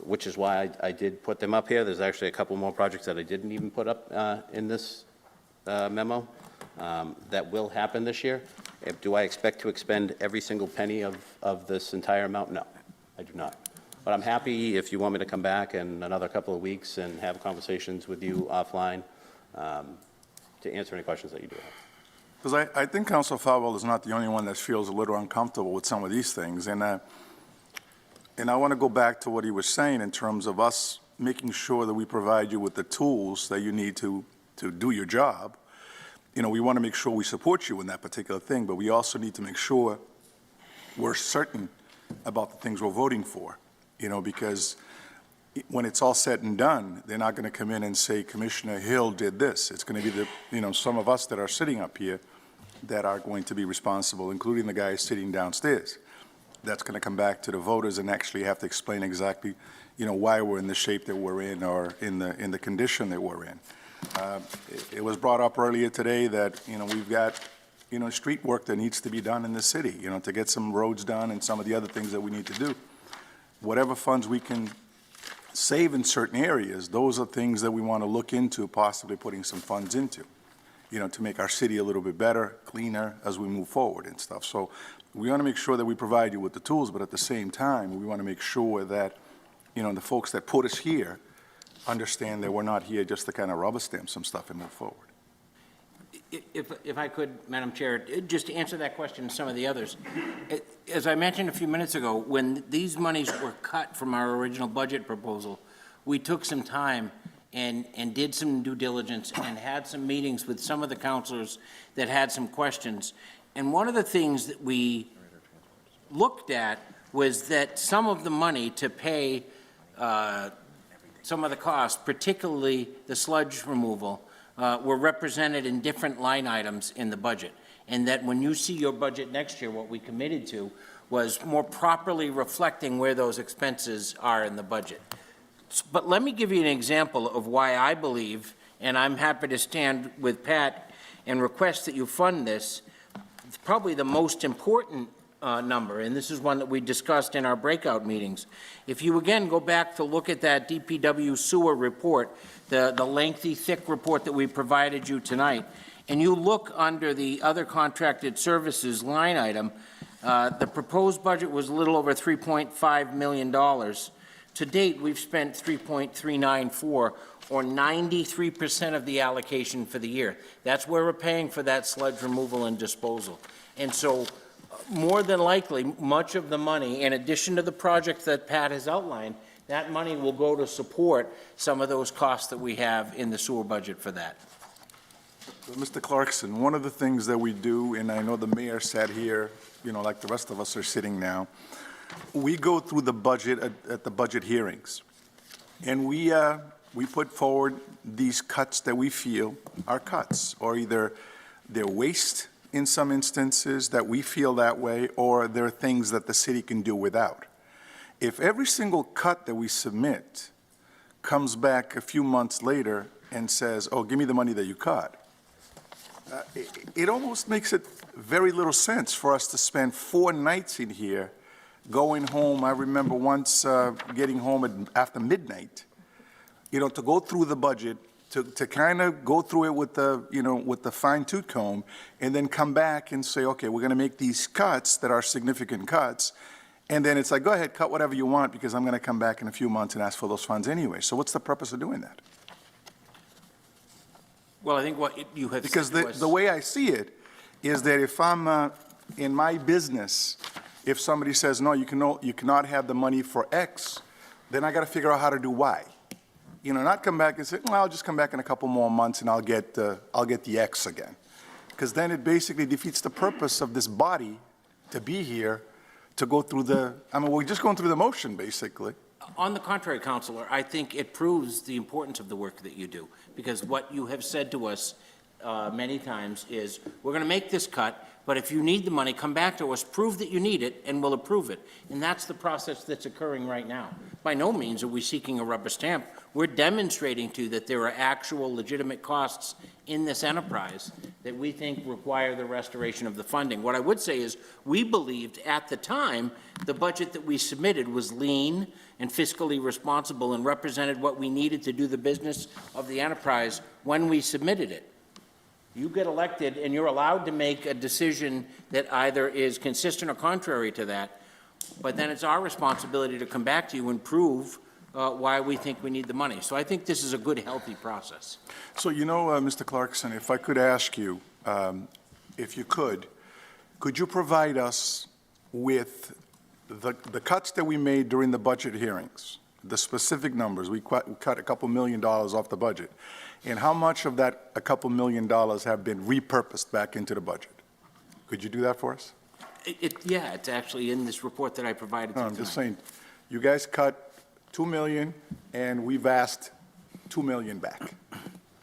which is why I did put them up here. There's actually a couple more projects that I didn't even put up in this memo that will happen this year. Do I expect to expend every single penny of this entire amount? No, I do not. But I'm happy if you want me to come back in another couple of weeks and have conversations with you offline to answer any questions that you do have. Because I think Council Farwell is not the only one that feels a little uncomfortable with some of these things. And I want to go back to what he was saying in terms of us making sure that we provide you with the tools that you need to do your job. You know, we want to make sure we support you in that particular thing, but we also need to make sure we're certain about the things we're voting for, you know, because when it's all said and done, they're not going to come in and say, Commissioner Hill did this. It's going to be some of us that are sitting up here that are going to be responsible, including the guys sitting downstairs. That's going to come back to the voters and actually have to explain exactly, you know, why we're in the shape that we're in or in the condition that we're in. It was brought up earlier today that, you know, we've got, you know, street work that needs to be done in the city, you know, to get some roads done and some of the other things that we need to do. Whatever funds we can save in certain areas, those are things that we want to look into possibly putting some funds into, you know, to make our city a little bit better, cleaner as we move forward and stuff. So we want to make sure that we provide you with the tools, but at the same time, we want to make sure that, you know, the folks that put us here understand that we're not here just to kind of rubber stamp some stuff and move forward. If I could, Madam Chair, just to answer that question and some of the others. As I mentioned a few minutes ago, when these monies were cut from our original budget proposal, we took some time and did some due diligence and had some meetings with some of the counselors that had some questions. And one of the things that we looked at was that some of the money to pay some of the costs, particularly the sludge removal, were represented in different line items in the budget. And that when you see your budget next year, what we committed to was more properly reflecting where those expenses are in the budget. But let me give you an example of why I believe, and I'm happy to stand with Pat and request that you fund this. It's probably the most important number, and this is one that we discussed in our breakout meetings. If you again go back to look at that DPW sewer report, the lengthy, thick report that we provided you tonight, and you look under the other contracted services line item, the proposed budget was a little over $3.5 million. To date, we've spent 3.394, or 93% of the allocation for the year. That's where we're paying for that sludge removal and disposal. And so, more than likely, much of the money, in addition to the project that Pat has outlined, that money will go to support some of those costs that we have in the sewer budget for that. Mr. Clarkson, one of the things that we do, and I know the mayor sat here, you know, like the rest of us are sitting now, we go through the budget at the budget hearings, and we put forward these cuts that we feel are cuts, or either they're waste in some instances that we feel that way, or they're things that the city can do without. If every single cut that we submit comes back a few months later and says, oh, give me the money that you cut, it almost makes it very little sense for us to spend 4 nights in here going home. I remember once getting home after midnight, you know, to go through the budget, to kind of go through it with the, you know, with the fine-tooth comb, and then come back and say, okay, we're going to make these cuts that are significant cuts, and then it's like, go ahead, cut whatever you want, because I'm going to come back in a few months and ask for those funds anyway. So what's the purpose of doing that? Well, I think what you have Because said was... the way I see it is that if I'm in my business, if somebody says, no, you cannot have the money for X, then I got to figure out how to do Y. You know, not come back and say, well, I'll just come back in a couple more months and I'll get the X again. Because then it basically defeats the purpose of this body to be here to go through we're just going through the motion, basically. On the contrary, Counselor, I think it proves the importance of the work that you do, because what you have said to us many times is, we're going to make this cut, but if you need the money, come back to us, prove that you need it, and we'll approve it. And that's the process that's occurring right now. By no means are we seeking a rubber stamp. We're demonstrating to you that there are actual legitimate costs in this enterprise that we think require the restoration of the funding. What I would say is, we believed at the time the budget that we submitted was lean and fiscally responsible and represented what we needed to do the business of the enterprise when we submitted it. You get elected and you're allowed to make a decision that either is consistent or contrary to that, but then it's our responsibility to come back to you and prove why we think we need the money. So I think this is a good, healthy process. So, you know, Mr. Clarkson, if I could ask you, if you could you provide us with the cuts that we made during the budget hearings, the specific numbers? We cut a couple $1 million off the budget. And how much of that a couple $1 million have been repurposed back into the budget? Could you do that for us? Yeah, it's actually in this report that I provided to you No, I'm just tonight. saying, you guys cut $2 million, and we've asked $2 million back.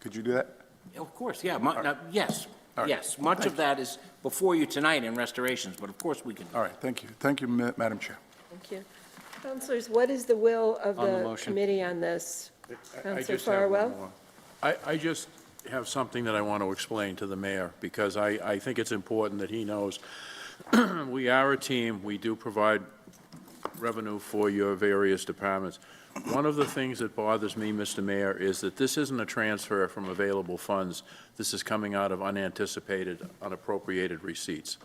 Could you do that? Of course, yeah. Yes, right. yes. Much Thank of that is before you tonight in restorations, but of course we can. All right, thank you. Thank you, Madam Chair. Thank you. Councilors, what is the will of On the the motion. committee on this? I Councilor just have Farwell? one more. I just have something that I want to explain to the mayor, because I think it's important that he knows we are a team. We do provide revenue for your various departments. One of the things that bothers me, Mr. Mayor, is that this isn't a transfer from available funds. This is coming out of unanticipated, unappropriated receipts,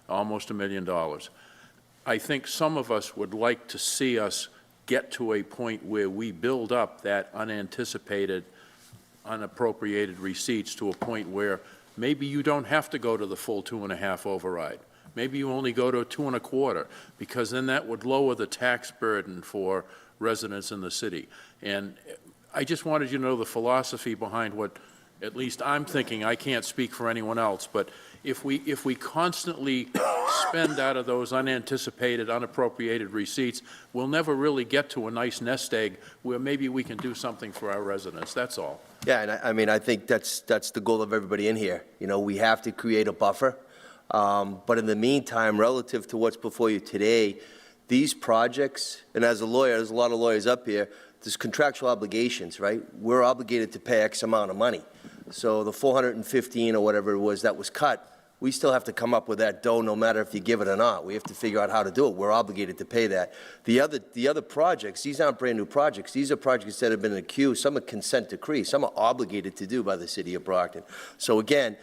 almost $1 million. I think some of us would like to see us get to a point where we build up that unanticipated, unappropriated receipts to a point where maybe you don't have to go to the full 2.5 override. Maybe you only go to 2.25, because then that would lower the tax burden for residents in the city. And I just wanted you to know the philosophy behind what, at least I'm thinking. I can't speak for anyone else, but if we constantly spend out of those unanticipated, unappropriated receipts, we'll never really get to a nice nest egg where maybe we can do something for our residents, that's all. Yeah, and I mean, I think that's the goal of everybody in here. You know, we have to create a buffer. But in the meantime, relative to what's before you today, these projects, and as a lawyer, there's a lot of lawyers up here, there's contractual obligations, right? We're obligated to pay X amount of money. So the 415 or whatever it was that was cut, we still have to come up with that dough no matter if you give it or not. We have to figure out how to do it. We're obligated to pay that. The other projects, these aren't brand new projects. These are projects that have been accused. Some are consent decree. Some are obligated to do by the city of Brockton. So again,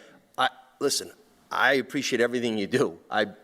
listen, I appreciate everything you do. I've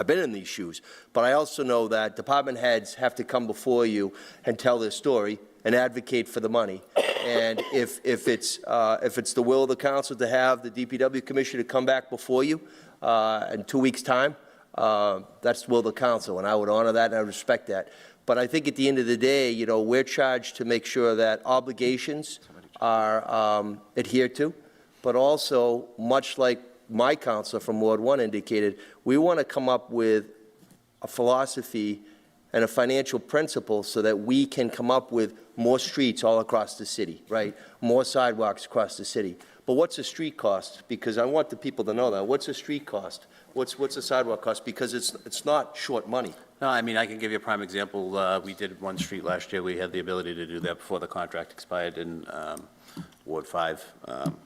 been in these shoes, but I also know that department heads have to come before you and tell their story and advocate for the money. And if it's the will of the council to have the DPW commissioner come back before you in 2 weeks' time, that's the will of the council, and I would honor that and I respect that. But I think at the end of the day, you know, we're charged to make sure that obligations are adhered to, but also, much like my counselor from Ward 1 indicated, we want to come up with a philosophy and a financial principle so that we can come up with more streets all across the city, right? More sidewalks across the city. But what's a street cost? Because I want the people to know that. What's a street cost? What's a sidewalk cost? Because it's not short money. No, I mean, I can give you a prime example. We did one street last year. We had the ability to do that before the contract expired in Ward 5,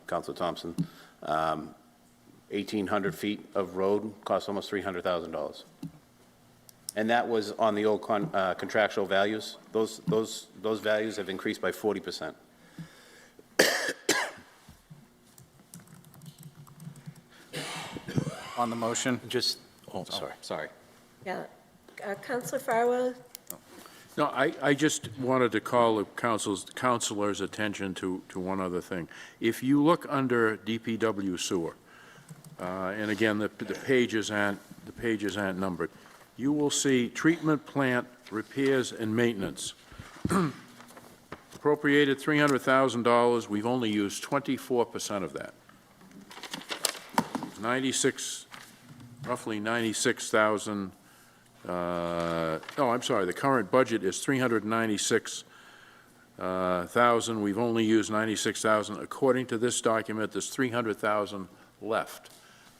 Councilor Thompson. 1,800 feet of road cost almost $300,000. And that was on the old contractual values. Those values have increased by 40%. On the motion? Sorry. Yeah. Counselor Farwell? No, I just wanted to call the councilor's attention to one other thing. If you look under DPW sewer, and again, the pages aren't numbered, you will see treatment plant repairs and maintenance. Appropriated $300,000, we've only used 24% of that. 96, roughly 96,000. I'm sorry, the current budget is 396,000. We've only used 96,000. According to this document, there's 300,000 left.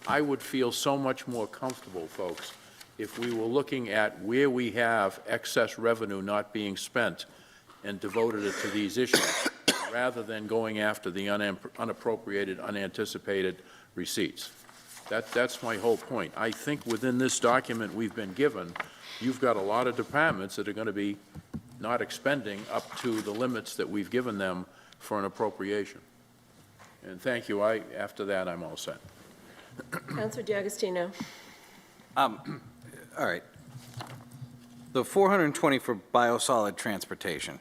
I would feel so much more comfortable, folks, if we were looking at where we have excess revenue not being spent and devoted it to these issues, rather than going after the unappropriated, unanticipated receipts. That's my whole point. I think within this document we've been given, you've got a lot of departments that are going to be not expending up to the limits that we've given them for an appropriation. And thank you. After that, I'm all set. Counselor D'Agostino? All right. The 420 for biosolid transportation.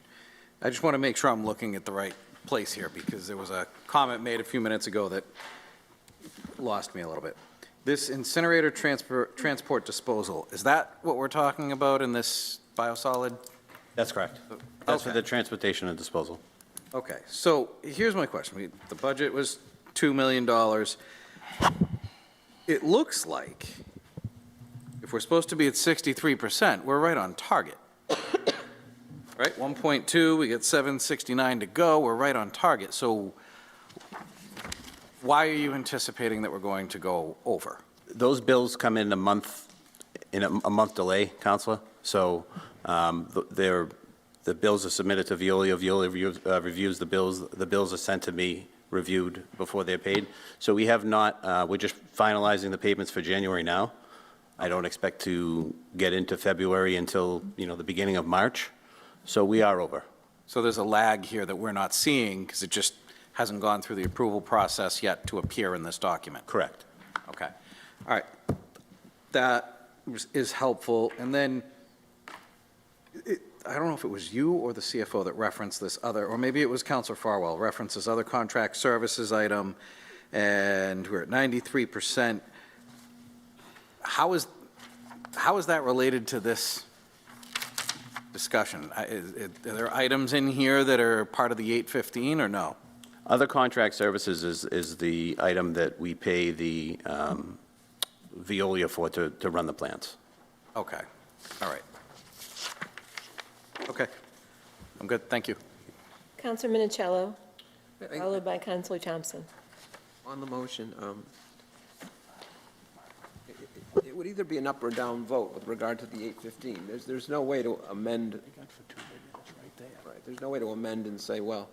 I just want to make sure I'm looking at the right place here, because there was a comment made a few minutes ago that lost me a little bit. This incinerator transport disposal, is that what we're talking about in this biosolid? That's correct. That's for the transportation and disposal. Okay, so here's my question. The budget was $2 million. It looks like if we're supposed to be at 63%, we're right on target. Right, 1.2, we get 769 to go, we're right on target. So why are you anticipating that we're going to go over? Those bills come in a month delay, Counselor. So the bills are submitted to Veolia. Veolia reviews the bills. The bills are sent to me, reviewed before they're paid. So we have not, we're just finalizing the payments for January now. I don't expect to get into February until, the beginning of March. So we are over. So there's a lag here that we're not seeing because it just hasn't gone through the approval process yet to appear in this document. Correct. Okay. All right. That is helpful. And then I don't know if it was you or the CFO that referenced this other, or maybe it was Councilor Farwell, referenced this other contract services item, and we're at 93%. How is that related to this discussion. Are there items in here that are part of the 815 or no? Other contract services is the item that we pay the Veolia for to run the plants. Okay, all right. Okay, I'm good, thank you. Counselor Minicello, followed by Counselor Thompson. On the motion, it would either be an up or down vote with regard to the 815. There's no way to amend. Right, there's no way to amend and say, well,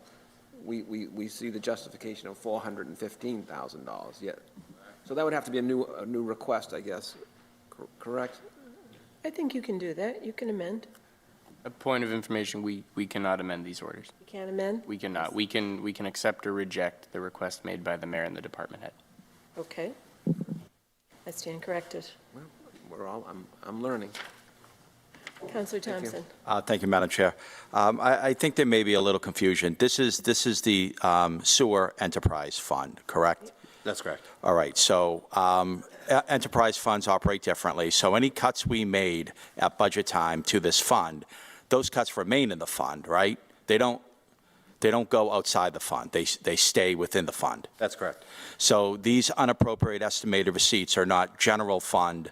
we see the justification of $415,000 yet. So that would have to be a new request, I guess, correct? I think you can do that. You can amend. A point of information, we cannot amend these orders. You can't amend? We cannot. We can accept or reject the request made by the mayor and the department head. Okay. I stand corrected. Well, I'm learning. Counselor Thompson. Thank you, Madam Chair. I think there may be a little confusion. This is the sewer enterprise fund, correct? That's correct. All right, so enterprise funds operate differently. So any cuts we made at budget time to this fund, those cuts remain in the fund, right? They don't go outside the fund. They stay within the fund. That's correct. So these unappropriated estimated receipts are not general fund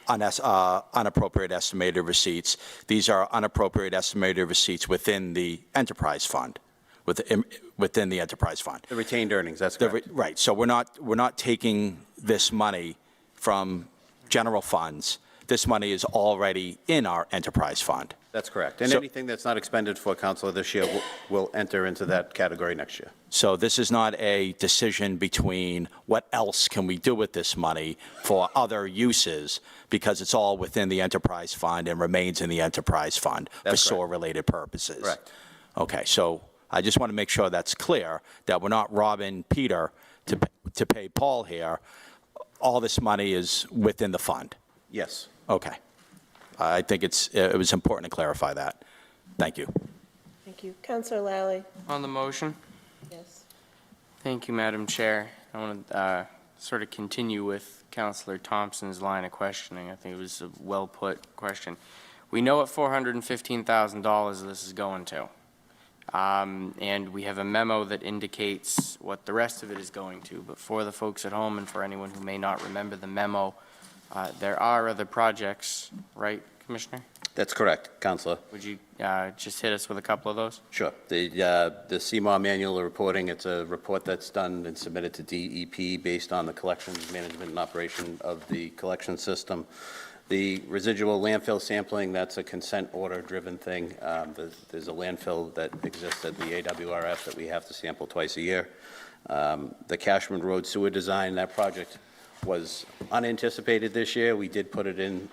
unappropriated estimated receipts. These are unappropriated estimated receipts within the enterprise fund, within the enterprise fund. The retained earnings, that's correct. Right, so we're not taking this money from general funds. This money is already in our enterprise fund. That's correct. And So- anything that's not expended for Council this year will enter into that category next year. So this is not a decision between what else can we do with this money for other uses, because it's all within the enterprise fund and remains in the enterprise fund for That's correct. SOAR-related purposes. Correct. Okay, so I just want to make sure that's clear, that we're not robbing Peter to pay Paul here. All this money is within the fund. Yes. Okay. I think it was important to clarify that. Thank you. Thank you. Counselor Lally. On the motion? Yes. Thank you, Madam Chair. I want to sort of continue with Councilor Thompson's line of questioning. I think it was a well-put question. We know what $415,000 this is going to. And we have a memo that indicates what the rest of it is going to. But for the folks at home and for anyone who may not remember the memo, there are other projects, right, Commissioner? That's correct, Councilor. Would you just hit us with a couple of those? Sure. The CMAR manual of reporting, it's a report that's done and submitted to DEP based on the collections, management, and operation of the collection system. The residual landfill sampling, that's a consent order-driven thing. There's a landfill that exists at the AWRF that we have to sample twice a year. The Cashman Road sewer design, that project was unanticipated this year. We did put it in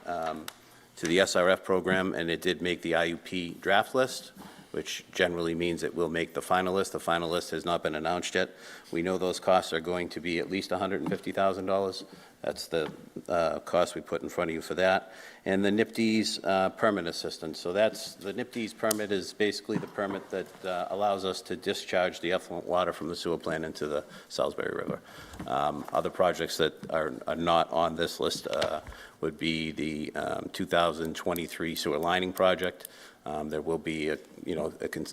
to the SRF program, and it did make the IUP draft list, which generally means it will make the final list. The final list has not been announced yet. We know those costs are going to be at least $150,000. That's the cost we put in front of you for that. And the NIPD's permit assistance. So that's, the NIPD's permit is basically the permit that allows us to discharge the effluent water from the sewer plant into the Salisbury River. Other projects that are not on this list would be the 2023 sewer lining project. There will be a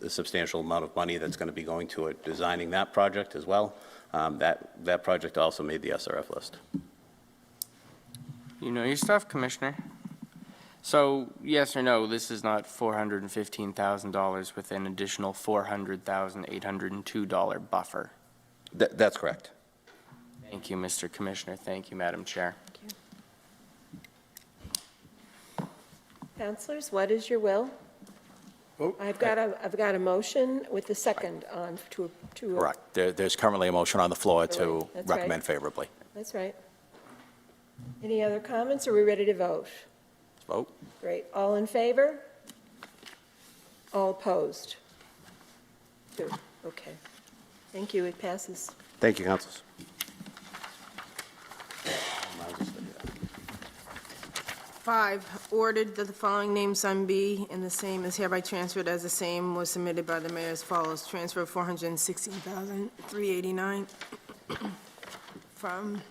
substantial amount of money that's going to be going to it, designing that project as well. That project also made the SRF list. You know your stuff, Commissioner. So, yes or no, this is not $415,000 with an additional $400,802 buffer. That's correct. Thank you, Mr. Commissioner. Thank you, Madam Chair. Councilors, what is your will? I've got a motion with a second on to. Correct. There's currently a motion on the floor to That's right. recommend favorably. That's right. Any other comments? Are we ready to vote? Let's vote. Great. All in favor? All opposed? 2. Okay. Thank you. It passes. Thank you, councilors. 5, ordered that the following name sum be, and the same is hereby transferred as the same was submitted by the mayor as follows. Transfer of $416,389 from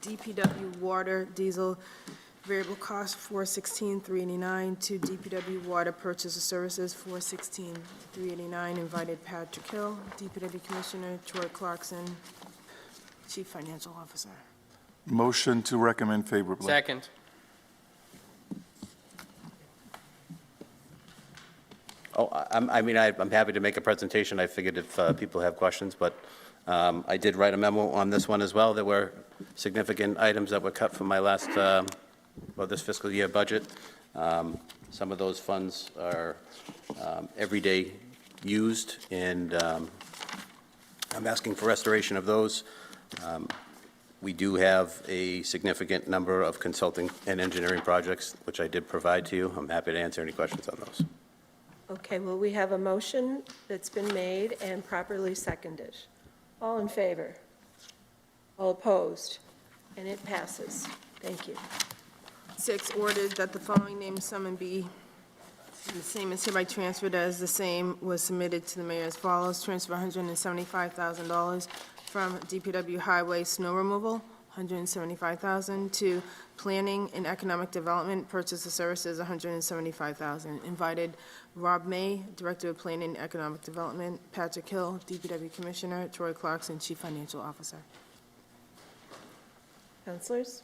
DPW Water Diesel Variable cost, $416,389. To DPW Water Purchase of Services, $416,389. Invited Patrick Hill, DPW Commissioner, Troy Clarkson, Chief Financial Officer. Motion to recommend favorably. Second. Oh, I'm happy to make a presentation. I figured if people have questions, but I did write a memo on this one as well. There were significant items that were cut from my last, this fiscal year budget. Some of those funds are everyday used, and I'm asking for restoration of those. We do have a significant number of consulting and engineering projects, which I did provide to you. I'm happy to answer any questions on those. Okay, well, we have a motion that's been made and properly seconded. All in favor? All opposed? And it passes. Thank you. 6, ordered that the following named sum and be the same as hereby transferred as the same was submitted to the mayor as follows. Transfer $175,000 from DPW Highway Snow Removal, $175,000, to Planning and Economic Development, Purchase of Services, $175,000. Invited Rob May, Director of Planning and Economic Development, Patrick Hill, DPW Commissioner, Troy Clarkson, Chief Financial Officer. Councilors?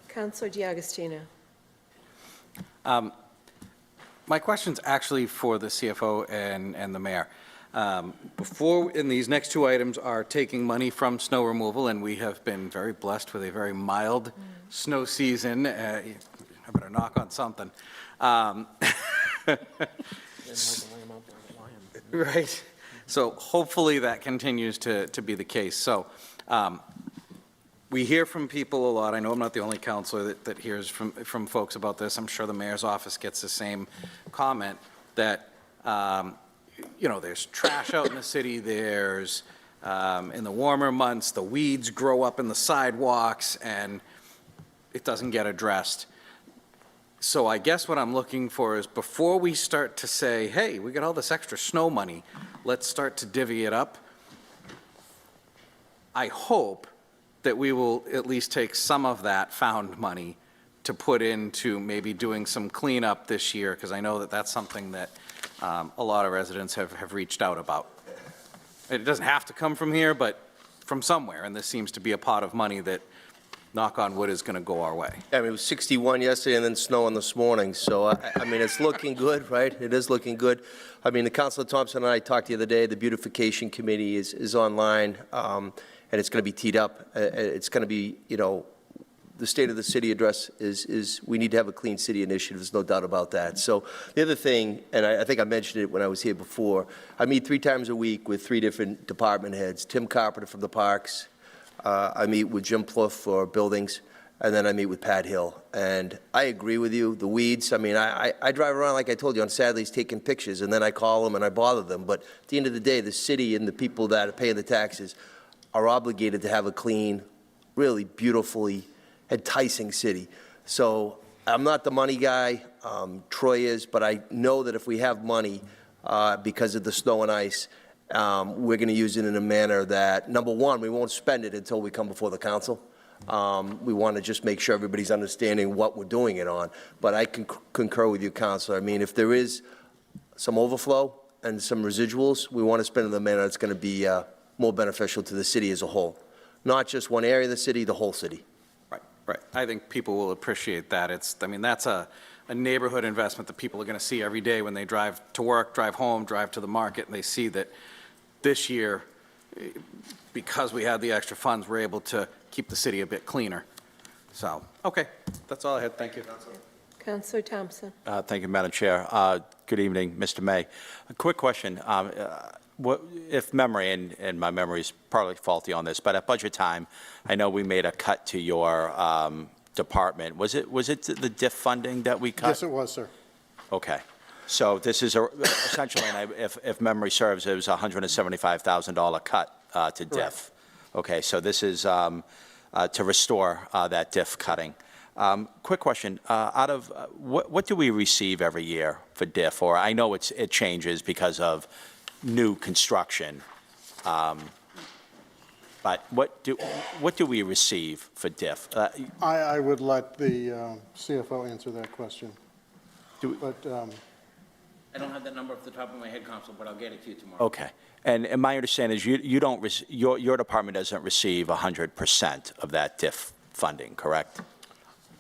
Councilor D'Agostino. My question's actually for the CFO and the mayor. Before, in these next two items are taking money from snow removal, and we have been very blessed with a very mild snow season. I better knock on something. Right. So hopefully that continues to be the case. So we hear from people a lot. I know I'm not the only counselor that hears from folks about this. I'm sure the mayor's office gets the same comment that, there's trash out in the city. There's, in the warmer months, the weeds grow up in the sidewalks and it doesn't get addressed. So I guess what I'm looking for is before we start to say, hey, we got all this extra snow money, let's start to divvy it up. I hope that we will at least take some of that found money to put into maybe doing some cleanup this year, because I know that that's something that a lot of residents have reached out about. It doesn't have to come from here, but from somewhere, and this seems to be a pot of money that, knock on wood, is going to go our way. I mean, it was 61 yesterday and then snowing this morning, so, I mean, it's looking good, right? It is looking good. I mean, the Councilor Thompson and I talked the other day, the beautification committee is online, and it's going to be teed up. It's going to be, the State of the City address is we need to have a clean city initiative. There's no doubt about that. So the other thing, and I think I mentioned it when I was here before, I meet 3 times a week with 3 different department heads. Tim Carpenter from the Parks, I meet with Jim Plouffe for buildings, and then I meet with Pat Hill. And I agree with you, the weeds, I mean, I drive around, like I told you, on Saturdays taking pictures, and then I call them and I bother them. But at the end of the day, the city and the people that are paying the taxes are obligated to have a clean, really beautifully enticing city. So I'm not the money guy, Troy is, but I know that if we have money because of the snow and ice, we're going to use it in a manner that, number one, we won't spend it until we come before the council. We want to just make sure everybody's understanding what we're doing it on. But I can concur with you, Councilor. I mean, if there is some overflow and some residuals, we want to spend it in a manner that's going to be more beneficial to the city as a whole. Not just one area of the city, the whole city. Right. I think people will appreciate that. That's a neighborhood investment that people are going to see every day when they drive to work, drive home, drive to the market, and they see that this year, because we had the extra funds, we're able to keep the city a bit cleaner. So, okay, that's all I had. Thank you. Councilor Thompson. Thank you, Madam Chair. Good evening, Mr. May. A quick question. If memory, and my memory is partly faulty on this, but at budget time, I know we made a cut to your department. Was it the DIF funding that we cut? Yes, it was, sir. Okay. So this is essentially, and if memory serves, it was a $175,000 cut to DIF. Correct. Okay, so this is to restore that DIF cutting. Quick question, what do we receive every year for DIF? Or I know it changes because of new construction, But what do we receive for diff? I would let the CFO answer that question. But I don't have that number off the top of my head, Counsel, but I'll get it to you tomorrow. Okay. And my understanding is you don't, your department doesn't receive 100% of that diff funding, correct?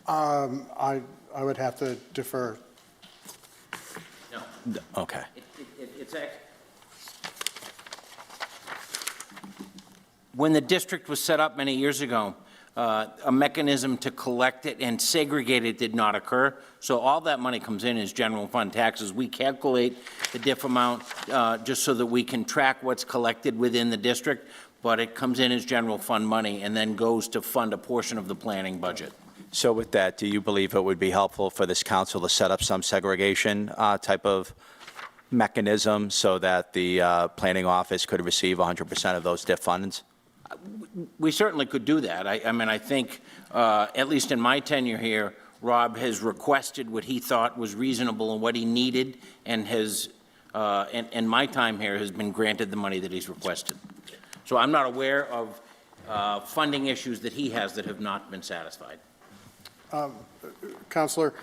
I would have to defer. No. Okay. It's when the district was set up many years ago, a mechanism to collect it and segregate it did not occur. So all that money comes in as general fund taxes. We calculate the diff amount just so that we can track what's collected within the district, but it comes in as general fund money and then goes to fund a portion of the planning budget. So with that, do you believe it would be helpful for this council to set up some segregation type of mechanism so that the planning office could receive 100% of those diff funds? We certainly could do that. I mean, I think, at least in my tenure here, Rob has requested what he thought was reasonable and what he needed, and has, and my time here has been granted the money that he's requested. So I'm not aware of funding issues that he has that have not been satisfied. Counselor,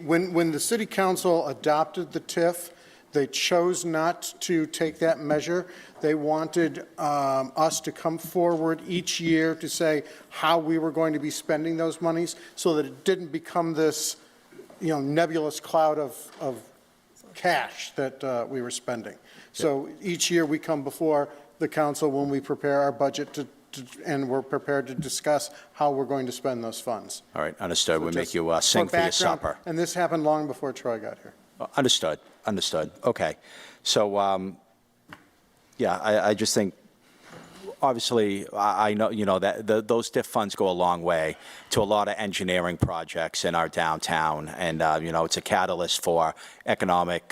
when the city council adopted the TIF, they chose not to take that measure. They wanted us to come forward each year to say how we were going to be spending those monies so that it didn't become this, nebulous cloud of cash that we were spending. So each year we come before the council when we prepare our budget and we're prepared to discuss how we're going to spend those funds. All right, understood. So We'll make just you sing for your background, supper. And this happened long before Troy got here. Understood, understood. Okay. So, yeah, I just think, obviously, I know, that those diff funds go a long way to a lot of engineering projects in our downtown. And, it's a catalyst for economic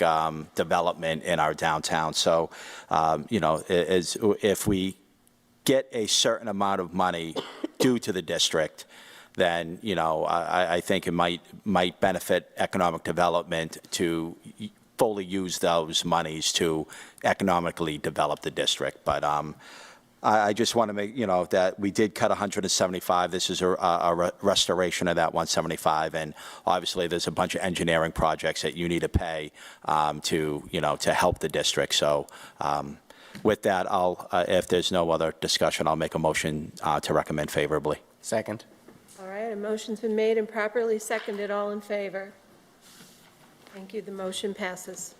development in our downtown. So, if we get a certain amount of money due to the district, then, I think it might benefit economic development to fully use those monies to economically develop the district. But I just want to make, that we did cut 175. This is a restoration of that 175. And obviously, there's a bunch of engineering projects that you need to pay to help the district. So with that, if there's no other discussion, I'll make a motion to recommend favorably. Second. All right, a motion's been made and properly seconded. All in favor? Thank you. The motion passes.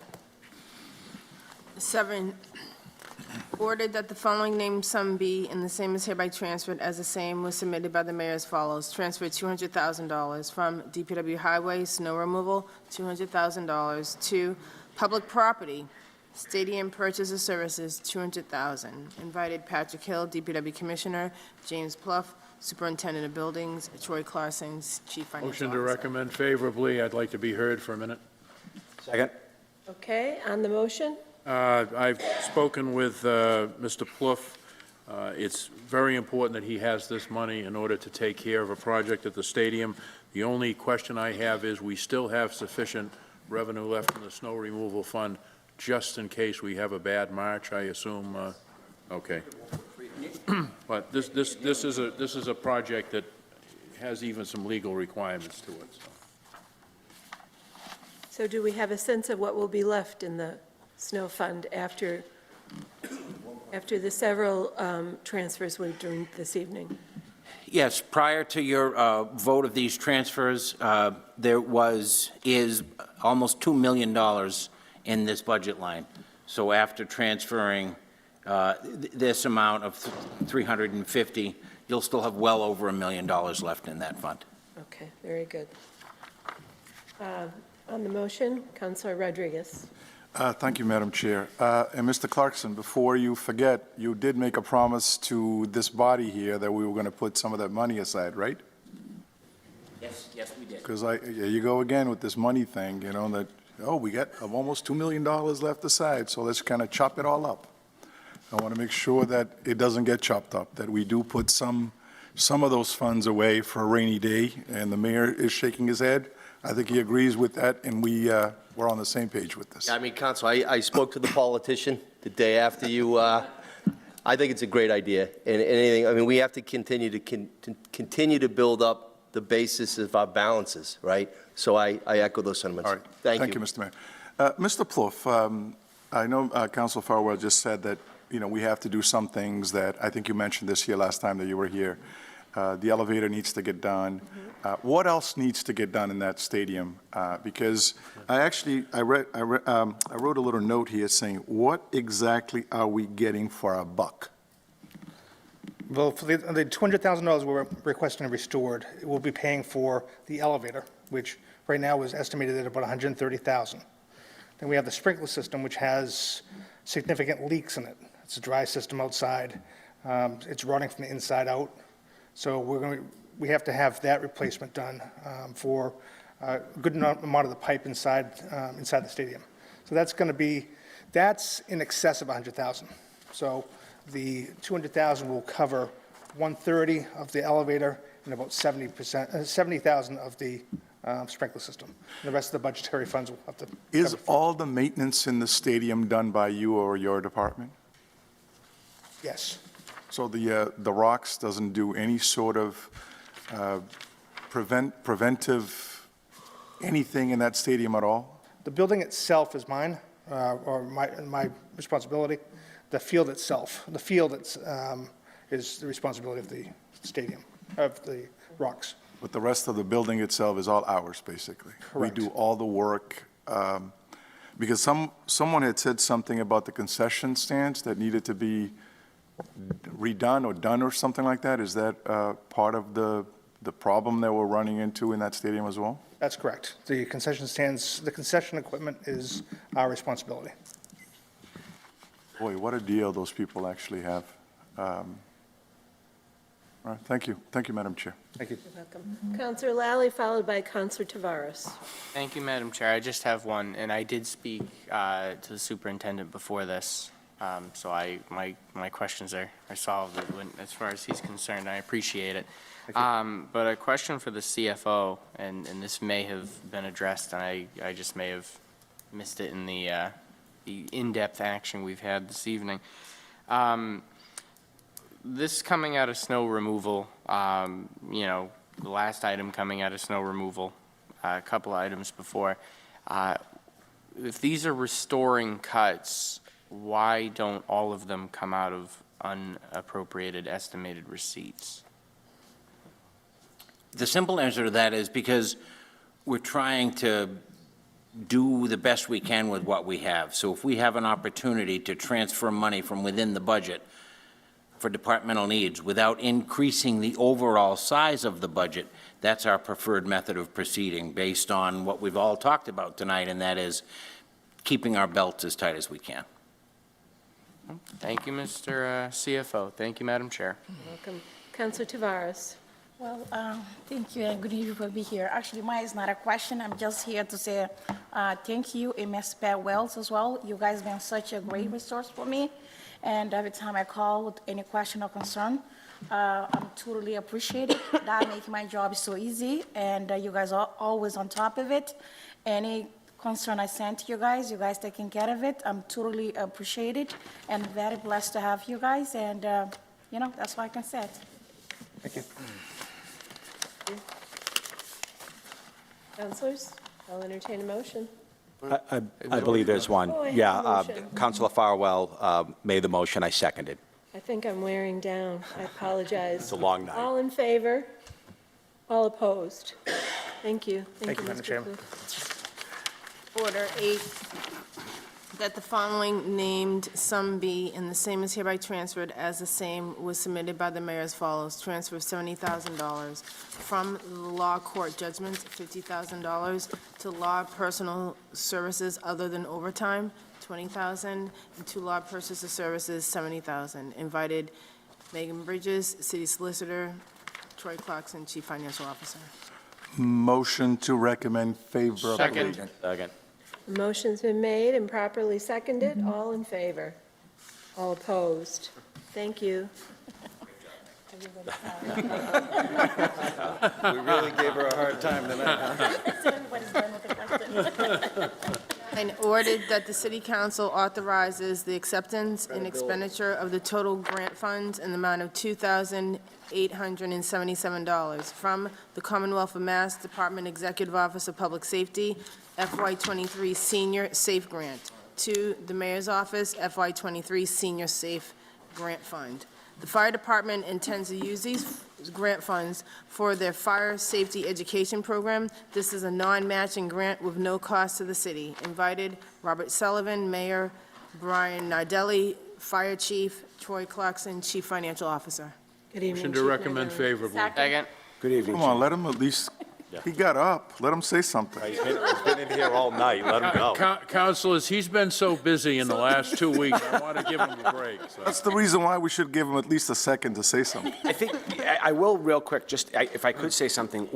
7, ordered that the following named sum be, and the same is hereby transferred as the same was submitted by the mayor as follows. Transfer $200,000 from DPW Highway Snow Removal, $200,000 to Public Property, Stadium Purchase of Services, $200,000. Invited Patrick Hill, DPW Commissioner, James Pluff, Superintendent of Buildings, Troy Clarkson, Chief Financial Motion Officer. to recommend favorably. I'd like to be heard for a minute. Second. Okay, on the motion? I've spoken with Mr. Plouffe. It's very important that he has this money in order to take care of a project at the stadium. The only question I have is we still have sufficient revenue left in the snow removal fund just in case we have a bad March, I assume. Okay. But this is a project that has even some legal requirements to it. So do we have a sense of what will be left in the snow fund after the several transfers we're doing this evening? Yes, prior to your vote of these transfers, there is almost $2 million in this budget line. So after transferring this amount of 350, you'll still have well over $1 million left in that fund. Okay, very good. On the motion, Councilor Rodriguez. Thank you, Madam Chair. And Mr. Clarkson, before you forget, you did make a promise to this body here that we were going to put some of that money aside, right? Yes, we did. Because here you go again with this money thing, that, we got almost $2 million left aside, so let's kind of chop it all up. I want to make sure that it doesn't get chopped up, that we do put some of those funds away for a rainy day, and the mayor is shaking his head. I think he agrees with that, and we're on the same page with this. I mean, Counsel, I spoke to the politician the day after you I think it's a great idea, and anything, I mean, we have to continue to build up the basis of our balances, right? So I echo those sentiments. All right. Thank you. Mr. Mayor. Mr. Plouffe, I know Council Farwell just said that, we have to do some things that, I think you mentioned this here last time that you were here. The elevator needs to get done. What else needs to get done in that stadium? Because I wrote a little note here saying, what exactly are we getting for our buck? Well, for the $200,000 we're requesting restored, it will be paying for the elevator, which right now is estimated at about $130,000. Then we have the sprinkler system, which has significant leaks in it. It's a dry system outside. It's running from the inside out. So we have to have that replacement done for a good amount of the pipe inside the stadium. So that's in excess of $100,000. So the $200,000 will cover $130,000 of the elevator and about $70,000 of the sprinkler system. And the rest of the budgetary funds will have to. Is all the maintenance in the stadium done by you or your department? Yes. So the Rocks doesn't do any sort of preventive anything in that stadium at all? The building itself is mine, or my responsibility. The field itself, is the responsibility of the stadium, of the Rocks. But the rest of the building itself is all ours, basically? Correct. We do all the work, because someone had said something about the concession stands that needed to be redone or done or something like that. Is that part of the problem that we're running into in that stadium as well? That's correct. The concession stands, the concession equipment is our responsibility. Boy, what a deal those people actually have. All right, thank you. Thank you, Madam Chair. Thank you. You're welcome. Councilor Lally, followed by Councilor Tavares. Thank you, Madam Chair. I just have one, and I did speak to the superintendent before this, so my questions are solved as far as he's concerned. I appreciate it. But a question for the CFO, and this may have been addressed, and I just may have missed it in the in-depth action we've had this evening. This coming out of snow removal, the last item coming out of snow removal, a couple items before, if these are restoring cuts, why don't all of them come out of unappropriated estimated receipts? The simple answer to that is because we're trying to do the best we can with what we have. So if we have an opportunity to transfer money from within the budget for departmental needs without increasing the overall size of the budget, that's our preferred method of proceeding based on what we've all talked about tonight, and that is keeping our belts as tight as we can. Thank you, Mr. CFO. Thank you, Madam Chair. You're welcome. Councilor Tavares. Well, thank you and good evening for being here. Actually, mine is not a question. I'm just here to say thank you, Ms. Pat Wells, as well. You guys have been such a great resource for me. And every time I call with any question or concern, I'm totally appreciated. That makes my job so easy, and you guys are always on top of it. Any concern I sent to you guys taking care of it. I'm totally appreciated and very blessed to have you guys, and, that's what I can say. Thank you. Councilors, I'll entertain a motion. I believe there's one. Oh, I have a Yeah, motion. Councilor Farwell made the motion, I seconded. I think I'm wearing down. I apologize. It's a long night. All in favor? All opposed? Thank you. Thank you, Madam Mr. Chairman. Plouffe. Order 8, that the following named sum be, and the same is hereby transferred as the same was submitted by the mayor as follows: transfer of $70,000 from the law court judgments, $50,000, to law personal services other than overtime, $20,000, and to law personal services, $70,000. Invited Megan Bridges, city solicitor, Troy Clarkson, chief financial officer. Motion to recommend favorably. Second. Second. The motion's been made and properly seconded. All in favor? All opposed? Thank you. We really gave her a hard time tonight, huh? Everybody's done with the question. And ordered that the City Council authorizes the acceptance and expenditure of the total grant funds in the amount of $2,877 from the Commonwealth of Mass Department Executive Office of Public Safety FY23 Senior Safe Grant to the Mayor's Office FY23 Senior Safe Grant Fund. The Fire Department intends to use these grant funds for their fire safety education program. This is a non-matching grant with no cost to the city. Invited, Robert Sullivan, Mayor, Brian Nardelli, Fire Chief, Troy Clarkson, Chief Financial Officer. Good evening, Motion to Chief recommend Nardelli. favorably. Second. Good evening, Come on, let him at least, he got up, let him say something. He's been in here all night, let him go. Councilors, he's been so busy in the last 2 weeks, I want to give him a break. so. That's the reason why we should give him at least a second to say something. I think, I will real quick, if I could say something,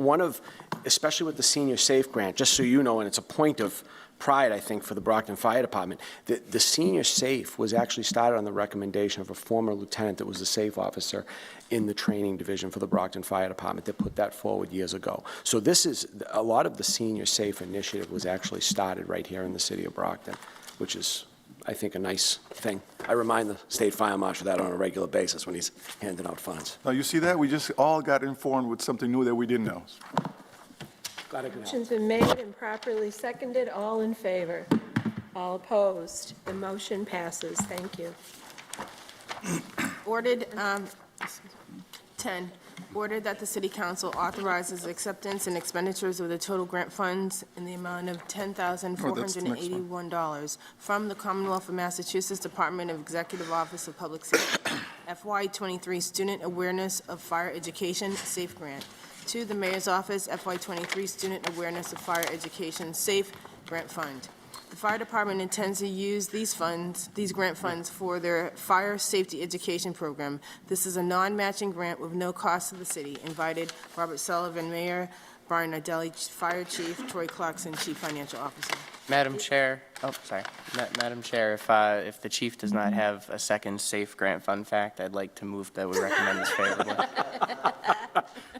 especially with the Senior Safe Grant, just so you know, and it's a point of pride, I think, for the Brockton Fire Department, the Senior Safe was actually started on the recommendation of a former lieutenant that was a safe officer in the training division for the Brockton Fire Department that put that forward years ago. So this is, a lot of the Senior Safe initiative was actually started right here in the city of Brockton, which is, I think, a nice thing. I remind the state fire marshal that on a regular basis when he's handing out funds. Now, you see that? We just all got informed with something new that we didn't know. Glad I could help. Motion's been made and properly seconded. All in favor? All opposed? The motion passes. Thank you. Ordered, 10, ordered that the City Council authorizes acceptance and expenditures of the total grant funds in the amount of $10,481 from the Commonwealth of Massachusetts Department of Executive Office of Public Safety, FY23 Student Awareness of Fire Education Safe Grant, to the Mayor's Office, FY23 Student Awareness of Fire Education Safe Grant Fund. The Fire Department intends to use these grant funds for their fire safety education program. This is a non-matching grant with no cost to the city. Invited, Robert Sullivan, Mayor, Brian Nardelli, Fire Chief, Troy Clarkson, Chief Financial Officer. Madam Chair, Madam Chair, if the chief does not have a second safe grant fund fact, I'd like to move that we recommend this favorably.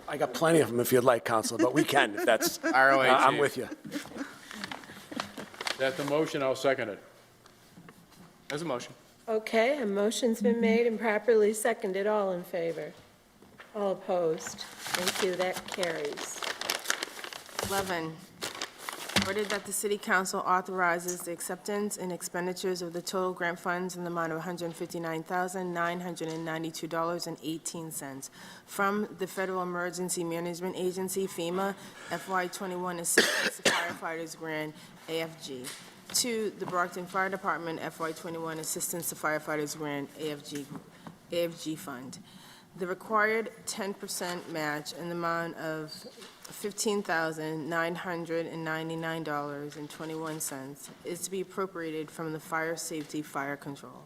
I got plenty of them if you'd like, Counselor, but we can if that's, ROH. I'm with you. That's the motion, I'll second it. There's a motion. Okay, a motion's been made and properly seconded. All in favor? All opposed? Thank you. That carries. 11, ordered that the City Council authorizes the acceptance and expenditures of the total grant funds in the amount of $159,992.18 from the Federal Emergency Management Agency, FEMA, FY21 Assistance to Firefighters Grant, AFG, to the Brockton Fire Department, FY21 Assistance to Firefighters Grant, AFG Fund. The required 10% match in the amount of $15,999.21 is to be appropriated from the Fire Safety Fire Control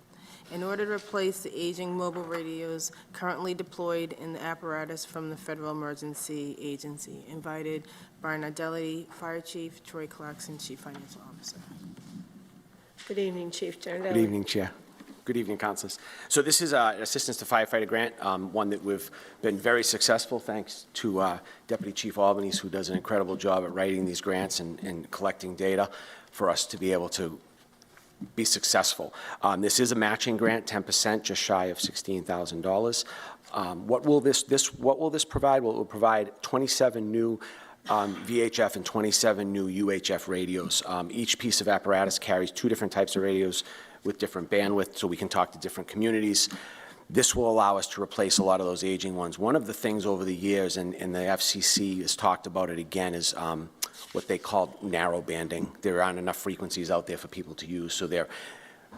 in order to replace the aging mobile radios currently deployed in the apparatus from the Federal Emergency Agency. Invited, Brian Nardelli, Fire Chief, Troy Clarkson, Chief Financial Officer. Good evening, Chief Nardelli. Good evening, Chair. Good evening, councilors. So this is an Assistance to Firefighter Grant, one that we've been very successful, thanks to Deputy Chief Albanese, who does an incredible job at writing these grants and collecting data for us to be able to be successful. This is a matching grant, 10%, just shy of $16,000. What will this provide? Well, it will provide 27 new VHF and 27 new UHF radios. Each piece of apparatus carries 2 different types of radios with different bandwidth, so we can talk to different communities. This will allow us to replace a lot of those aging ones. One of the things over the years, and the FCC has talked about it again, is what they call narrow banding. There aren't enough frequencies out there for people to use, so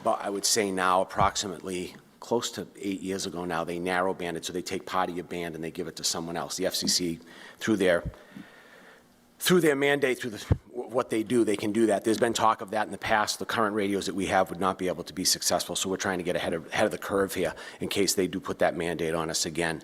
but I would say now approximately close to 8 years ago now, they narrow banded, so they take part of your band and they give it to someone else. The FCC, through their mandate, what they do, they can do that. There's been talk of that in the past. The current radios that we have would not be able to be successful, so we're trying to get ahead of the curve here in case they do put that mandate on us again.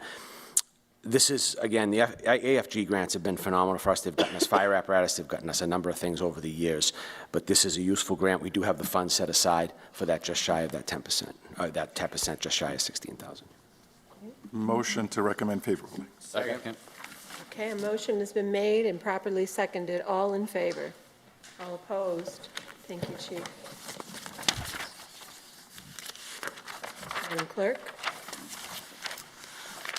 This is, again, the AFG grants have been phenomenal for us. They've gotten us fire apparatus. They've gotten us a number of things over the years. But this is a useful grant. We do have the funds set aside for that, just shy of that 10%, or that 10%, just shy of $16,000. Motion to recommend favorably. Second. Okay, a motion has been made and properly seconded. All in favor? All opposed? Thank you, Chief. Madam Clerk?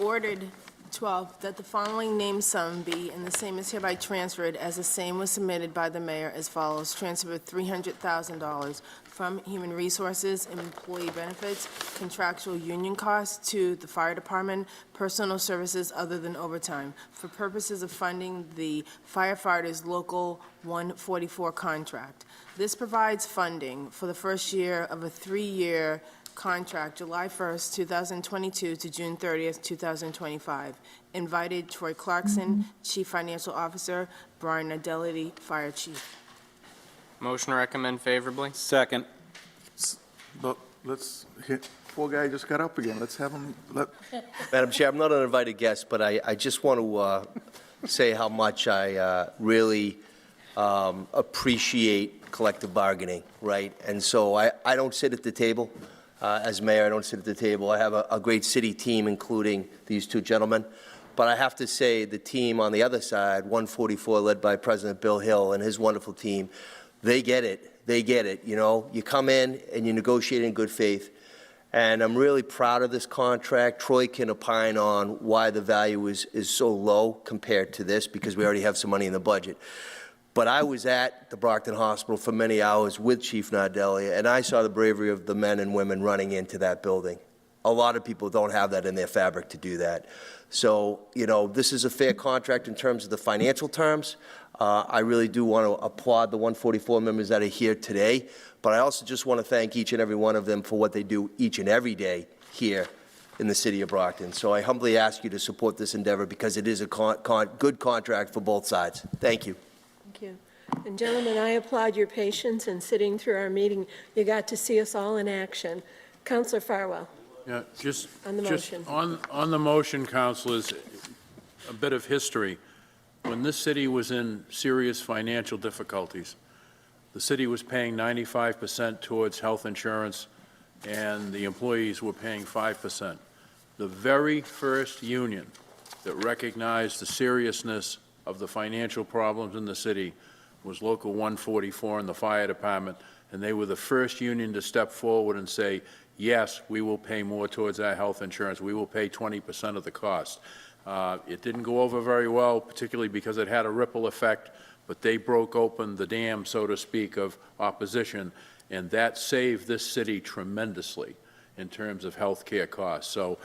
Ordered 12, that the following named sum be, and the same is hereby transferred as the same was submitted by the mayor as follows. Transfer $300,000 from Human Resources and Employee Benefits, contractual union costs to the fire department, personal services other than overtime, for purposes of funding the firefighters' Local 144 contract. This provides funding for the first year of a 3-year contract, July 1st, 2022 to June 30th, 2025. Invited Troy Clarkson, Chief Financial Officer, Brian Nadelli, Fire Chief. Motion to recommend favorably? Second. But let's hit, poor guy just got up again. Let's have him, Madam Chair, I'm not an invited guest, but I just want to say how much I really appreciate collective bargaining, right? And so I don't sit at the table. As mayor, I don't sit at the table. I have a great city team, including these two gentlemen. But I have to say, the team on the other side, 144, led by President Bill Hill and his wonderful team, they get it. They get it. You know, you come in and you negotiate in good faith. And I'm really proud of this contract. Troy can opine on why the value is so low compared to this, because we already have some money in the budget. But I was at the Brockton Hospital for many hours with Chief Nadelli, and I saw the bravery of the men and women running into that building. A lot of people don't have that in their fabric to do that. So, you know, this is a fair contract in terms of the financial terms. I really do want to applaud the 144 members that are here today, but I also just want to thank each and every one of them for what they do each and every day here in the city of Brockton. So I humbly ask you to support this endeavor, because it is a good contract for both sides. Thank you. Thank you. And gentlemen, I applaud your patience in sitting through our meeting. You got to see us all in action. Councilor Farwell. Yeah, just On the motion. on the motion, councilors, a bit of history. When this city was in serious financial difficulties, the city was paying 95% towards health insurance, and the employees were paying 5%. The very first union that recognized the seriousness of the financial problems in the city was Local 144 in the fire department, and they were the first union to step forward and say, yes, we will pay more towards our health insurance. We will pay 20% of the cost. It didn't go over very well, particularly because it had a ripple effect, but they broke open the dam, so to speak, of opposition, and that saved this city tremendously in terms of health care costs. So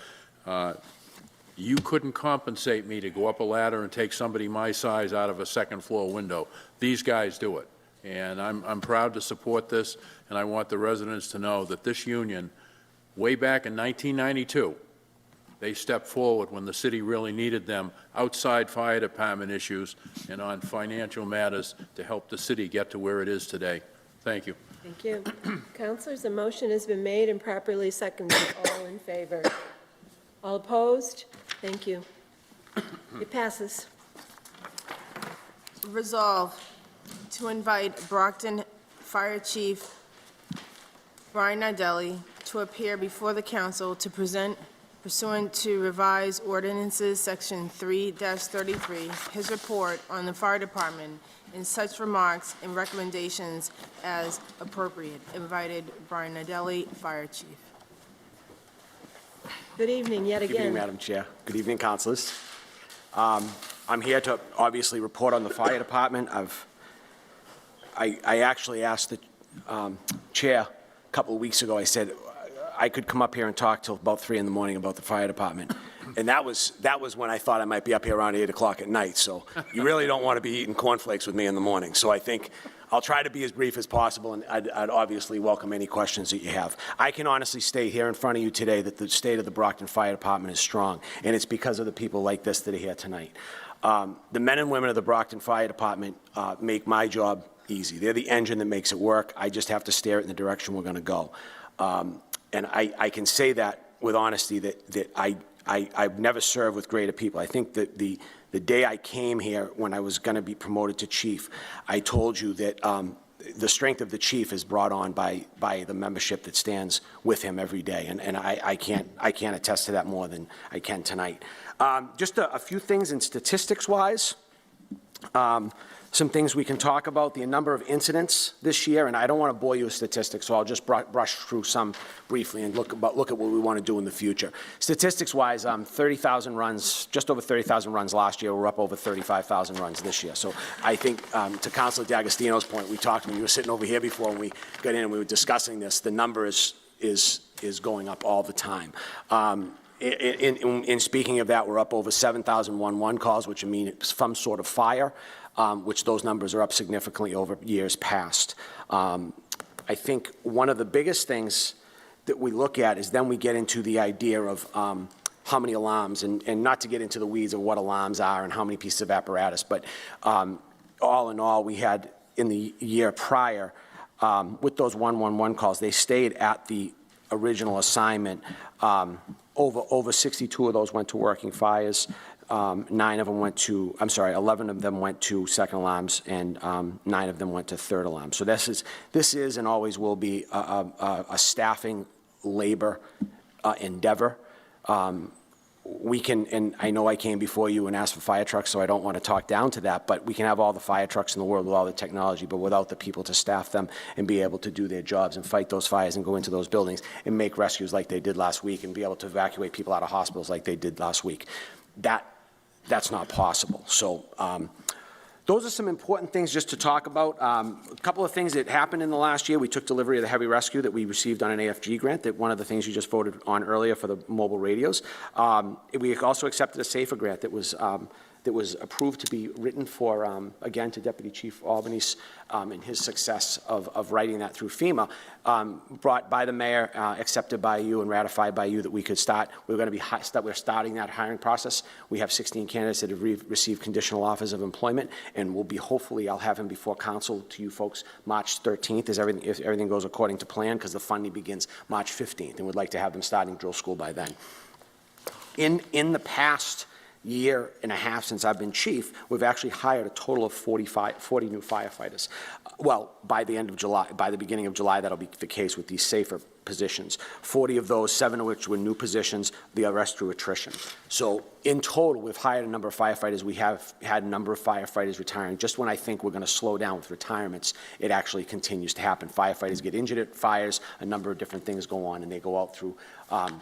you couldn't compensate me to go up a ladder and take somebody my size out of a second-floor window. These guys do it. And I'm proud to support this, and I want the residents to know that this union, way back in 1992, they stepped forward when the city really needed them outside fire department issues and on financial matters to help the city get to where it is today. Thank you. Thank you. Councilors, a motion has been made and properly seconded. All in favor? All opposed? Thank you. It passes. Resolve to invite Brockton Fire Chief Brian Nadelli to appear before the council to present pursuant to revised ordinances, Section 3-33, his report on the fire department in such remarks and recommendations as appropriate. Invited Brian Nadelli, Fire Chief. Good evening, yet Good evening, again. Madam Chair. Good evening, councilors. I'm here to obviously report on the fire department. I actually asked the chair a couple of weeks ago, I said I could come up here and talk till about 3 in the morning about the fire department. And that was when I thought I might be up here around 8 o'clock at night. So you really don't want to be eating cornflakes with me in the morning. So I think I'll try to be as brief as possible, and I'd obviously welcome any questions that you have. I can honestly state here in front of you today that the state of the Brockton Fire Department is strong, and it's because of the people like this that are here tonight. The men and women of the Brockton Fire Department make my job easy. They're the engine that makes it work. I just have to steer it in the direction we're going to go. And I can say that with honesty that I've never served with greater people. I think that the day I came here, when I was going to be promoted to chief, I told you that the strength of the chief is brought on by the membership that stands with him every day, and I can't attest to that more than I can tonight. Just a few things in statistics-wise. Some things we can talk about, the number of incidents this year, and I don't want to bore you with statistics, so I'll just brush through some briefly and look at what we want to do in the future. Statistics-wise, 30,000 runs, just over 30,000 runs last year. We're up over 35,000 runs this year. So I think, to Councilor D'Agostino's point, we talked when you were sitting over here before when we got in and we were discussing this, the number is going up all the time. In speaking of that, we're up over 7,011 calls, which mean it's some sort of fire, which those numbers are up significantly over years past. I think one of the biggest things that we look at is then we get into the idea of how many alarms, and not to get into the weeds of what alarms are and how many pieces of apparatus, but all in all, we had in the year prior, with those 111 calls, they stayed at the original assignment. Over 62 of those went to working fires. 11 of them went to second alarms, and 9 of them went to third alarms. So this is and always will be a staffing labor endeavor. We can, and I know I came before you and asked for fire trucks, so I don't want to talk down to that, but we can have all the fire trucks in the world with all the technology, but without the people to staff them and be able to do their jobs and fight those fires and go into those buildings and make rescues like they did last week and be able to evacuate people out of hospitals like they did last week, that's not possible. So those are some important things just to talk about. A couple of things that happened in the last year. We took delivery of the heavy rescue that we received on an AFG grant, that one of the things you just voted on earlier for the mobile radios. We also accepted a SAFER grant that was approved to be written for, again, to Deputy Chief Albanese and his success of writing that through FEMA, brought by the mayor, accepted by you and ratified by you that we could start. We're starting that hiring process. We have 16 candidates that have received conditional offers of employment, and we'll be, hopefully, I'll have him before council to you folks March 13th, if everything goes according to plan, because the funding begins March 15th, and we'd like to have them starting drill school by then. In the past year and a half since I've been chief, we've actually hired a total of 40 new firefighters. Well, by the beginning of July, that'll be the case with these SAFER positions. 40 of those, 7 of which were new positions, the rest through attrition. So in total, we've hired a number of firefighters. We have had a number of firefighters retiring. Just when I think we're going to slow down with retirements, it actually continues to happen. Firefighters get injured at fires, a number of different things go on, and they go out through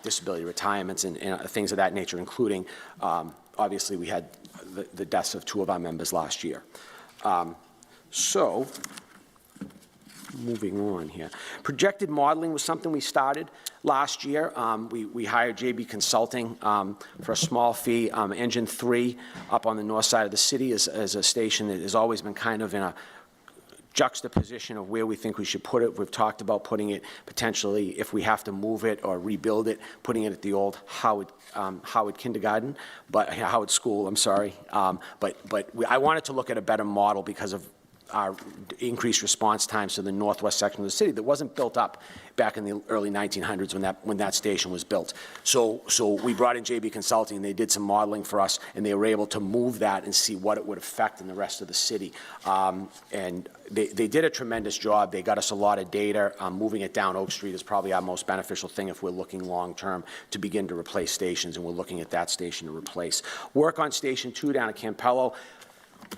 disability retirements and things of that nature, including, obviously, we had the deaths of 2 of our members last year. So, moving on here. Projected modeling was something we started last year. We hired JB Consulting for a small fee. Engine 3 up on the north side of the city is a station that has always been kind of in a juxtaposition of where we think we should put it. We've talked about putting it potentially, if we have to move it or rebuild it, putting it at the old Howard kindergarten, but Howard School, I'm sorry. But I wanted to look at a better model because of our increased response times to the northwest section of the city that wasn't built up back in the early 1900s when that station was built. So we brought in JB Consulting, and they did some modeling for us, and they were able to move that and see what it would affect in the rest of the city. And they did a tremendous job. They got us a lot of data. Moving it down Oak Street is probably our most beneficial thing if we're looking long-term to begin to replace stations, and we're looking at that station to replace. Work on Station 2 down at Campello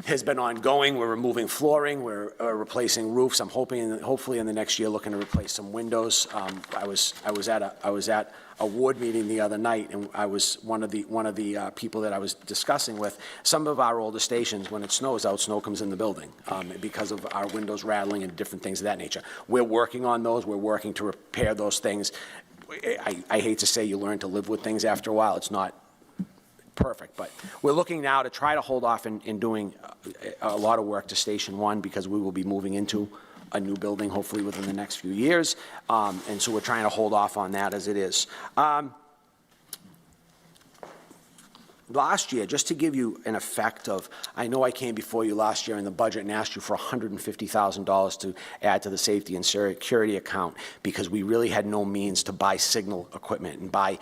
has been ongoing. We're removing flooring, we're replacing roofs. I'm hopefully in the next year looking to replace some windows. I was at a ward meeting the other night, and I was one of the people that I was discussing with. Some of our older stations, when it snows out, snow comes in the building because of our windows rattling and different things of that nature. We're working on those. We're working to repair those things. I hate to say you learn to live with things after a while. It's not perfect, but we're looking now to try to hold off in doing a lot of work to Station 1 because we will be moving into a new building hopefully within the next few years, and so we're trying to hold off on that as it is. Last year, just to give you an effect of, I know I came before you last year in the budget and asked you for $150,000 to add to the safety and security account because we really had no means to buy signal equipment and buy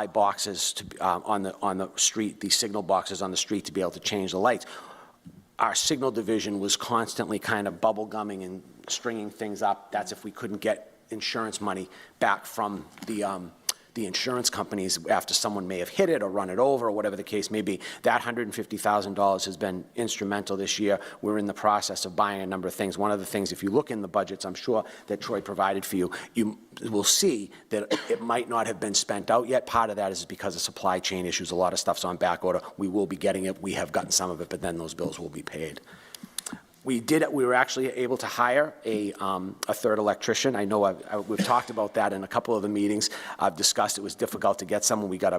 boxes on the street, these signal boxes on the street to be able to change the lights. Our signal division was constantly kind of bubble gumming and stringing things up. That's if we couldn't get insurance money back from the the insurance companies after someone may have hit it or run it over or whatever the case may be. That $150,000 has been instrumental this year. We're in the process of buying a number of things. One of the things, if you look in the budgets, I'm sure that Troy provided for you, you will see that it might not have been spent out yet. Part of that is because of supply chain issues. A lot of stuff's on back order. We will be getting it. We have gotten some of it, but then those bills will be paid. We were actually able to hire a third electrician. I know we've talked about that in a couple of the meetings. I've discussed it was difficult to get someone. We got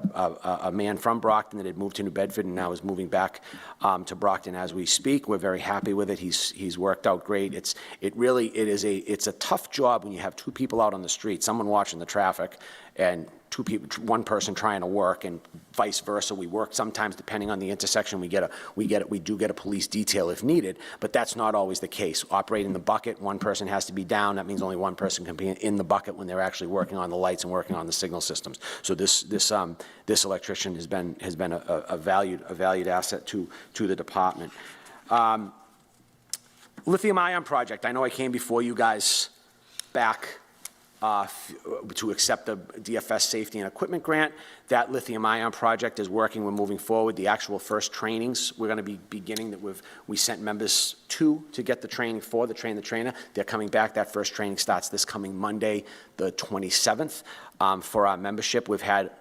a man from Brockton that had moved to New Bedford and now is moving back to Brockton as we speak. We're very happy with it. He's worked out great. It's a tough job when you have two people out on the street, someone watching the traffic and one person trying to work, and vice versa. We work sometimes, depending on the intersection, we do get a police detail if needed, but that's not always the case. Operating the bucket, one person has to be down. That means only one person can be in the bucket when they're actually working on the lights and working on the signal systems. So this electrician has been a valued asset to the department. Lithium-ion project. I know I came before you guys back to accept the DFS safety and equipment grant. That lithium-ion project is working. We're moving forward. The actual first trainings we're going to be beginning that we sent members to get the training for the trainer. They're coming back. That first training starts this coming Monday, the 27th. For our membership, we've had,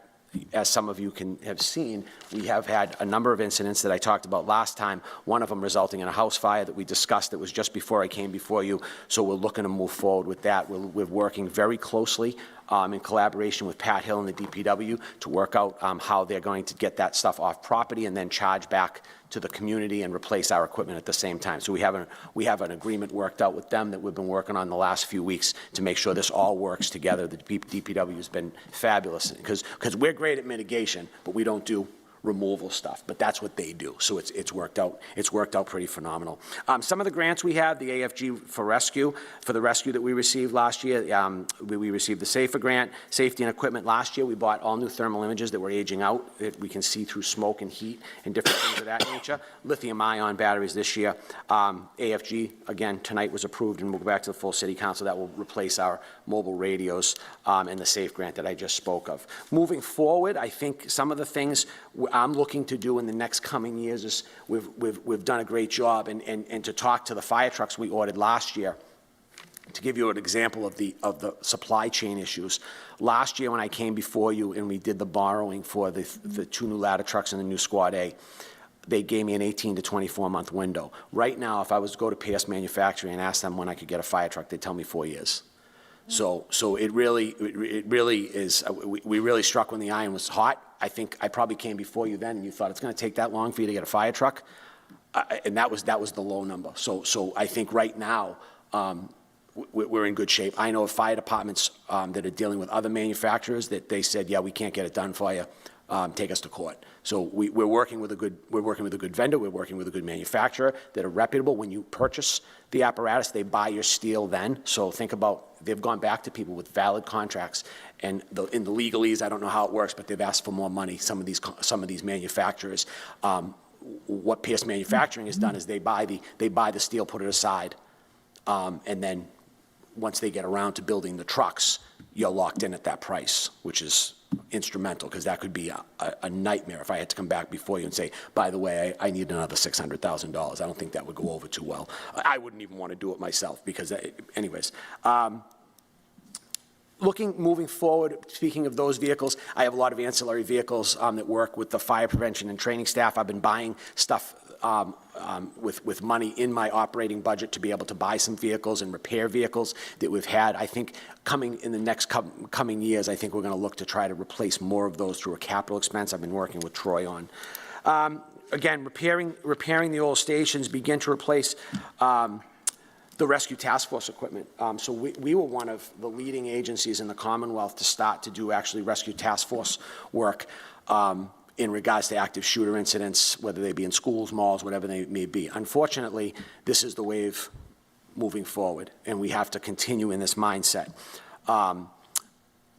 as some of you have seen, we have had a number of incidents that I talked about last time, one of them resulting in a house fire that we discussed that was just before I came before you, so we're looking to move forward with that. We're working very closely in collaboration with Pat Hill and the DPW to work out how they're going to get that stuff off property and then charge back to the community and replace our equipment at the same time. So we have an agreement worked out with them that we've been working on the last few weeks to make sure this all works together. The DPW has been fabulous because we're great at mitigation, but we don't do removal stuff, but that's what they do. So it's worked out pretty phenomenal. Some of the grants we have, the AFG for the rescue that we received last year, we received the SAFER grant, safety and equipment. Last year we bought all new thermal images that were aging out. We can see through smoke and heat and different things of that nature. Lithium-ion batteries this year. AFG, again, tonight was approved, and we'll go back to the full city council. That will replace our mobile radios and the SAFE grant that I just spoke of. Moving forward, I think some of the things I'm looking to do in the next coming years is we've done a great job, and to talk to the fire trucks we ordered last year. To give you an example of the supply chain issues, last year when I came before you and we did the borrowing for the two new ladder trucks and the new Squad A, they gave me an 18 to 24 month window. Right now, if I was to go to Pierce Manufacturing and ask them when I could get a fire truck, they'd tell me 4 years. So it really is, we really struck when the iron was hot. I think I probably came before you then and you thought it's going to take that long for you to get a fire truck. And that was the low number. So I think right now, we're in good shape. I know of fire departments that are dealing with other manufacturers that they said, yeah, we can't get it done for you. Take us to court. So we're working with a good vendor. We're working with a good manufacturer that are reputable. When you purchase the apparatus, they buy your steel then. So think about, they've gone back to people with valid contracts, and in the legalese, I don't know how it works, but they've asked for more money. Some of these manufacturers, what Pierce Manufacturing has done is they buy the steel, put it aside, and then once they get around to building the trucks, you're locked in at that price, which is instrumental, because that could be a nightmare if I had to come back before you and say, by the way, I need another $600,000. I don't think that would go over too well. I wouldn't even want to do it myself because, anyways. Moving forward, speaking of those vehicles, I have a lot of ancillary vehicles that work with the fire prevention and training staff. I've been buying stuff with money in my operating budget to be able to buy some vehicles and repair vehicles that we've had. I think coming in the next coming years, I think we're going to look to try to replace more of those through a capital expense I've been working with Troy on. Again, repairing the old stations, begin to replace the rescue task force equipment. So we were one of the leading agencies in the Commonwealth to start to do actually rescue task force work in regards to active shooter incidents, whether they be in schools, malls, whatever they may be. Unfortunately, this is the wave moving forward, and we have to continue in this mindset.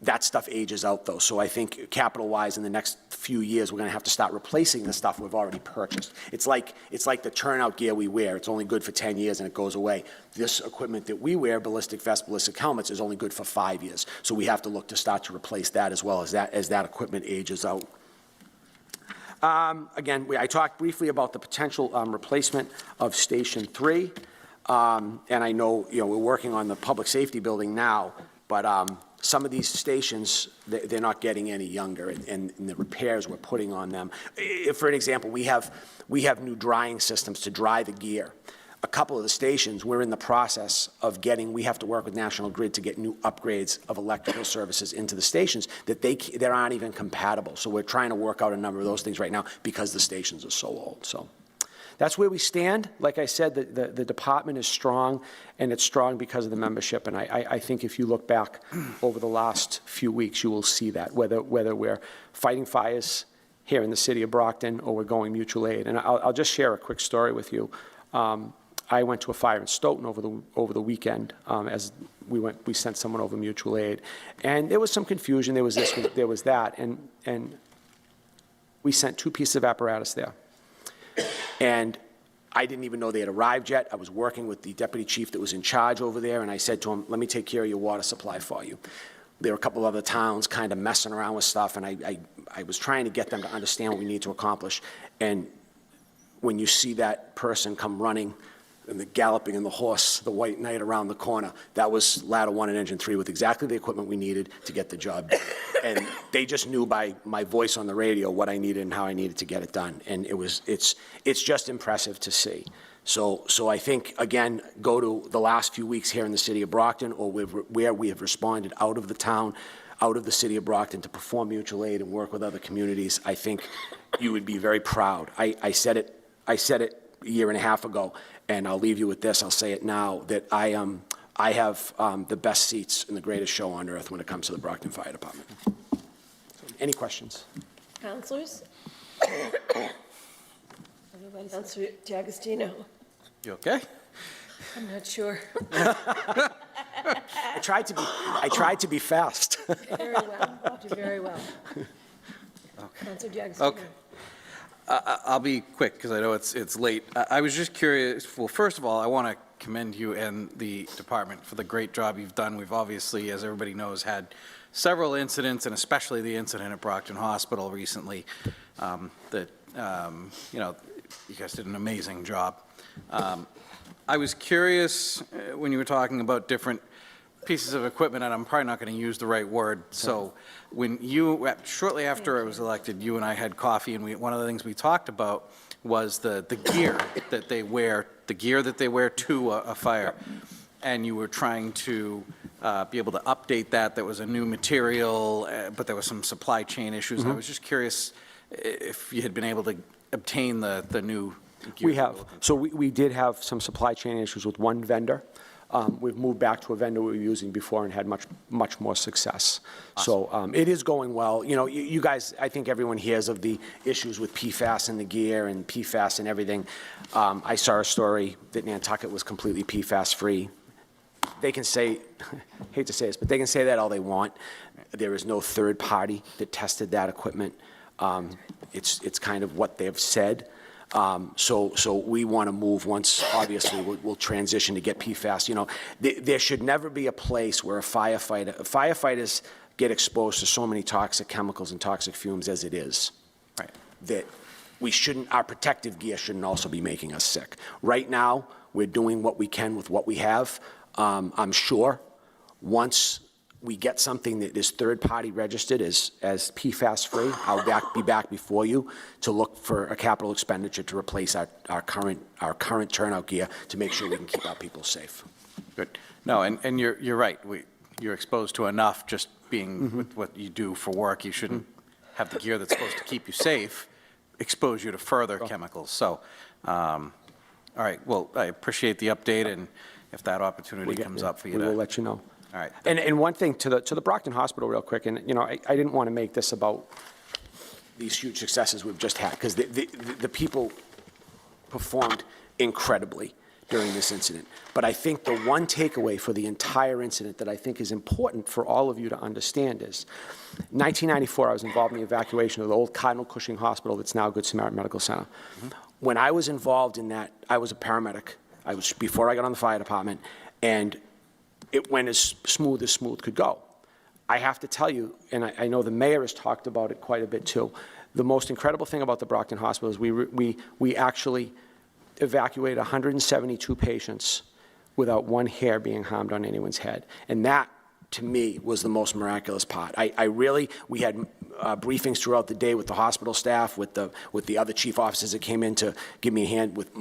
that stuff ages out, though. So I think capital-wise, in the next few years, we're going to have to start replacing the stuff we've already purchased. It's like the turnout gear we wear. It's only good for 10 years and it goes away. This equipment that we wear, ballistic vests, ballistic helmets, is only good for 5 years. So we have to look to start to replace that as well as that equipment ages out. Again, I talked briefly about the potential replacement of Station 3. And I know, we're working on the public safety building now, but some of these stations, they're not getting any younger, and the repairs we're putting on them. For an example, we have new drying systems to dry the gear. A couple of the stations, we're in the process of we have to work with National Grid to get new upgrades of electrical services into the stations that aren't even compatible. So we're trying to work out a number of those things right now because the stations are so old. So that's where we stand. Like I said, the department is strong, and it's strong because of the membership. And I think if you look back over the last few weeks, you will see that, whether we're fighting fires here in the city of Brockton or we're going mutual aid. And I'll just share a quick story with you. I went to a fire in Stoughton over the weekend as we sent someone over mutual aid. And there was some confusion. There was this, there was that. And we sent 2 pieces of apparatus there. And I didn't even know they had arrived yet. I was working with the deputy chief that was in charge over there, and I said to him, let me take care of your water supply for you. There were a couple of other towns kind of messing around with stuff, and I was trying to get them to understand what we need to accomplish. And when you see that person come running and the galloping and the horse, the white knight around the corner, that was ladder 1 and engine 3 with exactly the equipment we needed to get the job done. And they just knew by my voice on the radio what I needed and how I needed to get it done. And it's just impressive to see. So I think, again, go to the last few weeks here in the city of Brockton, or where we have responded out of the town, out of the city of Brockton to perform mutual aid and work with other communities. I think you would be very proud. I said it a year and a half ago, and I'll leave you with this. I'll say it now, that I have the best seats in the greatest show on earth when it comes to the Brockton Fire Department. Any questions? Councilors? Councilor D'Agostino? You okay? I'm not sure. I tried to be fast. Very well. You did very well. Okay. Councilor D'Agostino? Okay. I'll be quick because I know it's late. I was just curious. Well, first of all, I want to commend you and the department for the great job you've done. We've obviously, as everybody knows, had several incidents, and especially the incident at Brockton Hospital recently. You guys did an amazing job. I was curious when you were talking about different pieces of equipment, and I'm probably not going to use the right word. So when shortly after I was elected, you and I had coffee, and one of the things we talked about was the gear that they wear, to a fire. And you were trying to be able to update that. There was a new material, but there was some supply chain issues. Mm-hmm. I was just curious if you had been able to obtain the new gear. We have. So we did have some supply chain issues with one vendor. We've moved back to a vendor we were using before and had much more success. Awesome. So it is going well. You guys, I think everyone hears of the issues with PFAS in the gear and PFAS and everything. I saw a story that Nantucket was completely PFAS-free. They can say, hate to say this, but they can say that all they want. There is no third party that tested that equipment. It's kind of what they've said. So we want to move once, obviously, we'll transition to get PFAS. There should never be a place where firefighters get exposed to so many toxic chemicals and toxic fumes as it is. Right. That our protective gear shouldn't also be making us sick. Right now, we're doing what we can with what we have. I'm sure once we get something that is third-party registered as PFAS-free, I'll be back before you to look for a capital expenditure to replace our current turnout gear to make sure we can keep our people safe. Good. No, and you're right. You're exposed to enough just being with what you do for work. You shouldn't have the gear that's supposed to keep you safe expose you to further chemicals. So, all right. Well, I appreciate the update, and if that opportunity comes up for you, we will let you know. All right. And one thing to the Brockton Hospital real quick, and I didn't want to make this about these huge successes we've just had, because the people performed incredibly. during this incident. But I think the one takeaway for the entire incident that I think is important for all of you to understand is, 1994, I was involved in the evacuation of the old Cardinal Cushing Hospital that's now Good Samaritan Medical Center. When I was involved in that, I was a paramedic. Before I got on the fire department, and it went as smooth could go. I have to tell you, and I know the mayor has talked about it quite a bit too, the most incredible thing about the Brockton Hospital is we actually evacuated 172 patients without one hair being harmed on anyone's head. And that, to me, was the most miraculous part. We had briefings throughout the day with the hospital staff, with the other chief officers that came in to give me a hand, with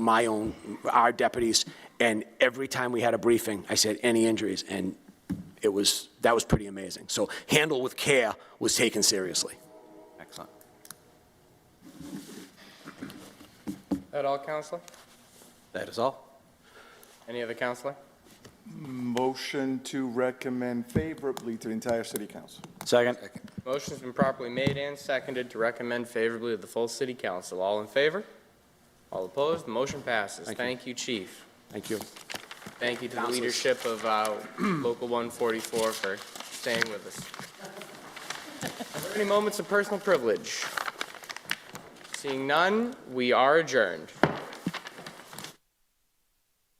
our deputies, and every time we had a briefing, I said, any injuries, and that was pretty amazing. So handle with care was taken seriously. Excellent. That all, Counselor? That is all. Any other counselor? Motion to recommend favorably to the entire city council. Second. Motion's been properly made and seconded to recommend favorably to the full city council. All in favor? All opposed? The motion passes. Thank you, Chief. Thank you. Thank you to the leadership of Local 144 for staying with us. Are there any moments of personal privilege? Seeing none, we are adjourned.